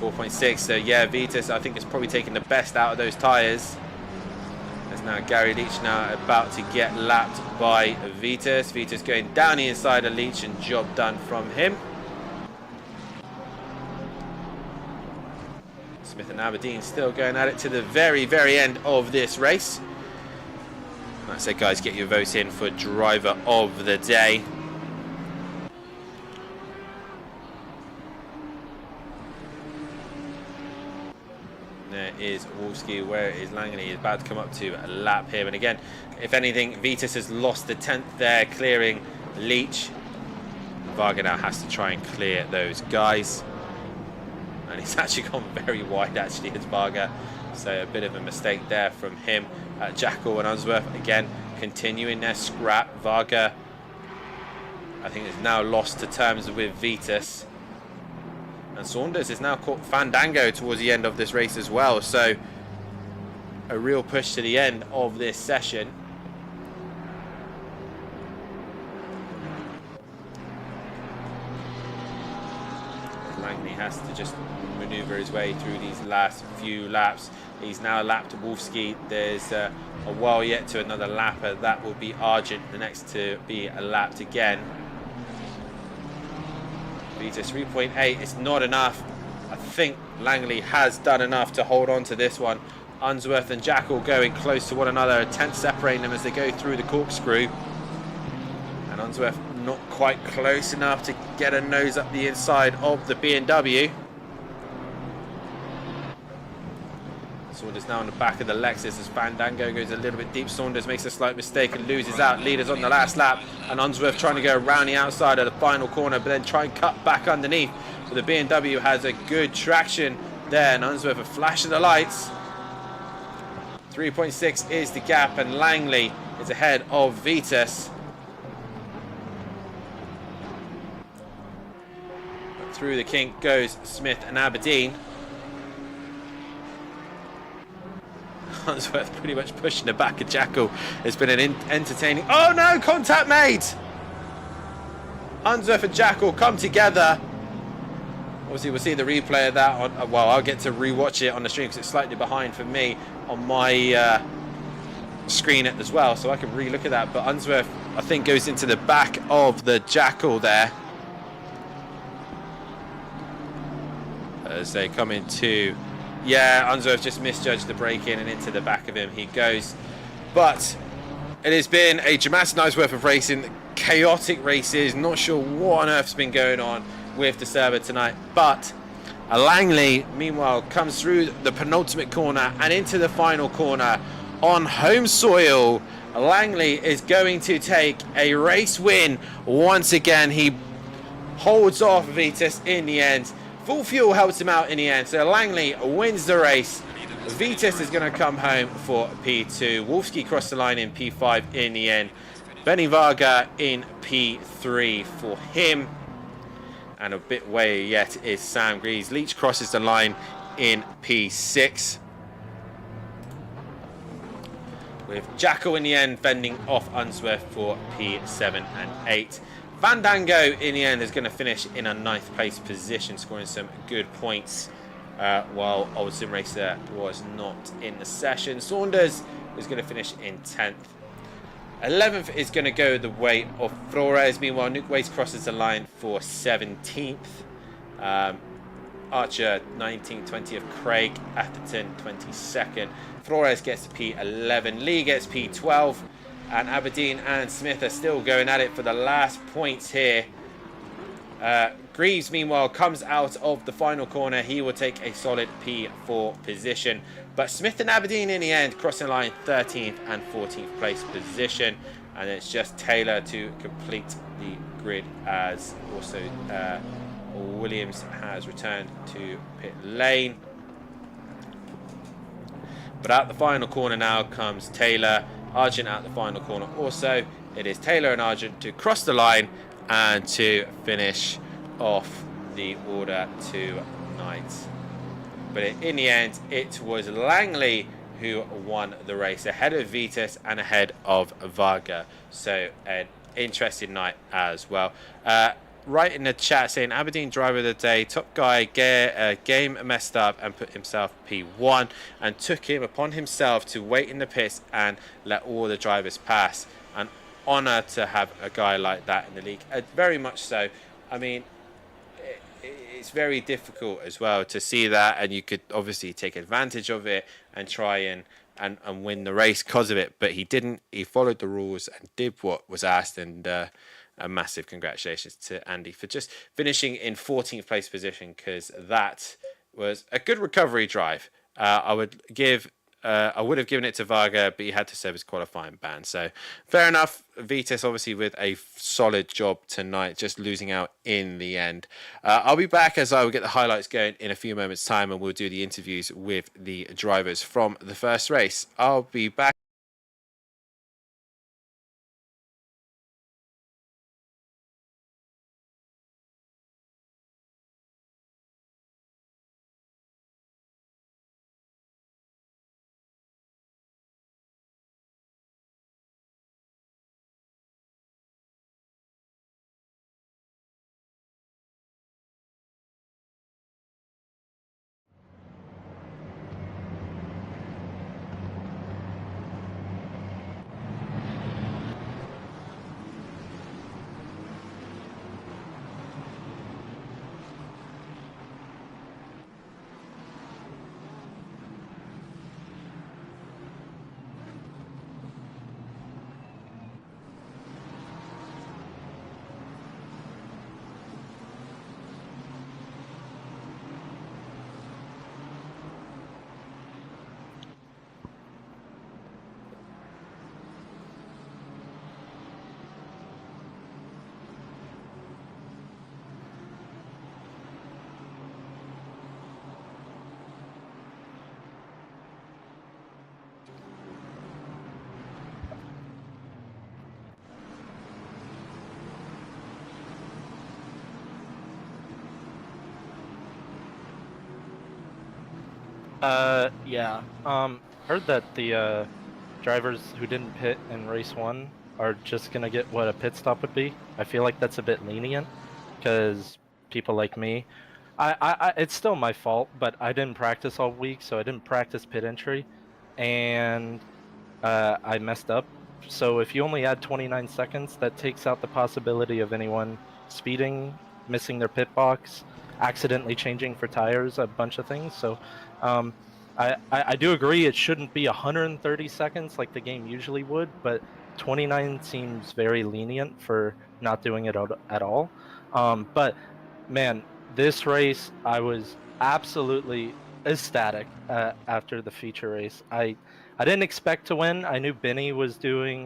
4.6, so yeah, Vitas I think is probably taking the best out of those tyres. There's now Gary Leach now about to get lapped by Vitas. Vitas going down the inside of Leach, and job done from him. Smith and Aberdeen still going at it to the very, very end of this race. Like I said, guys, get your votes in for driver of the day. There is Wolski. Where is Langley? He's about to come up to a lap here. And again, if anything, Vitas has lost the 10th there, clearing Leach. Varga now has to try and clear those guys. And he's actually gone very wide, actually, as Varga. So a bit of a mistake there from him. Jackal and Unsworth, again, continuing their scrap. Varga, I think, is now lost to terms with Vitas. And Saunders is now caught Fandango towards the end of this race as well. So a real push to the end of this session. has to just maneuver his way through these last few laps. He's now lapped Wolfsky. There's a while yet to another lapper. That will be Argent, the next to be lapped again. Vitas 3.8 is not enough. I think Langley has done enough to hold on to this one. Unsworth and Jackal going close to one another, a tenth separating them as they go through the corkscrew. And Unsworth not quite close enough to get a nose up the inside of the BMW. Saunders now on the back of the Lexus as Fandango goes a little bit deep. Saunders makes a slight mistake and loses out. Leaders on the last lap, and Unsworth trying to go around the outside of the final corner, but then try and cut back underneath. So the BMW has a good traction there, and Unsworth a flash of the lights. 3.6 is the gap, and Langley is ahead of Vitas. Through the kink goes Smith and Aberdeen. Unsworth pretty much pushing the back of Jackal. It's been an entertaining... Oh no! Contact made! Unsworth and Jackal come together. Obviously we'll see the replay of that on... Well, I'll get to rewatch it on the stream because it's slightly behind for me on my screen as well, so I can re-look at that. But Unsworth, I think, goes into the back of the Jackal there. As they come into... Yeah, Unsworth just misjudged the break-in and into the back of him he goes. But it has been a dramatic night's worth of racing, chaotic races. Not sure what on earth's been going on with the server tonight. But Langley, meanwhile, comes through the penultimate corner and into the final corner on home soil. Langley is going to take a race win once again. He holds off Vitas in the end. Full Fuel helps him out in the end, so Langley wins the race. Vitas is going to come home for P2. Wolfsky crossed the line in P5 in the end. Benny Varga in P3 for him. And a bit way yet is Sam Greaves. Leach crosses the line in P6. With Jackal in the end fending off Unsworth for P7 and 8. Fandango in the end is going to finish in a 9th place position, scoring some good points, while Old Sim Racer was not in the session. Saunders is going to finish in 10th. 11th is going to go the way of Flores. Meanwhile, Nuke Waste crosses the line for 17th. Archer 19th, 20th. Craig Atherton 22nd. Flores gets P11. Lee gets P12. And Aberdeen and Smith are still going at it for the last points here. Greaves, meanwhile, comes out of the final corner. He will take a solid P4 position. But Smith and Aberdeen in the end, crossing the line 13th and 14th place position. And it's just Taylor to complete the grid, as also Williams has returned to pit lane. But out the final corner now comes Taylor. Argent out the final corner also. It is Taylor and Argent to cross the line and to finish off the order tonight. But in the end, it was Langley who won the race, ahead of Vitas and ahead of Varga. So an interesting night as well. Right in the chat saying Aberdeen driver of the day, top guy, game messed up and put himself P1 and took him upon himself to wait in the pits and let all the drivers pass. An honour to have a guy like that in the league, very much so. I mean, it's very difficult as well to see that, and you could obviously take advantage of it and try and win the race because of it, but he didn't. He followed the rules and did what was asked, and a massive congratulations to Andy for just finishing in 14th place position, because that was a good recovery drive. I would have given it to Varga, but he had to serve his qualifying ban. So fair enough. Vitas obviously with a solid job tonight, just losing out in the end. I'll be back as I will get the highlights going in a few moments' time, and we'll do the interviews with the drivers from the first race. I'll be back. Yeah. Heard that the drivers who didn't pit in race one are just gonna get what a pit stop would be. I feel like that's a bit lenient because people like me, it's still my fault, but I didn't practice all week, so I didn't practice pit entry, and I messed up. So if you only add 29 seconds, that takes out the possibility of anyone speeding, missing their pit box, accidentally changing for tires, a bunch of things. So um, I do agree it shouldn't be 130 seconds like the game usually would, but 29 seems very lenient for not doing it at all. But man, this race, I was absolutely ecstatic after the feature race. I didn't expect to win. I knew Benny was doing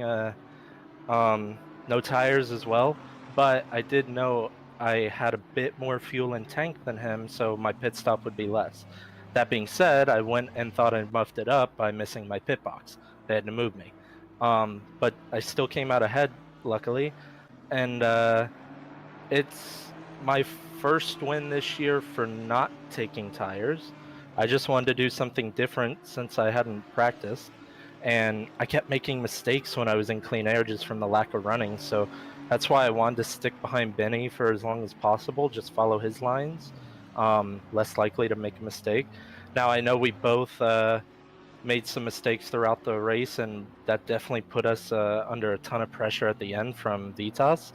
no tires as well, but I did know I had a bit more fuel in tank than him, so my pit stop would be less. That being said, I went and thought I muffed it up by missing my pit box. They had to move me, but I still came out ahead, luckily, and it's my first win this year for not taking tires. I just wanted to do something different since I hadn't practiced. And I kept making mistakes when I was in clean air just from the lack of running. So that's why I wanted to stick behind Benny for as long as possible, just follow his lines, less likely to make a mistake. Now, I know we both made some mistakes throughout the race, and that definitely put us under a ton of pressure at the end from Vitas.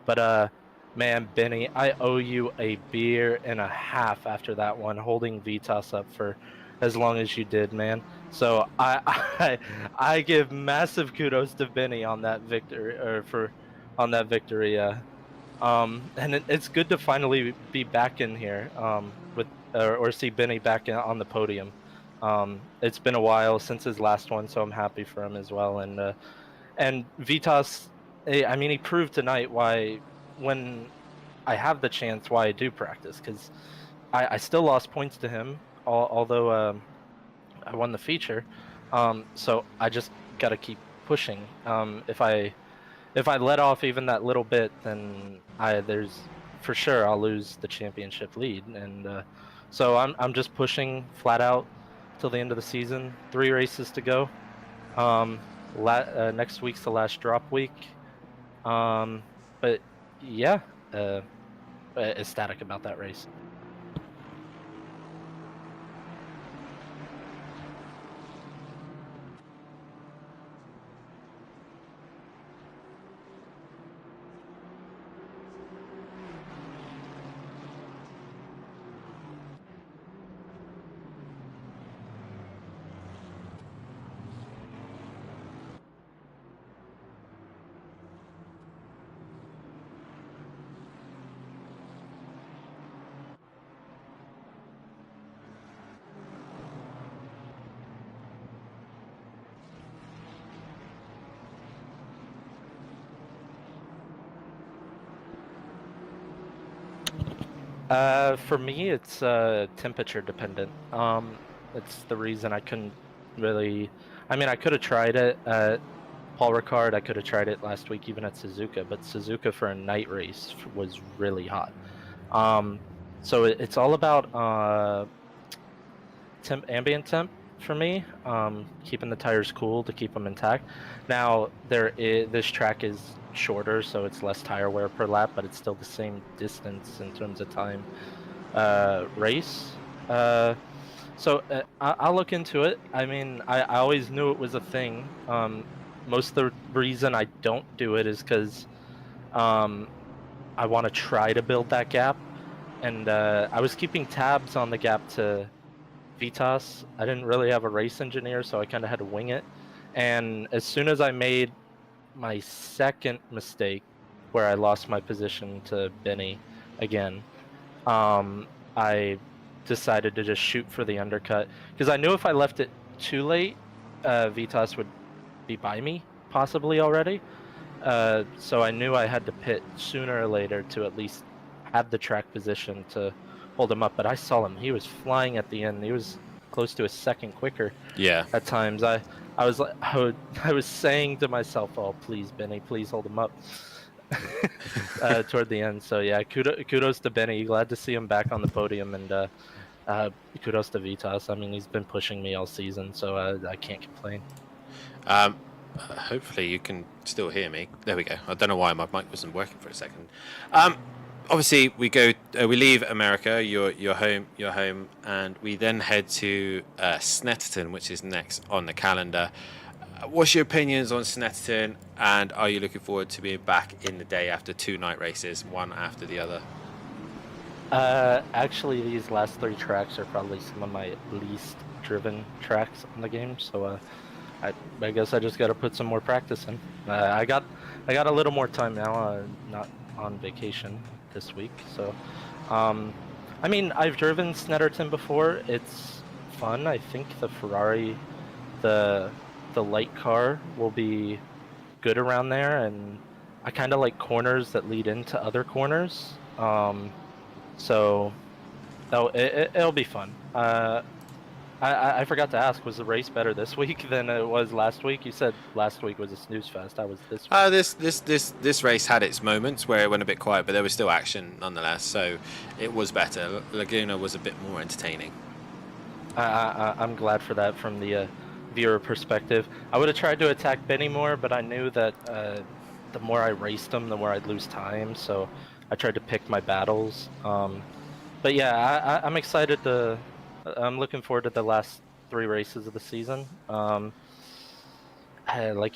But man, Benny, I owe you a beer and a half after that one, holding Vitas up for as long as you did, man. So I give massive kudos to Benny on that victory, or for on that victory. And it's good to finally be back in here with or see Benny back on the podium. It's been a while since his last one, so I'm happy for him as well. And Vitas, I mean, he proved tonight why when I have the chance, why I do practice, because I still lost points to him, although I won the feature. So I just got to keep pushing. If I let off even that little bit, then there's for sure I'll lose the championship lead, and so I'm just pushing flat out till the end of the season. 3 races to go. Next week's the last drop week. But yeah, ecstatic about that race. For me, it's temperature dependent. It's the reason I couldn't really. I mean, I could have tried it at Paul Ricard. I could have tried it last week, even at Suzuka. But Suzuka for a night race was really hot. Um, so it's all about ambient temp for me. Keeping the tires cool to keep them intact. Now this track is shorter, so it's less tire wear per lap, but it's still the same distance in terms of time race. So I'll look into it. I mean, I always knew it was a thing. Most of the reason I don't do it is because I want to try to build that gap, and I was keeping tabs on the gap to Vitas. I didn't really have a race engineer, so I kind of had to wing it. And as soon as I made my second mistake, where I lost my position to Benny again, I decided to just shoot for the undercut because I knew if I left it too late, Vitas would be by me possibly already. So I knew I had to pit sooner or later to at least have the track position to hold him up. But I saw him; he was flying at the end. He was close to a second quicker. Yeah. At times, I was like, I was saying to myself, "Oh, please, Benny, please hold him up." Toward the end, so yeah, kudos to Benny. Glad to see him back on the podium, and Kudos to Vitas. I mean, he's been pushing me all season, so I can't complain. Hopefully you can still hear me. There we go. I don't know why my mic wasn't working for a second. Obviously we we leave America. You're home, and we then head to Snetterton, which is next on the calendar. What's your opinions on Snetterton, and are you looking forward to being back in the day after 2 night races, one after the other? Actually, these last 3 tracks are probably some of my least driven tracks on the game, so I guess I just got to put some more practice in. I got a little more time now, not on vacation this week, so I mean, I've driven Snetterton before. It's fun. I think the Ferrari, the light car will be good around there, and I kind of like corners that lead into other corners. So it'll be fun. I forgot to ask, was the race better this week than it was last week? You said last week was a snooze fest. I was this week. This race had its moments where it went a bit quiet, but there was still action nonetheless. So it was better. Laguna was a bit more entertaining. I'm glad for that from the viewer perspective. I would have tried to attack Benny more, but I knew that the more I raced him, the more I'd lose time. So I tried to pick my battles. But yeah, I'm excited to. I'm looking forward to the last 3 races of the season. Like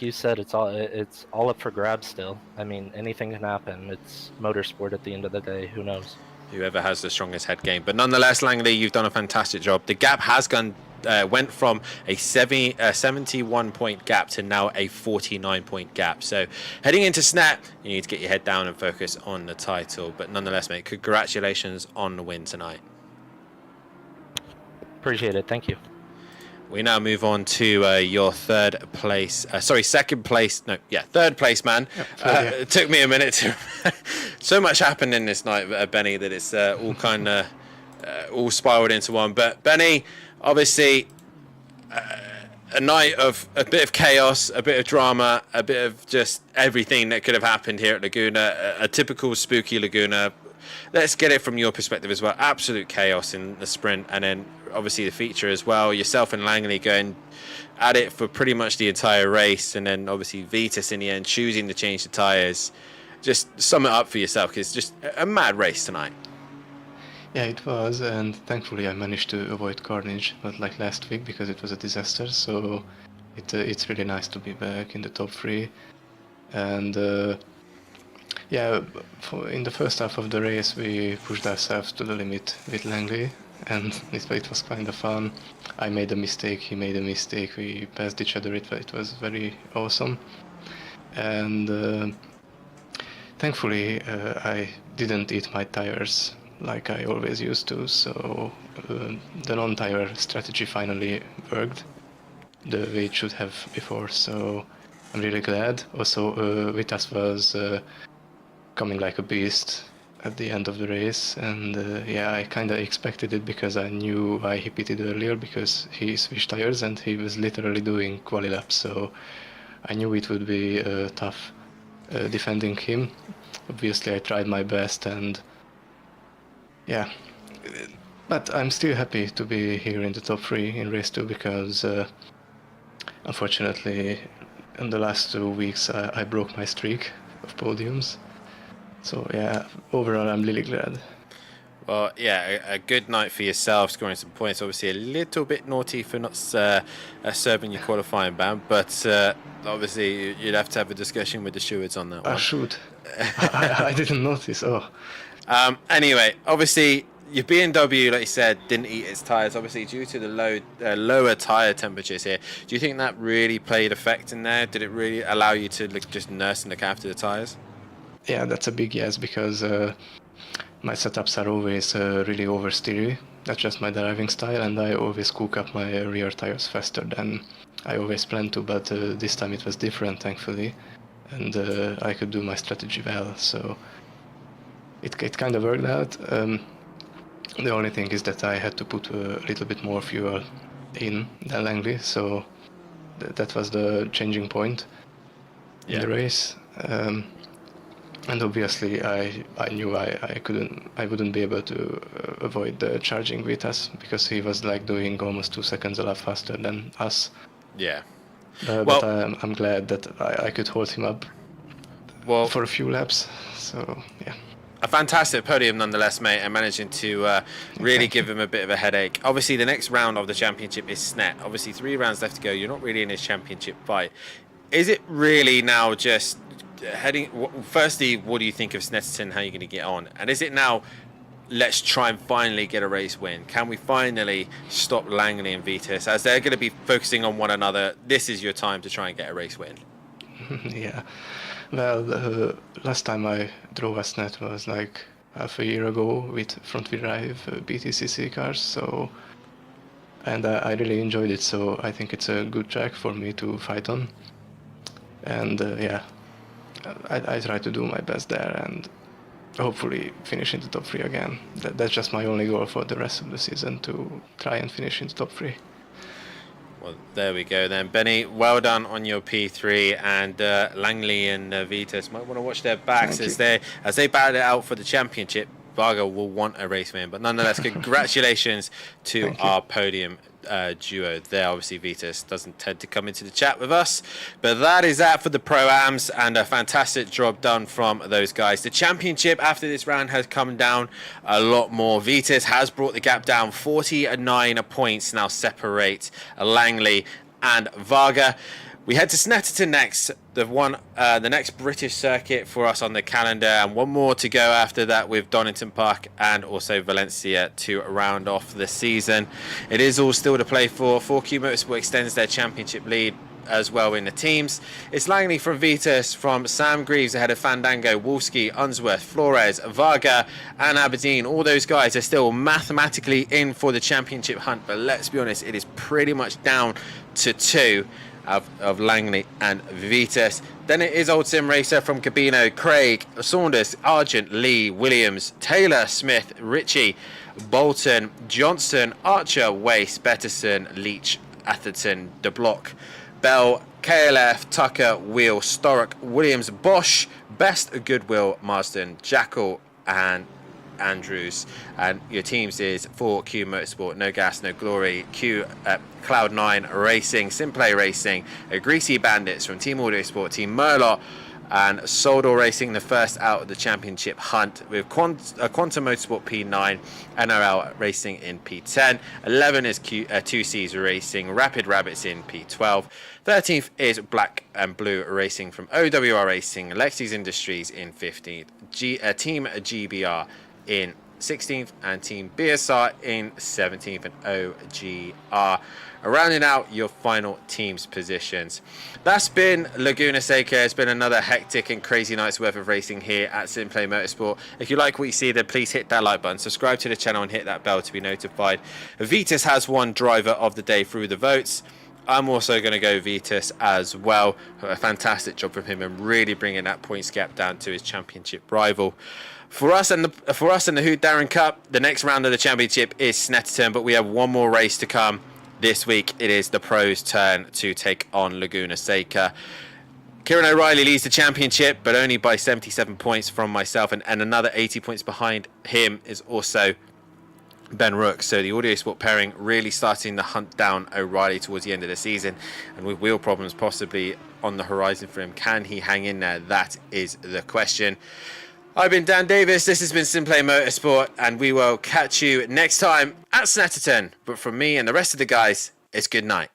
you said, it's all up for grabs still. I mean, anything can happen. It's motorsport at the end of the day. Who knows? Whoever has the strongest head game. But nonetheless, Langley, you've done a fantastic job. The gap has went from a 71-point gap to now a 49-point gap. So heading into Snap, you need to get your head down and focus on the title. But nonetheless, mate, congratulations on the win tonight. Appreciate it. Thank you. We now move on to your third place, man. It took me a minute to. So much happened in this night, Benny, that it's all kind of all spiraled into one. But Benny, obviously, a night of a bit of chaos, a bit of drama, a bit of just everything that could have happened here at Laguna. A typical spooky Laguna. Let's get it from your perspective as well. Absolute chaos in the sprint, and then obviously the feature as well. Yourself and Langley going at it for pretty much the entire race, and then obviously Vitas in the end choosing to change the tyres. Just sum it up for yourself, because it's just a mad race tonight. Yeah, it was, and thankfully I managed to avoid carnage, not like last week because it was a disaster. So it's really nice to be back in the top 3, and yeah, in the first half of the race we pushed ourselves to the limit with Langley, and it was kind of fun. I made a mistake, he made a mistake, we passed each other. It was very awesome, and thankfully I didn't eat my tires like I always used to, so the non-tire strategy finally worked the way it should have before, so I'm really glad. Also, Vitas was coming like a beast at the end of the race, and yeah, I kind of expected it because I knew why he pitted earlier, because he switched tires and he was literally doing quali laps, so I knew it would be tough defending him. Obviously I tried my best, and yeah, but I'm still happy to be here in the top 3 in race 2, because unfortunately in the last 2 weeks I broke my streak of podiums. So yeah, overall I'm really glad. Well, yeah, a good night for yourself, scoring some points. Obviously a little bit naughty for not serving your qualifying ban, but obviously you'd have to have a discussion with the stewards on that one. Shoot. I didn't notice. Oh. Anyway, obviously your BMW, like you said, didn't eat its tyres, obviously due to the lower tyre temperatures here. Do you think that really played effect in there? Did it really allow you to just nurse and look after the tyres? Yeah, that's a big yes, because my setups are always really oversteery. That's just my driving style, and I always cook up my rear tires faster than I always plan to, but this time it was different, thankfully, and I could do my strategy well, so it kind of worked out. The only thing is that I had to put a little bit more fuel in than Langley, so that was the changing point in the race. And obviously, I knew I wouldn't be able to avoid the charging Vitas because he was like doing almost 2 seconds a lap faster than us. Yeah. But I'm glad that I could hold him up for a few laps. So yeah. A fantastic podium nonetheless, mate, and managing to really give him a bit of a headache. Obviously, the next round of the championship is Snet. Obviously, 3 rounds left to go. You're not really in his championship fight. Is it really now just heading... Firstly, what do you think of Snetterton? How are you going to get on? And is it now, let's try and finally get a race win? Can we finally stop Langley and Vitas? As they're going to be focusing on one another, this is your time to try and get a race win. Yeah. Well, last time I drove a Snet was like half a year ago with front-wheel drive BTCC cars, so... And I really enjoyed it, so I think it's a good track for me to fight on. And yeah, I try to do my best there and hopefully finish in the top 3 again. That's just my only goal for the rest of the season, to try and finish in the top 3. Well, there we go then. Benny, well done on your P3, and Langley and Vitas might want to watch their backs as they battle it out for the championship. Varga will want a race win, but nonetheless, congratulations to our podium duo there. Obviously, Vitas doesn't tend to come into the chat with us, but that is that for the Pro-Ams, and a fantastic job done from those guys. The championship after this round has come down a lot more. Vitas has brought the gap down. 49 points now separate Langley and Varga. We head to Snetterton next, the next British circuit for us on the calendar, and one more to go after that with Donington Park and also Valencia to round off the season. It is all still to play for. 4Q Motorsport extends their championship lead as well in the teams. It's Langley from Vitas, from Sam Greaves ahead of Fandango, Wolski, Unsworth, Flores, Varga and Aberdeen. All those guys are still mathematically in for the championship hunt, but let's be honest, it is pretty much down to 2 of Langley and Vitas. Then it is Old Sim Racer from Cabino, Craig, Saunders, Argent, Lee, Williams, Taylor, Smith, Ritchie, Bolton, Johnson, Archer, Waste, Betterson, Leach, Atherton, De Block, Bell, KLF, Tucker, Wheel, Storick, Williams, Bosch, Best, Goodwill, Marsden, Jackal and Andrews. And your teams is 4Q Motorsport, No Gas, No Glory, Cloud9 Racing, SimPlay Racing, Greasy Bandits from Team Audio Sport, Team Merlot and Soldor Racing, the first out of the championship hunt, with Quantum Motorsport P9, NRL Racing in P10, 11 is 2Cs Racing, Rapid Rabbits in P12, 13th is Black and Blue Racing from OWR Racing, Lexi's Industries in 15th, Team GBR in 16th, and Team BSR in 17th, and OGR rounding out your final teams positions. That's been Laguna Seca. It's been another hectic and crazy night's worth of racing here at SimPlay Motorsport. If you like what you see, then please hit that like button, subscribe to the channel and hit that bell to be notified. Vitas has won driver of the day through the votes. I'm also going to go Vitas as well. A fantastic job from him and really bringing that points gap down to his championship rival. For us and the Hoot Darren Cup, the next round of the championship is Snetterton, but we have one more race to come. This week, it is the pros' turn to take on Laguna Seca. Kieran O'Reilly leads the championship, but only by 77 points from myself, and another 80 points behind him is also Ben Rook. So the Audio Sport pairing really starting the hunt down O'Reilly towards the end of the season, and with wheel problems possibly on the horizon for him, can he hang in there? That is the question. I've been Dan Davis, this has been SimPlay Motorsport, and we will catch you next time at Snetterton. But from me and the rest of the guys, it's good night.